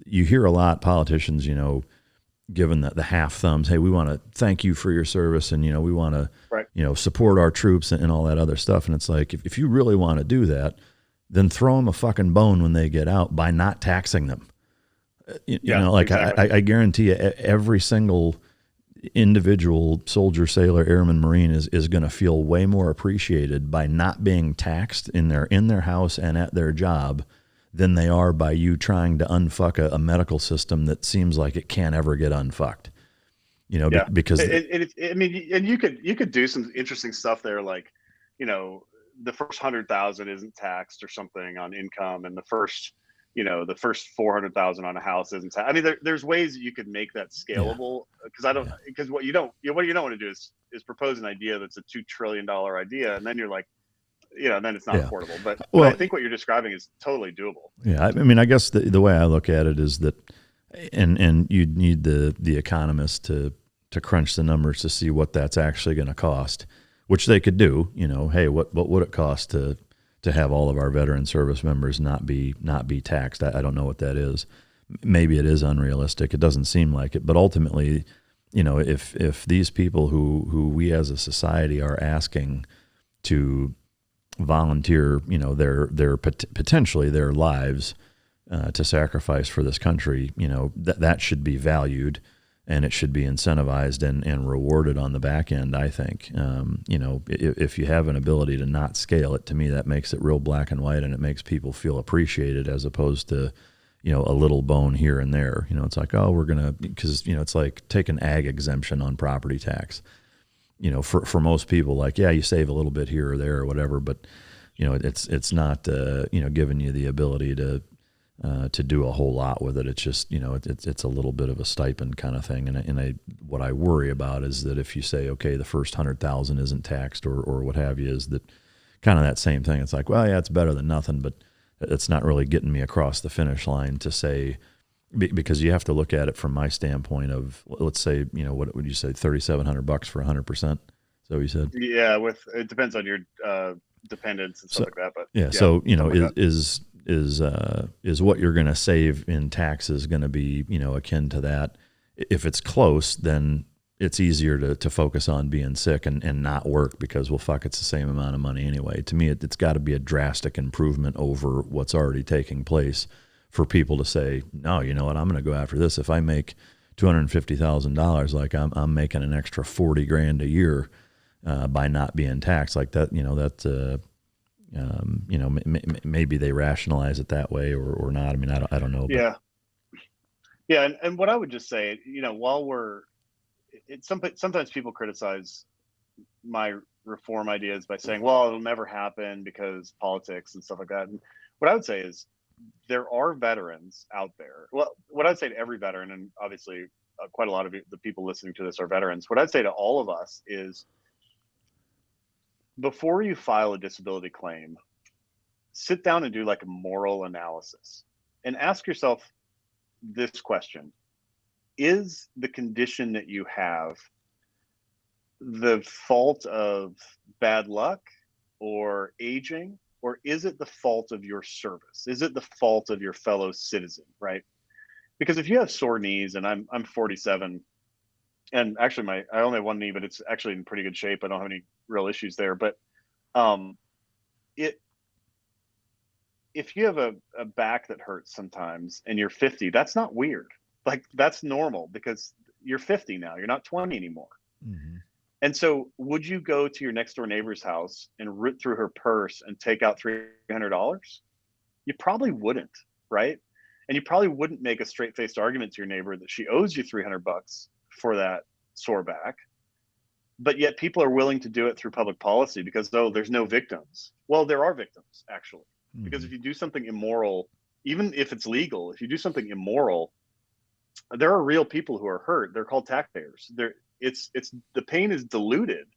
you hear a lot politicians, given the half thumbs. Hey, we want to thank you for your service, and we want to support our troops and all that other stuff. And it's like if you really want to do that, then throw them a fucking bone when they get out by not taxing them. Exactly. I guarantee you, every single individual soldier, sailor, airman, marine is going to feel way more appreciated by not being taxed in their house and at their job than they are by you trying to unfuck a medical system that seems like it can't ever get unfucked. Because and you could do some interesting stuff there, like the first 100,000 isn't taxed or something on income, and the first 400,000 on a house isn't taxed. I mean, there's ways that you could make that scalable, because what you don't want to do is propose an idea that's a $2 trillion idea, and then you're like, then it's not affordable. But I think what you're describing is totally doable. Yeah, I mean, I guess the way I look at it is that, and you'd need the economists to crunch the numbers to see what that's actually going to cost, which they could do. Hey, what would it cost to have all of our veteran service members not be taxed? I don't know what that is. Maybe it is unrealistic. It doesn't seem like it. But ultimately, if these people who we as a society are asking to volunteer, their potentially their lives to sacrifice for this country, that should be valued, and it should be incentivized and rewarded on the back end, I think. If you have an ability to not scale it, to me, that makes it real black and white, and it makes people feel appreciated as opposed to, a little bone here and there. It's like, oh, we're going to, because, it's like take an ag exemption on property tax. For most people, like, yeah, you save a little bit here or there or whatever, but, it's not, giving you the ability to do a whole lot with it. It's just, it's a little bit of a stipend kind of thing. And what I worry about is that if you say, okay, the first 100,000 isn't taxed or what have you, is that kind of that same thing. It's like, well, yeah, it's better than nothing, but it's not really getting me across the finish line to say, because you have to look at it from my standpoint of, let's say, what would you say, $3,700 for 100%? Is that what you said? Yeah, it depends on your dependents and stuff like that. But yeah, so is what you're going to save in taxes going to be, akin to that? If it's close, then it's easier to focus on being sick and not work because, well, fuck, it's the same amount of money anyway. To me, it's got to be a drastic improvement over what's already taking place for people to say, no, you know what, I'm going to go after this. If I make $250,000, like I'm making an extra $40,000 a year by not being taxed like that, maybe they rationalize it that way or not. I mean, I don't know. But. Yeah. And what I would just say, while sometimes people criticize my reform ideas by saying, well, it'll never happen because politics and stuff like that. And what I would say is there are veterans out there. Well, what I'd say to every veteran, and obviously quite a lot of the people listening to this are veterans, what I'd say to all of us is before you file a disability claim, sit down and do like a moral analysis and ask yourself this question. Is the condition that you have the fault of bad luck or aging, or is it the fault of your service? Is it the fault of your fellow citizen, right? Because if you have sore knees, and I'm 47, and actually I only have one knee, but it's actually in pretty good shape. I don't have any real issues there. But if you have a back that hurts sometimes and you're 50, that's not weird. Like that's normal because you're 50 now, you're not 20 anymore. Mm-hmm. And so would you go to your next door neighbor's house and rip through her purse and take out $300? You probably wouldn't, right? And you probably wouldn't make a straight faced argument to your neighbor that she owes you $300 for that sore back. But yet people are willing to do it through public policy because, there's no victims. Well, there are victims actually, mm-hmm. because if you do something immoral, even if it's legal, if you do something immoral, there are real people who are hurt. They're called taxpayers. It's the pain is diluted,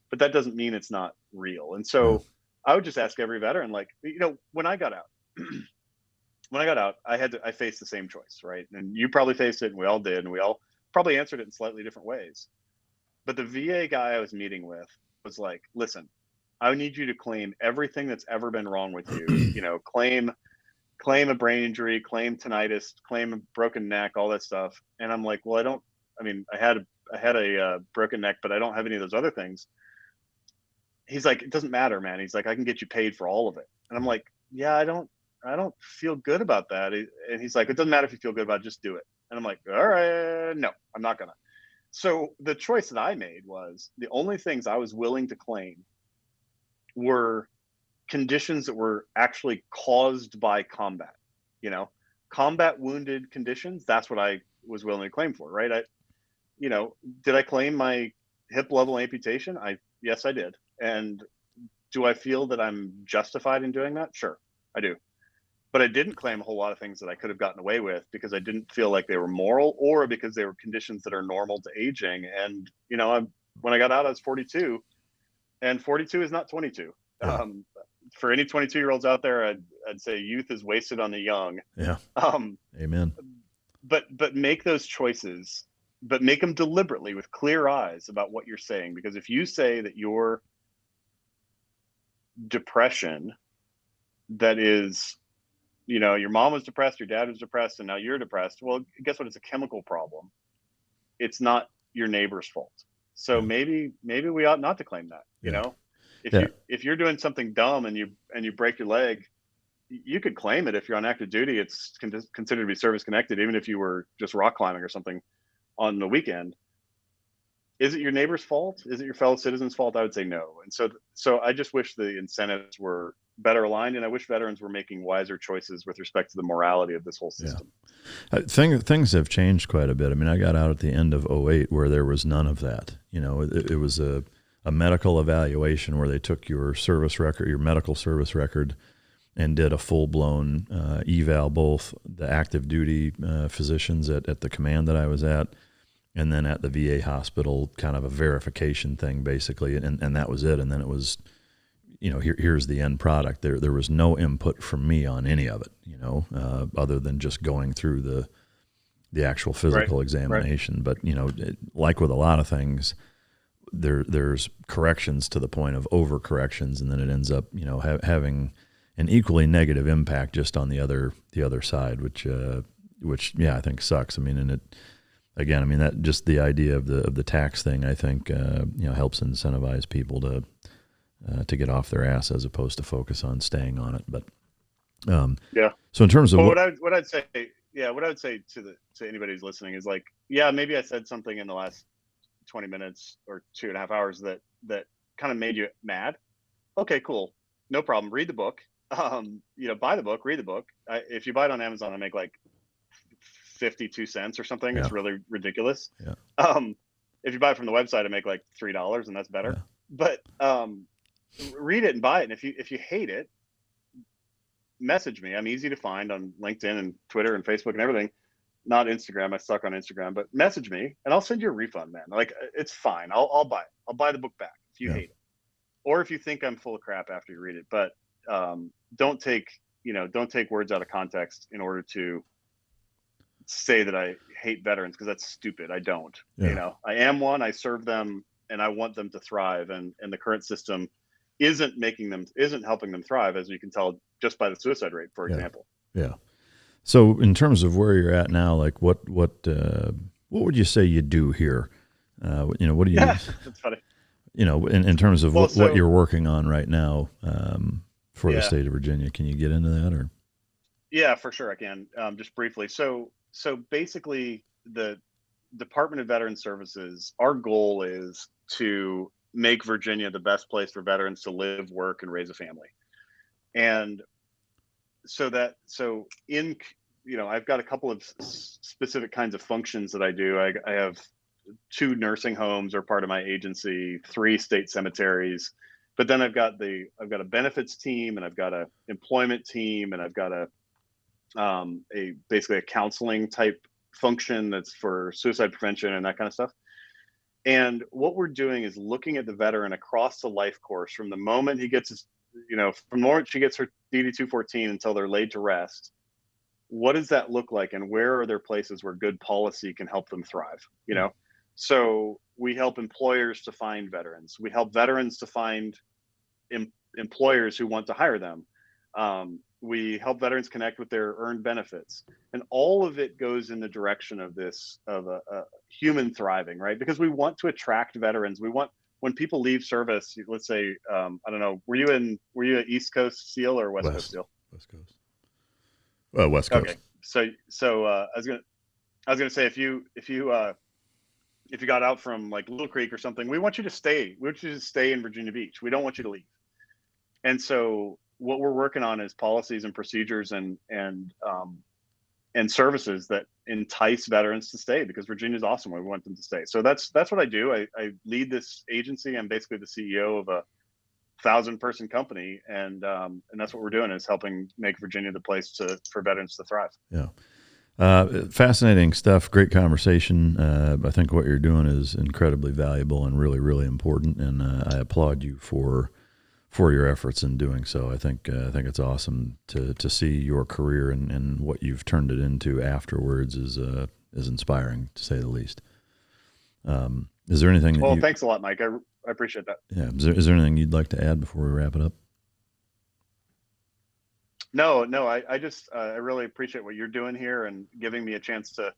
but that doesn't mean it's not real. And so I would just ask every veteran, like, when I got out, I faced the same choice, right? And you probably faced it, and we all did, and we all probably answered it in slightly different ways. But the VA guy I was meeting with was like, listen, I need you to claim everything that's ever been wrong with you. Claim a brain injury, claim tinnitus, claim a broken neck, all that stuff. And I'm like, well, I had a broken neck, but I don't have any of those other things. He's like, it doesn't matter, man. He's like, I can get you paid for all of it. And I'm like, yeah, I don't feel good about that. And he's like, it doesn't matter if you feel good about it, just do it. And I'm like, all right, no, I'm not gonna. So the choice that I made was the only things I was willing to claim were conditions that were actually caused by combat, combat wounded conditions. That's what I was willing to claim for, right? Did I claim my hip level amputation? Yes, I did. And do I feel that I'm justified in doing that? Sure, I do. But I didn't claim a whole lot of things that I could have gotten away with because I didn't feel like they were moral or because they were conditions that are normal to aging. And, when I got out, I was 42, and 42 is not 22. Yeah. For any 22-year-olds out there, I'd say youth is wasted on the young. Yeah. Amen. But make those choices, but make them deliberately with clear eyes about what you're saying. Because if you say that your depression, that is, your mom was depressed, your dad was depressed, and now you're depressed. Well, guess what? It's a chemical problem. It's not your neighbor's fault. So maybe we ought not to claim that, If you're doing something dumb and you break your leg, you could claim it. If you're on active duty, it's considered to be service connected, even if you were just rock climbing or something on the weekend. Is it your neighbor's fault? Is it your fellow citizens' fault? I would say no. And so I just wish the incentives were better aligned, and I wish veterans were making wiser choices with respect to the morality of this whole system. Yeah. Things have changed quite a bit. I mean, I got out at the end of 2008 where there was none of that. It was a medical evaluation where they took your service record, your medical service record, and did a full-blown eval, both the active duty physicians at the command that I was at, and then at the VA hospital, kind of a verification thing, basically, and that was it. And then it was, here's the end product. There was no input from me on any of it, other than just going through the actual physical examination. Right. But, like with a lot of things, there's corrections to the point of overcorrections, and then it ends up, having an equally negative impact just on the other side, which I think sucks. I mean, and that just the idea of the tax thing, I think, helps incentivize people to get off their ass as opposed to focus on staying on it. But so in terms of what I'd say to anybody who's listening is like, maybe I said something in the last 20 minutes or 2.5 hours that kind of made you mad. Okay, cool. No problem. Read the book. Buy the book, read the book. If you buy it on Amazon, I make like 52 cents or something. It's really ridiculous. Yeah. If you buy it from the website, I make like $3, and that's better. Yeah. But read it and buy it. And if you hate it, message me. I'm easy to find on LinkedIn and Twitter and Facebook and everything. Not Instagram. I suck on Instagram, but message me and I'll send you a refund, man. Like, it's fine. I'll buy it. I'll buy the book back if you hate it, or if you think I'm full of crap after you read it. But don't take words out of context in order to say that I hate veterans, because that's stupid. I don't. Yeah. I am one. I serve them and I want them to thrive. And the current system isn't helping them thrive, as you can tell just by the suicide rate, for example. Yeah. So in terms of where you're at now, like what would you say you do here? What do you? That's funny. In terms of what you're working on right now for the state of Virginia, can you get into that or? Yeah, for sure I can. Just briefly. So basically, the Department of Veteran Services, our goal is to make Virginia the best place for veterans to live, work, and raise a family. And I've got a couple of specific kinds of functions that I do. I have 2 nursing homes are part of my agency, 3 state cemeteries, but then I've got a benefits team, and I've got a employment team, and I've got basically a counseling type function that's for suicide prevention and that kind of stuff. And what we're doing is looking at the veteran across the life course, from the moment he gets his, from the moment she gets her DD 214 until they're laid to rest. What does that look like, and where are there places where good policy can help them thrive? So we help employers to find veterans. We help veterans to find employers who want to hire them. We help veterans connect with their earned benefits, and all of it goes in the direction of a human thriving, right? Because we want to attract veterans. We want, when people leave service, let's say, I don't know, were you an East Coast SEAL or West Coast SEAL? West Coast. Well, West Coast. Okay. So I was gonna say, if you got out from like Little Creek or something, we want you to stay. We want you to stay in Virginia Beach. We don't want you to leave. And so what we're working on is policies and procedures and services that entice veterans to stay, because Virginia is awesome. We want them to stay. So that's what I do. I lead this agency. I'm basically the CEO of a 1,000-person company, and that's what we're doing, is helping make Virginia the place for veterans to thrive. Yeah. Fascinating stuff. Great conversation. I think what you're doing is incredibly valuable and really, really important. And I applaud you for your efforts in doing so. I think it's awesome to see your career and what you've turned it into afterwards is inspiring, to say the least. Is there anything? Well, thanks a lot, Mike. I appreciate that. Yeah. Is there anything you'd like to add before we wrap it up? No. I just I really appreciate what you're doing here and giving me a chance to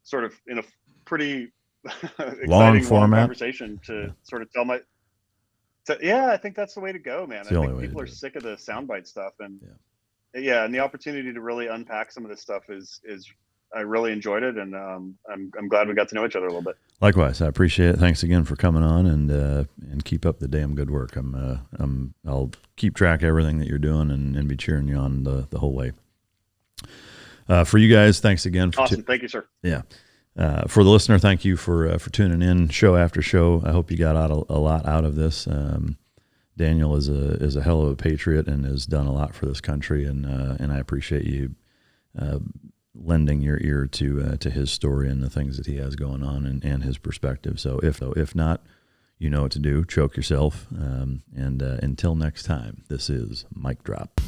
sort of, in a pretty exciting long conversation, to sort of tell my. I think that's the way to go, man. I think people are sick of the soundbite stuff, and and the opportunity to really unpack some of this stuff is I really enjoyed it, and I'm glad we got to know each other a little bit. Likewise, I appreciate it. Thanks again for coming on, and keep up the damn good work. I'll keep track of everything that you're doing and be cheering you on the whole way. For you guys, thanks again. Awesome, thank you, sir. Yeah. For the listener, thank you for tuning in show after show. I hope you got a lot out of this. Daniel is a hell of a patriot and has done a lot for this country, and I appreciate you lending your ear to his story and the things that he has going on and his perspective. So if not, you know what to do. Choke yourself. And until next time, this is Mic Drop.